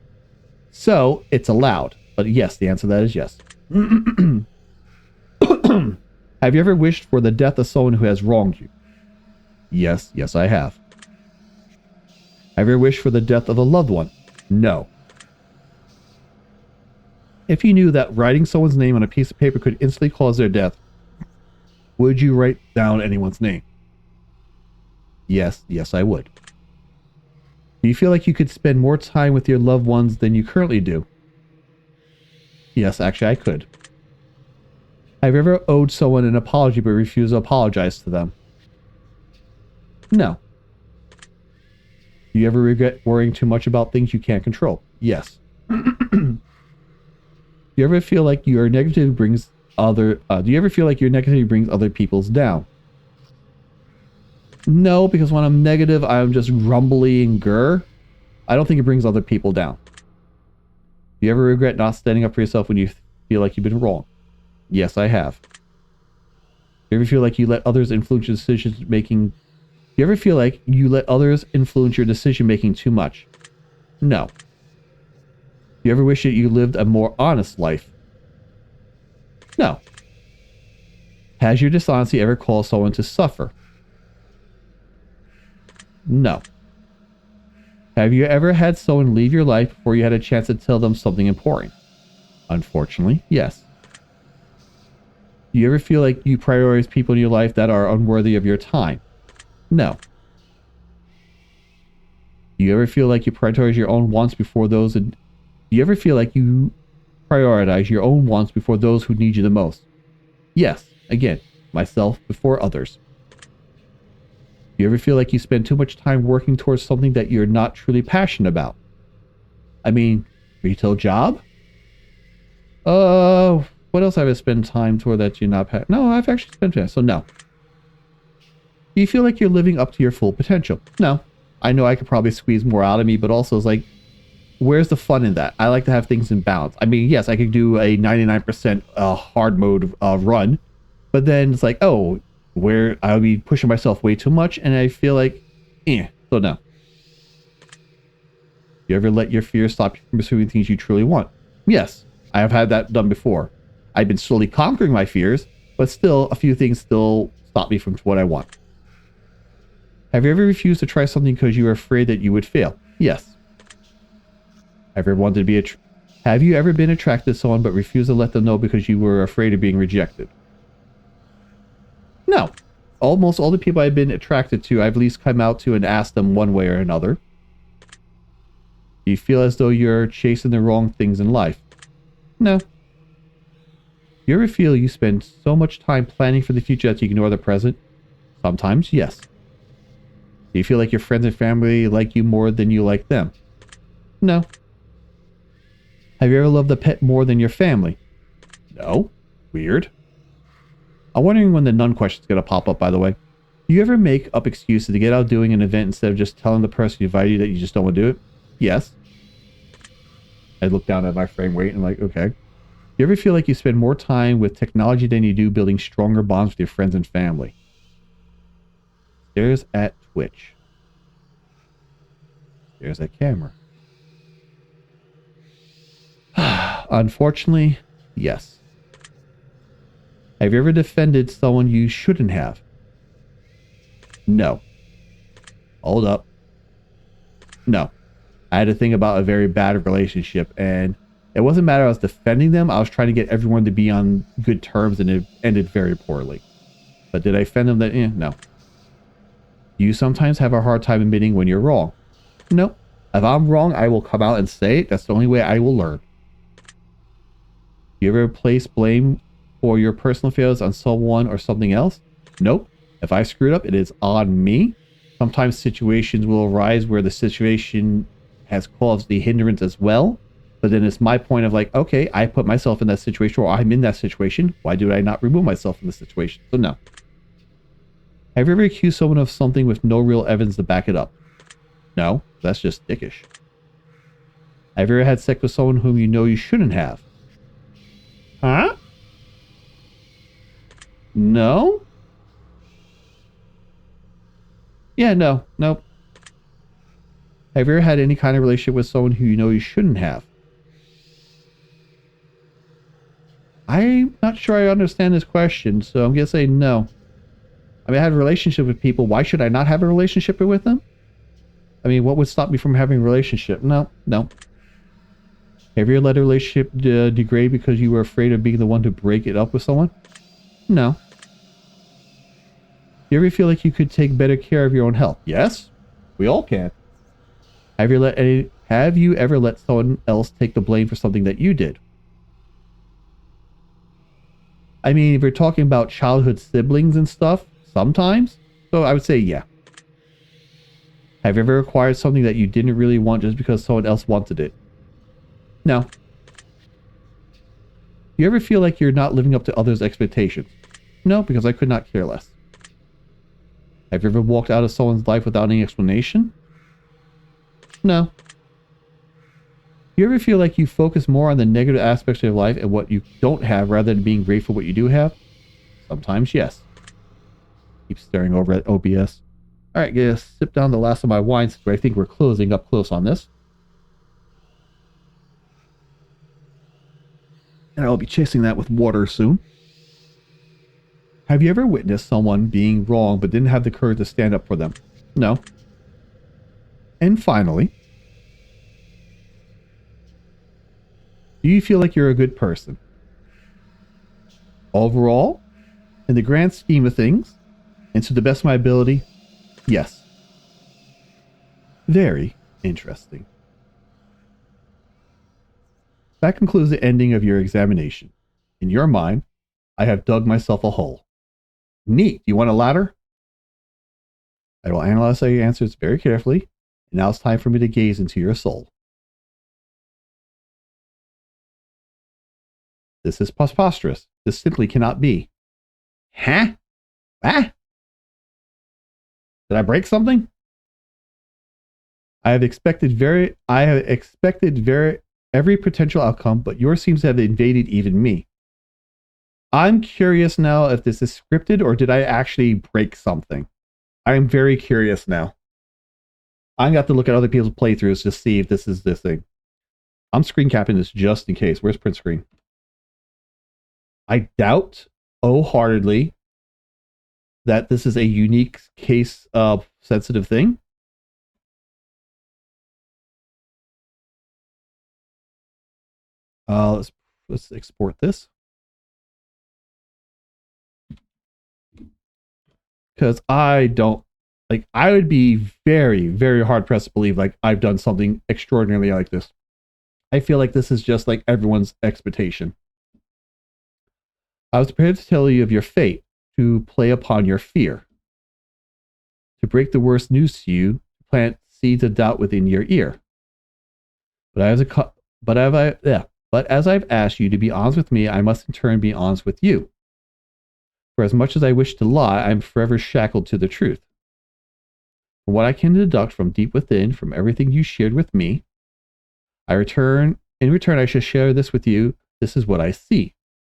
so it's allowed. But yes, the answer to that is yes. Have you ever wished for the death of someone who has wronged you? Yes, yes I have. Have you ever wished for the death of a loved one? No. If you knew that writing someone's name on a piece of paper could instantly cause their death, would you write down anyone's name? Yes, yes I would. Do you feel like you could spend more time with your loved ones than you currently do? Yes, actually I could. Have you ever owed someone an apology but refused to apologize to them? No. Do you ever regret worrying too much about things you can't control? Yes. Do you ever feel like your negativity brings other people's down? No, because when I'm negative, I'm just grumbly and grr. I don't think it brings other people down. Do you ever regret not standing up for yourself when you feel like you've been wrong? Yes, I have. Do you ever feel like you let others influence your decision making? Do you ever feel like you let others influence your decision making too much? No. Do you ever wish that you lived a more honest life? No. Has your dishonesty ever caused someone to suffer? No. Have you ever had someone leave your life before you had a chance to tell them something important? Unfortunately, yes. Do you ever feel like you prioritize people in your life that are unworthy of your time? No. Do you ever feel like you prioritize your own wants before those? Do you ever feel like you prioritize your own wants before those who need you the most? Yes. Again, myself before others. Do you ever feel like you spend too much time working towards something that you're not truly passionate about? I mean, retail job? What else have I spent time toward that you're not passionate? No, I've actually spent time, so no. Do you feel like you're living up to your full potential? No. I know I could probably squeeze more out of me, but also it's like, where's the fun in that? I like to have things in balance. I mean, yes, I could do a 99% hard mode run, but then it's like, oh, where I'll be pushing myself way too much, and I feel like, so no. You ever let your fears stop you from pursuing things you truly want? Yes, I have had that done before. I've been slowly conquering my fears, but still, a few things still stop me from what I want. Have you ever refused to try something because you were afraid that you would fail? Yes. Have you ever been attracted to someone but refused to let them know because you were afraid of being rejected? No. Almost all the people I've been attracted to, I've at least come out to and asked them one way or another. Do you feel as though you're chasing the wrong things in life? No. Do you ever feel you spend so much time planning for the future that you ignore the present? Sometimes, yes. Do you feel like your friends and family like you more than you like them? No. Have you ever loved a pet more than your family? No. Weird. I'm wondering when the none question's gonna pop up, by the way. Do you ever make up excuses to get out doing an event instead of just telling the person who invited you that you just don't want to do it? Yes. I look down at my frame rate and I'm like, okay. Do you ever feel like you spend more time with technology than you do building stronger bonds with your friends and family? Stares at Twitch. Stares at camera. Unfortunately, yes. Have you ever defended someone you shouldn't have? No. Hold up. No. I had to think about a very bad relationship, and it wasn't matter I was defending them. I was trying to get everyone to be on good terms, and it ended very poorly. But did I offend them? No. You sometimes have a hard time admitting when you're wrong. No. If I'm wrong, I will come out and say it. That's the only way I will learn. You ever place blame for your personal failures on someone or something else? Nope. If I screwed up, it is on me. Sometimes situations will arise where the situation has caused the hindrance as well. But then it's my point of like, okay, I put myself in that situation, or I'm in that situation. Why do I not remove myself from the situation? So no. Have you ever accused someone of something with no real evidence to back it up? No, that's just dickish. Have you ever had sex with someone whom you know you shouldn't have? Huh? No? Yeah, no. Nope. Have you ever had any kind of relationship with someone who you know you shouldn't have? I'm not sure I understand this question, so I'm going to say no. I mean, I had a relationship with people. Why should I not have a relationship with them? I mean, what would stop me from having a relationship? No, no. Have you ever let a relationship degrade because you were afraid of being the one to break it up with someone? No. Do you ever feel like you could take better care of your own health? Yes, we all can. Have you ever let someone else take the blame for something that you did? I mean, if you're talking about childhood siblings and stuff, sometimes. So I would say yeah. Have you ever acquired something that you didn't really want just because someone else wanted it? No. You ever feel like you're not living up to others' expectations? No, because I could not care less. Have you ever walked out of someone's life without any explanation? No. You ever feel like you focus more on the negative aspects of your life and what you don't have rather than being grateful for what you do have? Sometimes, yes. Keep staring over at OBS. Alright, gonna sip down the last of my wine since I think we're closing up close on this. And I'll be chasing that with water soon. Have you ever witnessed someone being wrong but didn't have the courage to stand up for them? No. And finally, do you feel like you're a good person? Overall, in the grand scheme of things, and to the best of my ability, yes. Very interesting. That concludes the ending of your examination. In your mind, I have dug myself a hole. Neat. You want a ladder? I will analyze your answers very carefully, and now it's time for me to gaze into your soul. This is preposterous. This simply cannot be. Huh? Ah? Did I break something? I have expected every potential outcome, but yours seems to have invaded even me. I'm curious now if this is scripted or did I actually break something? I am very curious now. I'm going to have to look at other people's playthroughs to see if this is this thing. I'm screen capping this just in case. Where's print screen? I doubt wholeheartedly that this is a unique case of sensitive thing. Let's export this. Because I don't, like, I would be very, very hard pressed to believe like I've done something extraordinarily like this. I feel like this is just like everyone's expectation. I was prepared to tell you of your fate, to play upon your fear, to break the worst news to you, to plant seeds of doubt within your ear. But as I've asked you to be honest with me, I must in turn be honest with you. For as much as I wish to lie, I am forever shackled to the truth. From what I can deduct from deep within, from everything you shared with me, in return, I shall share this with you. This is what I see.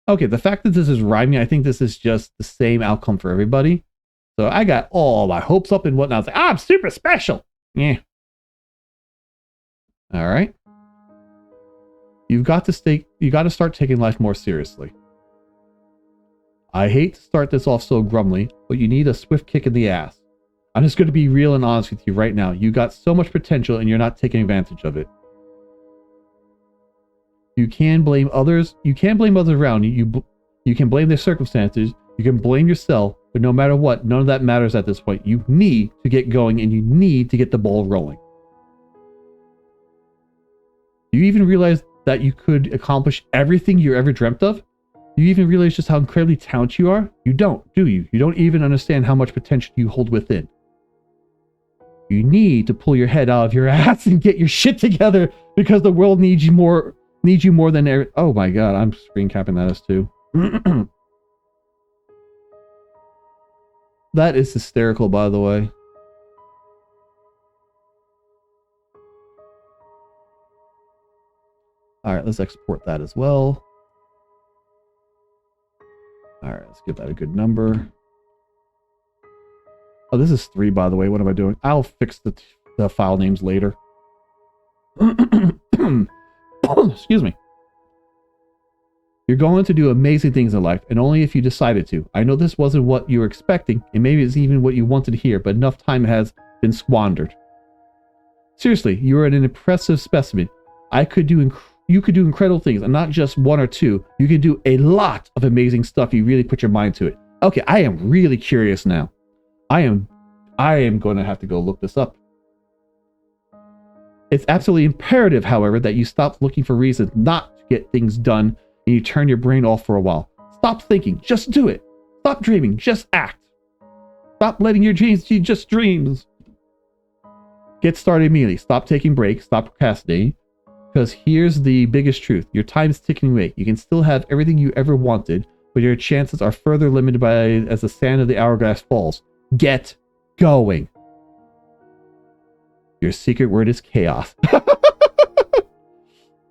Okay, the fact that this is rhyming, I think this is just the same outcome for everybody. So I got all my hopes up and whatnot. I was like, I'm super special. Yeah. All right. You got to start taking life more seriously. I hate to start this off so grumly, but you need a swift kick in the ass. I'm just going to be real and honest with you right now. You got so much potential and you're not taking advantage of it. You can blame others. You can't blame others around you. You can blame their circumstances. You can blame yourself. But no matter what, none of that matters at this point. You need to get going and you need to get the ball rolling. Do you even realize that you could accomplish everything you ever dreamt of? Do you even realize just how incredibly talented you are? You don't, do you? You don't even understand how much potential you hold within. You need to pull your head out of your ass and get your shit together because the world needs you more than ever. Oh my god, I'm screen capping that as too. That is hysterical, by the way. Alright, let's export that as well. Alright, let's give that a good number. Oh, this is 3, by the way. What am I doing? I'll fix the file names later. Excuse me. You're going to do amazing things in life, and only if you decided to. I know this wasn't what you were expecting, and maybe it's even what you wanted to hear, but enough time has been squandered. Seriously, you are an impressive specimen. You could do incredible things, and not just 1 or 2. You can do a lot of amazing stuff if you really put your mind to it. Okay, I am really curious now. I am going to have to go look this up. It's absolutely imperative, however, that you stop looking for reasons not to get things done and you turn your brain off for a while. Stop thinking, just do it. Stop dreaming, just act. Stop letting your dreams be just dreams. Get started immediately. Stop taking breaks, stop procrastinating. Because here's the biggest truth. Your time is ticking away. You can still have everything you ever wanted, but your chances are further limited as the sand of the hourglass falls. Get going. Your secret word is chaos.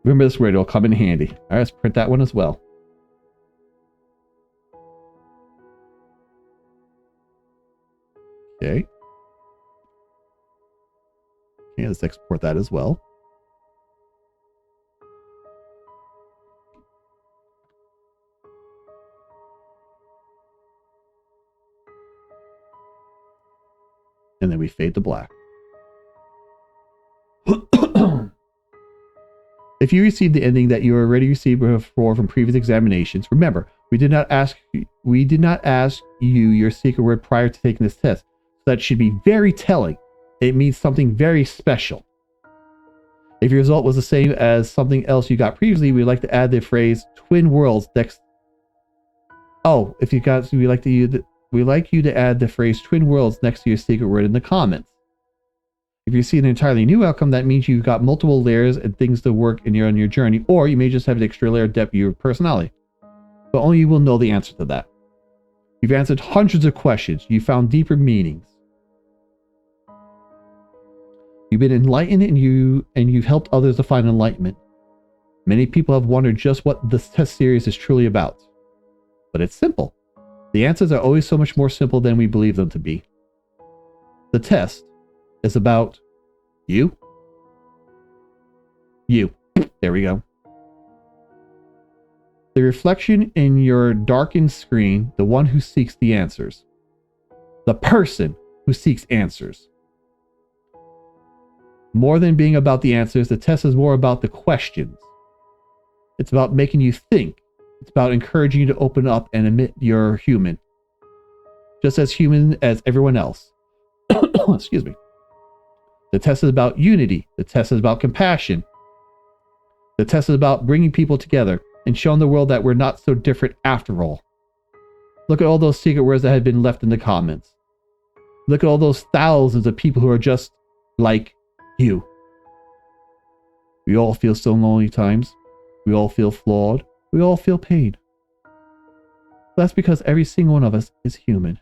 Remember this word, it'll come in handy. All right, let's print that one as well. Okay. Okay, let's export that as well. And then we fade to black. If you received the ending that you already received before from previous examinations, remember, we did not ask you your secret word prior to taking this test. So that should be very telling. It means something very special. If your result was the same as something else you got previously, we'd like to add the phrase "twin worlds" next. Oh, if you got, we like you to add the phrase "twin worlds" next to your secret word in the comments. If you see an entirely new outcome, that means you've got multiple layers and things to work on your journey, or you may just have an extra layer of depth of your personality. But only you will know the answer to that. You've answered hundreds of questions. You found deeper meanings. You've been enlightened and you've helped others to find enlightenment. Many people have wondered just what this test series is truly about. But it's simple. The answers are always so much more simple than we believe them to be. The test is about you. You. There we go. The reflection in your darkened screen, the one who seeks the answers. The person who seeks answers. More than being about the answers, the test is more about the questions. It's about making you think. It's about encouraging you to open up and admit you're human. Just as human as everyone else. Excuse me. The test is about unity. The test is about compassion. The test is about bringing people together and showing the world that we're not so different after all. Look at all those secret words that have been left in the comments. Look at all those thousands of people who are just like you. We all feel so lonely times. We all feel flawed. We all feel pain. That's because every single one of us is human.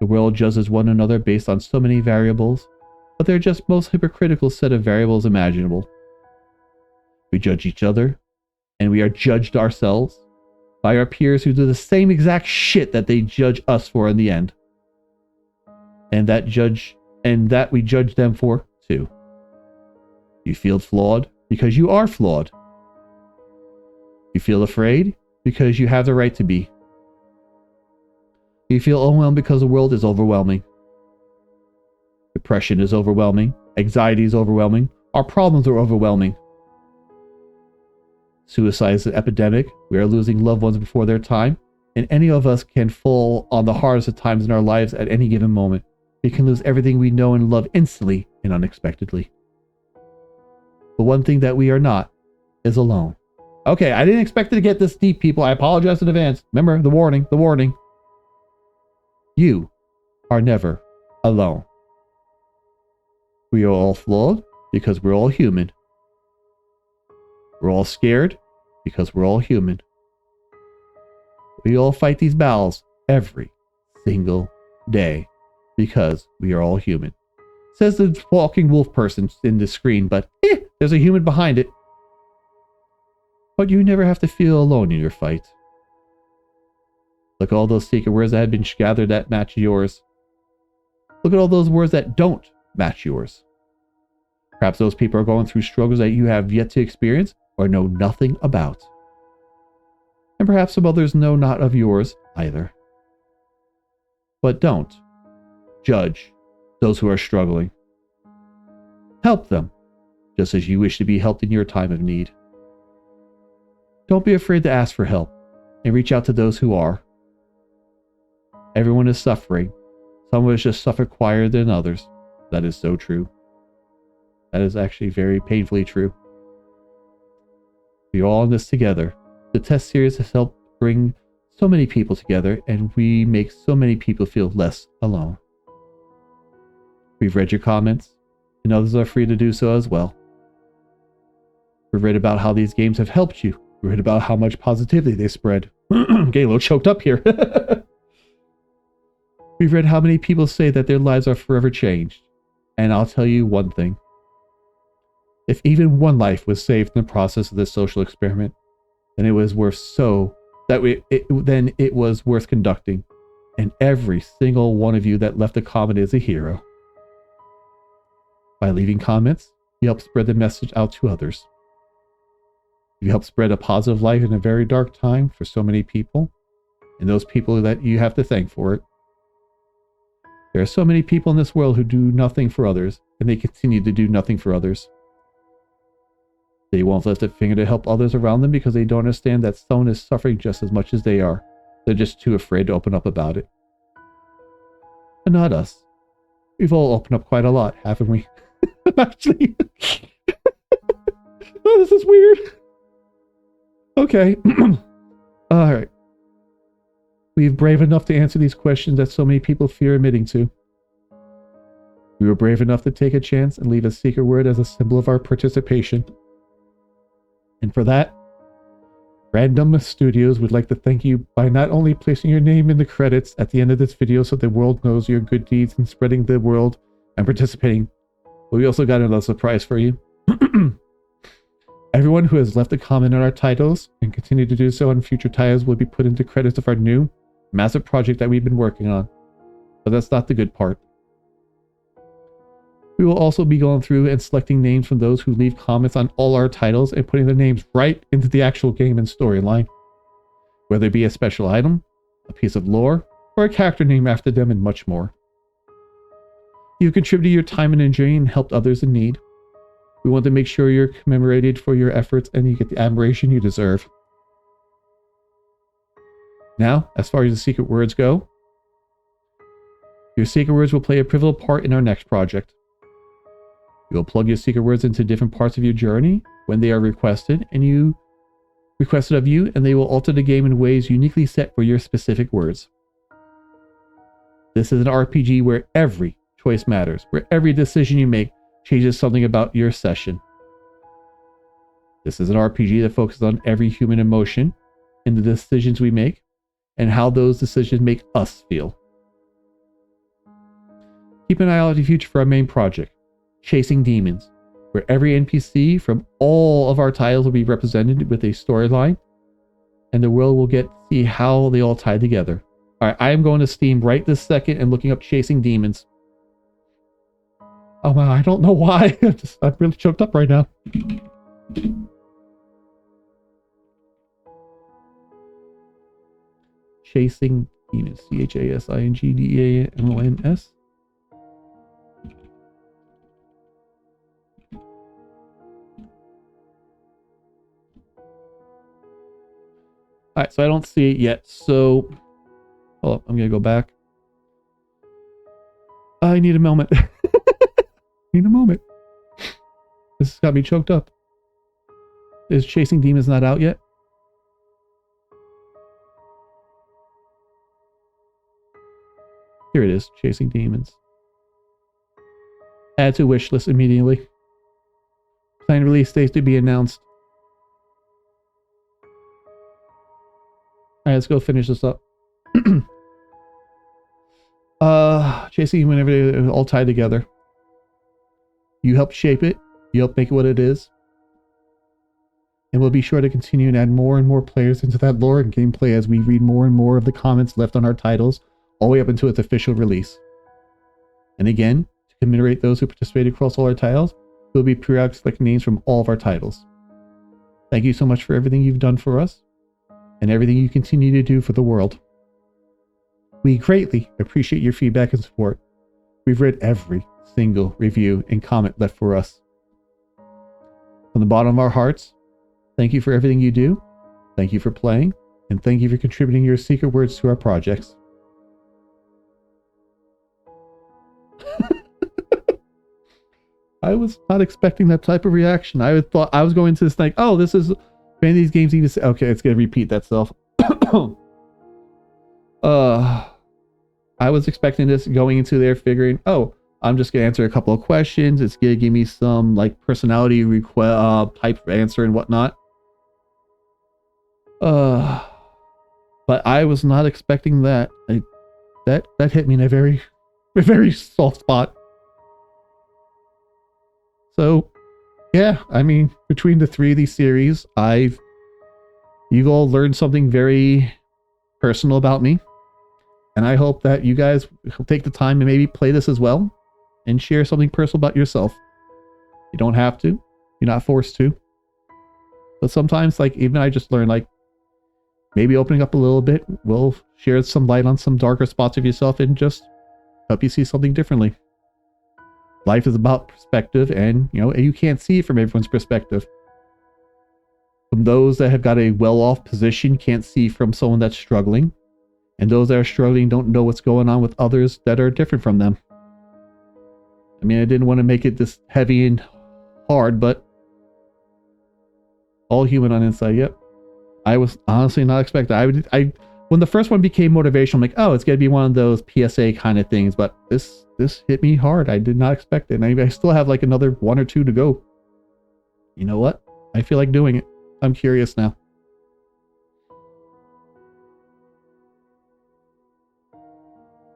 The world judges one another based on so many variables, but they're just most hypocritical set of variables imaginable. We judge each other, and we are judged ourselves by our peers who do the same exact shit that they judge us for in the end. And that we judge them for too. You feel flawed because you are flawed. You feel afraid because you have the right to be. You feel overwhelmed because the world is overwhelming. Depression is overwhelming. Anxiety is overwhelming. Our problems are overwhelming. Suicide is an epidemic. We are losing loved ones before their time. And any of us can fall on the hardest of times in our lives at any given moment. We can lose everything we know and love instantly and unexpectedly. But one thing that we are not is alone. Okay, I didn't expect it to get this deep, people. I apologize in advance. Remember, the warning, the warning. You are never alone. We are all flawed because we're all human. We're all scared because we're all human. We all fight these battles every single day because we are all human. Says the walking wolf person in the screen, but there's a human behind it. But you never have to feel alone in your fight. Look at all those secret words that have been gathered that match yours. Look at all those words that don't match yours. Perhaps those people are going through struggles that you have yet to experience or know nothing about. And perhaps some others know not of yours either. But don't judge those who are struggling. Help them, just as you wish to be helped in your time of need. Don't be afraid to ask for help and reach out to those who are. Everyone is suffering. Some of us just suffer quieter than others. That is so true. That is actually very painfully true. We are all in this together. The test series has helped bring so many people together, and we make so many people feel less alone. We've read your comments, and others are free to do so as well. We've read about how these games have helped you. We read about how much positivity they spread. Getting a little choked up here. We've read how many people say that their lives are forever changed. And I'll tell you one thing. If even one life was saved in the process of this social experiment, then it was worth then it was worth conducting. And every single one of you that left a comment is a hero. By leaving comments, you help spread the message out to others. You help spread a positive light in a very dark time for so many people, and those people that you have to thank for it. There are so many people in this world who do nothing for others, and they continue to do nothing for others. They won't lift a finger to help others around them because they don't understand that someone is suffering just as much as they are. They're just too afraid to open up about it. But not us. We've all opened up quite a lot, haven't we? Actually. Oh, this is weird. Okay. Alright. We're brave enough to answer these questions that so many people fear admitting to. We were brave enough to take a chance and leave a secret word as a symbol of our participation. And for that, Random Studios would like to thank you by not only placing your name in the credits at the end of this video so the world knows your good deeds in spreading the world and participating, but we also got another surprise for you. Everyone who has left a comment on our titles and continue to do so on future titles will be put into credits of our new massive project that we've been working on. But that's not the good part. We will also be going through and selecting names from those who leave comments on all our titles and putting their names right into the actual game and storyline. Whether it be a special item, a piece of lore, or a character name after them, and much more. You contributed your time and energy and helped others in need. We want to make sure you're commemorated for your efforts and you get the admiration you deserve. Now, as far as the secret words go, your secret words will play a pivotal part in our next project. You will plug your secret words into different parts of your journey when they are requested of you, and they will alter the game in ways uniquely set for your specific words. This is an RPG where every choice matters, where every decision you make changes something about your session. This is an RPG that focuses on every human emotion in the decisions we make and how those decisions make us feel. Keep an eye out in the future for our main project, Chasing Demons, where every NPC from all of our titles will be represented with a storyline, and the world will get to see how they all tie together. Alright, I am going to Steam right this second and looking up Chasing Demons. Oh wow, I don't know why. I'm really choked up right now. Chasing Demons. CHASINGDEAMONS. Alright, so I don't see it yet. So, hold up, I'm gonna go back. I need a moment. Need a moment. This has got me choked up. Is Chasing Demons not out yet? Here it is, Chasing Demons. Add to wish list immediately. Planned release dates to be announced. Alright, let's go finish this up. Chasing whenever they're all tied together. You helped shape it. You helped make it what it is. And we'll be sure to continue and add more and more players into that lore and gameplay as we read more and more of the comments left on our titles, all the way up until its official release. And again, to commemorate those who participated across all our titles, we'll be periodically selecting names from all of our titles. Thank you so much for everything you've done for us, and everything you continue to do for the world. We greatly appreciate your feedback and support. We've read every single review and comment left for us. From the bottom of our hearts, thank you for everything you do, thank you for playing, and thank you for contributing your secret words to our projects. I was not expecting that type of reaction. I thought I was going to this like, oh, this is many of these games even say, okay, it's gonna repeat that stuff. I was expecting this going into there figuring, oh, I'm just gonna answer a couple of questions. It's gonna give me some like personality type answer and whatnot. But I was not expecting that. That hit me in a very soft spot. So, yeah, I mean, between the three of these series, you've all learned something very personal about me. And I hope that you guys will take the time to maybe play this as well and share something personal about yourself. You don't have to. You're not forced to. But sometimes, like, even I just learned, like, maybe opening up a little bit will share some light on some darker spots of yourself and just help you see something differently. Life is about perspective, and, you know, you can't see it from everyone's perspective. From those that have got a well-off position can't see from someone that's struggling. And those that are struggling don't know what's going on with others that are different from them. I mean, I didn't want to make it this heavy and hard, but all human on inside. Yep. I was honestly not expecting. When the first one became motivational, I'm like, oh, it's gonna be one of those PSA kind of things. But this hit me hard. I did not expect it. And I still have like another 1 or 2 to go. You know what? I feel like doing it. I'm curious now.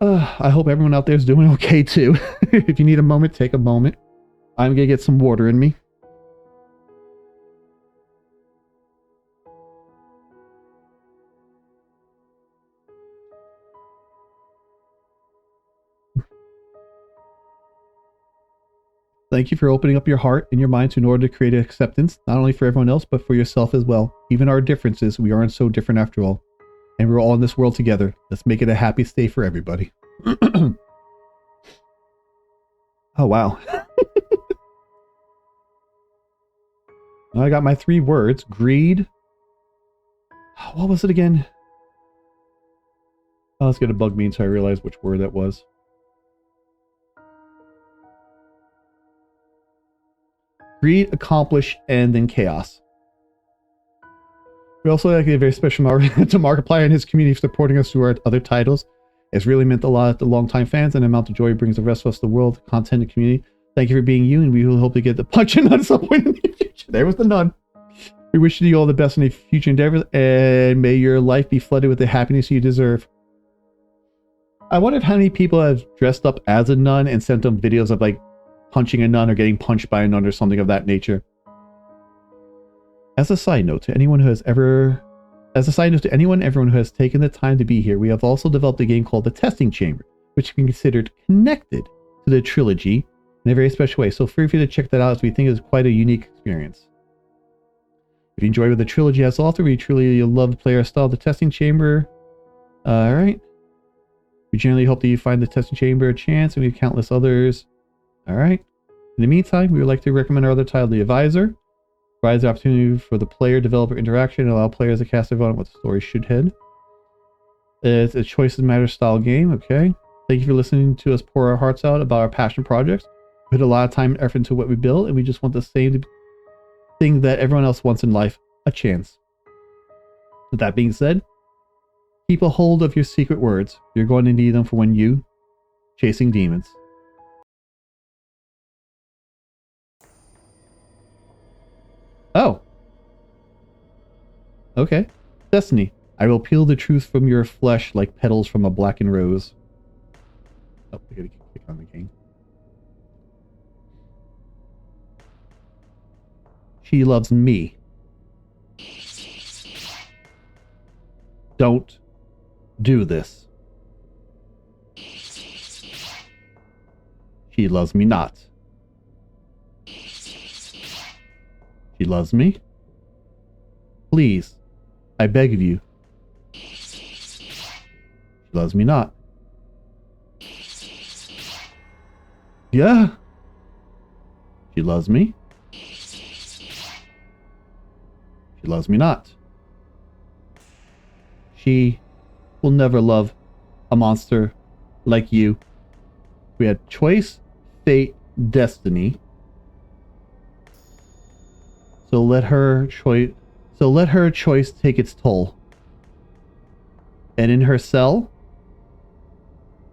I hope everyone out there is doing okay too. If you need a moment, take a moment. I'm gonna get some water in me. Thank you for opening up your heart and your mind in order to create acceptance, not only for everyone else, but for yourself as well. Even our differences, we aren't so different after all. And we're all in this world together. Let's make it a happy stay for everybody. Oh, wow. I got my 3 words. Greed. What was it again? Oh, it's going to bug me until I realize which word that was. Greed, accomplish, and then chaos. We also like a very special to Markiplier and his community for supporting us through our other titles. It's really meant a lot to longtime fans, and the amount of joy it brings the rest of us, the world, content, and community. Thank you for being you, and we will hope to get the punch and nut at some point in the future. There was the nun. We wish you all the best in your future endeavors, and may your life be flooded with the happiness you deserve. I wonder how many people have dressed up as a nun and sent them videos of like punching a nun or getting punched by a nun or something of that nature. As a side note to anyone who has everyone who has taken the time to be here, we have also developed a game called the Testing Chamber, which can be considered connected to the trilogy in a very special way. So feel free to check that out, as we think it's quite a unique experience. If you enjoy what the trilogy has to offer, we truly love to play our style of the Testing Chamber. Alright. We generally hope that you find the testing chamber a chance, and we have countless others. Alright. In the meantime, we would like to recommend our other title, The Advisor. Provides the opportunity for the player-developer interaction and allow players to cast their vote on what the story should head. It's a choices matter style game, okay? Thank you for listening to us pour our hearts out about our passion projects. We put a lot of time and effort into what we build, and we just want the same thing that everyone else wants in life, a chance. With that being said, keep a hold of your secret words. You're going to need them for when you chasing demons. Oh. Okay. Destiny. I will peel the truth from your flesh like petals from a blackened rose. Oh, I gotta click on the game. She loves me. Don't do this. She loves me not. She loves me. Please, I beg of you. She loves me not. Yeah. She loves me. She loves me not. She will never love a monster like you. We had choice, fate, destiny. So let her choice take its toll. And in her cell,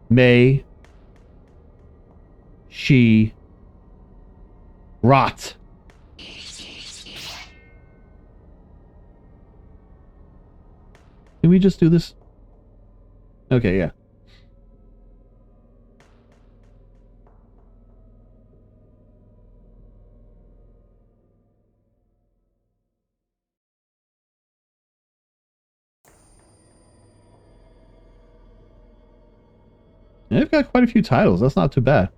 may she rot. Can we just do this? Okay, yeah. And they've got quite a few titles. That's not too bad.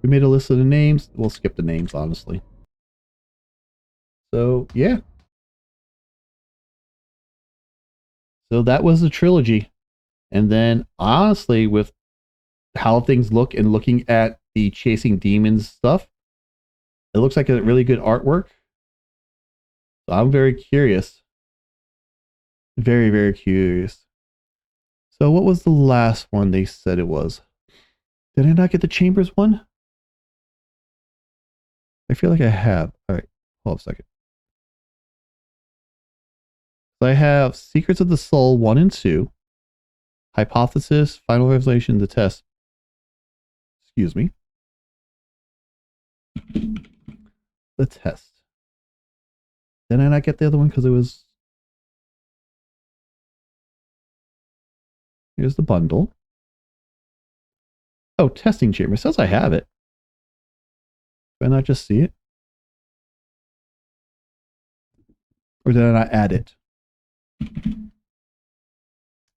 We made a list of the names. We'll skip the names, honestly. So, yeah. So that was the trilogy. And then, honestly, with how things look and looking at the Chasing Demons stuff, it looks like a really good artwork. So I'm very curious. Very, very curious. So what was the last one they said it was? Did I not get the Chambers one? I feel like I have. All right, hold on a second. So I have Secrets of the Soul 1 and 2. Hypothesis, Final Revelation, The Test. Excuse me. The Test. Did I not get the other one because it was... Here's the bundle. Oh, Testing Chamber. It says I have it. Did I not just see it? Or did I not add it?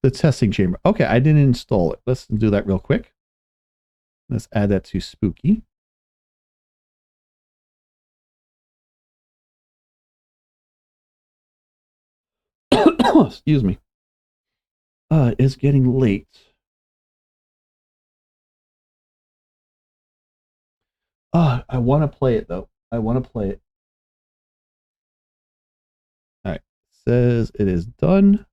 The Testing Chamber. Okay, I didn't install it. Let's do that real quick. Let's add that to Spooky. Excuse me. It's getting late. I want to play it though. I want to play it. All right. Says it is done.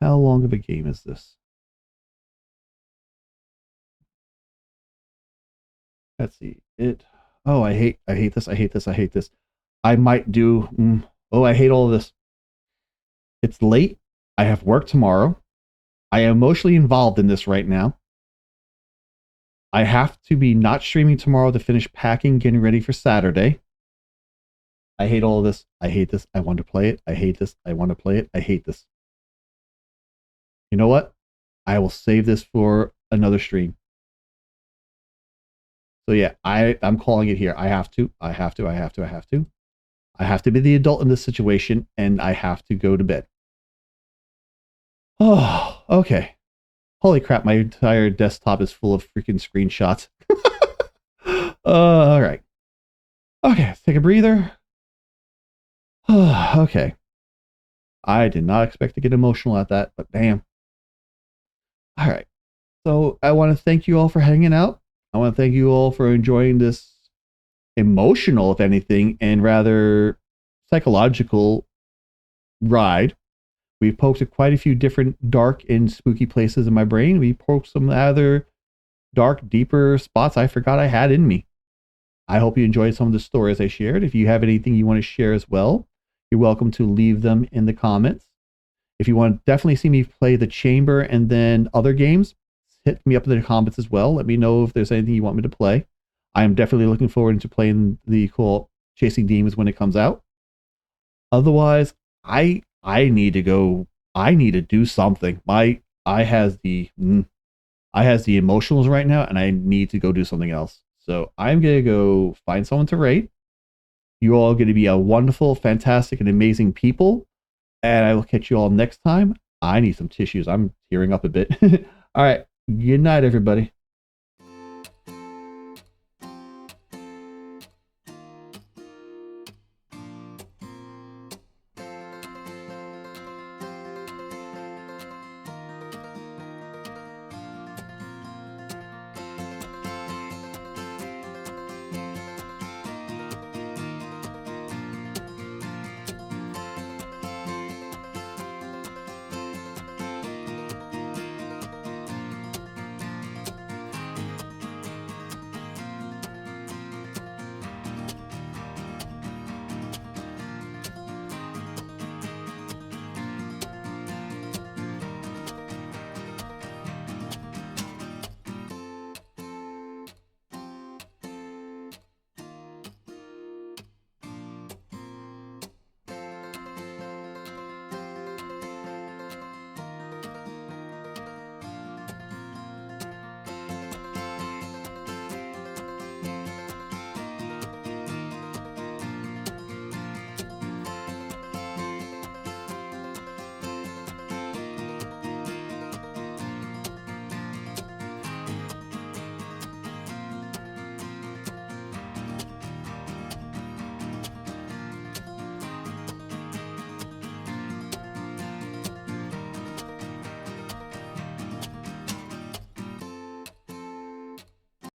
How long of a game is this? Let's see. Oh, I hate this. I hate this. I hate this. I might do. Oh, I hate all of this. It's late. I have work tomorrow. I am emotionally involved in this right now. I have to be not streaming tomorrow to finish packing, getting ready for Saturday. I hate all of this. I hate this. I want to play it. I hate this. I want to play it. I hate this. You know what? I will save this for another stream. So yeah, I'm calling it here. I have to. I have to be the adult in this situation, and I have to go to bed. Oh, okay. Holy crap, my entire desktop is full of freaking screenshots. All right. Okay, let's take a breather. Okay. I did not expect to get emotional at that, but damn. All right. So I want to thank you all for hanging out. I want to thank you all for enjoying this emotional, if anything, and rather psychological ride. We've poked at quite a few different dark and spooky places in my brain. We poked some other dark, deeper spots I forgot I had in me. I hope you enjoyed some of the stories I shared. If you have anything you want to share as well, you're welcome to leave them in the comments. If you want to definitely see me play the chamber and then other games, hit me up in the comments as well. Let me know if there's anything you want me to play. I am definitely looking forward to playing the cool Chasing Demons when it comes out. Otherwise, I need to go. I need to do something. I has the emotionals right now, and I need to go do something else. So I'm gonna go find someone to rate. You all are going to be a wonderful, fantastic, and amazing people. And I will catch you all next time. I need some tissues. I'm tearing up a bit. All right. Good night, everybody.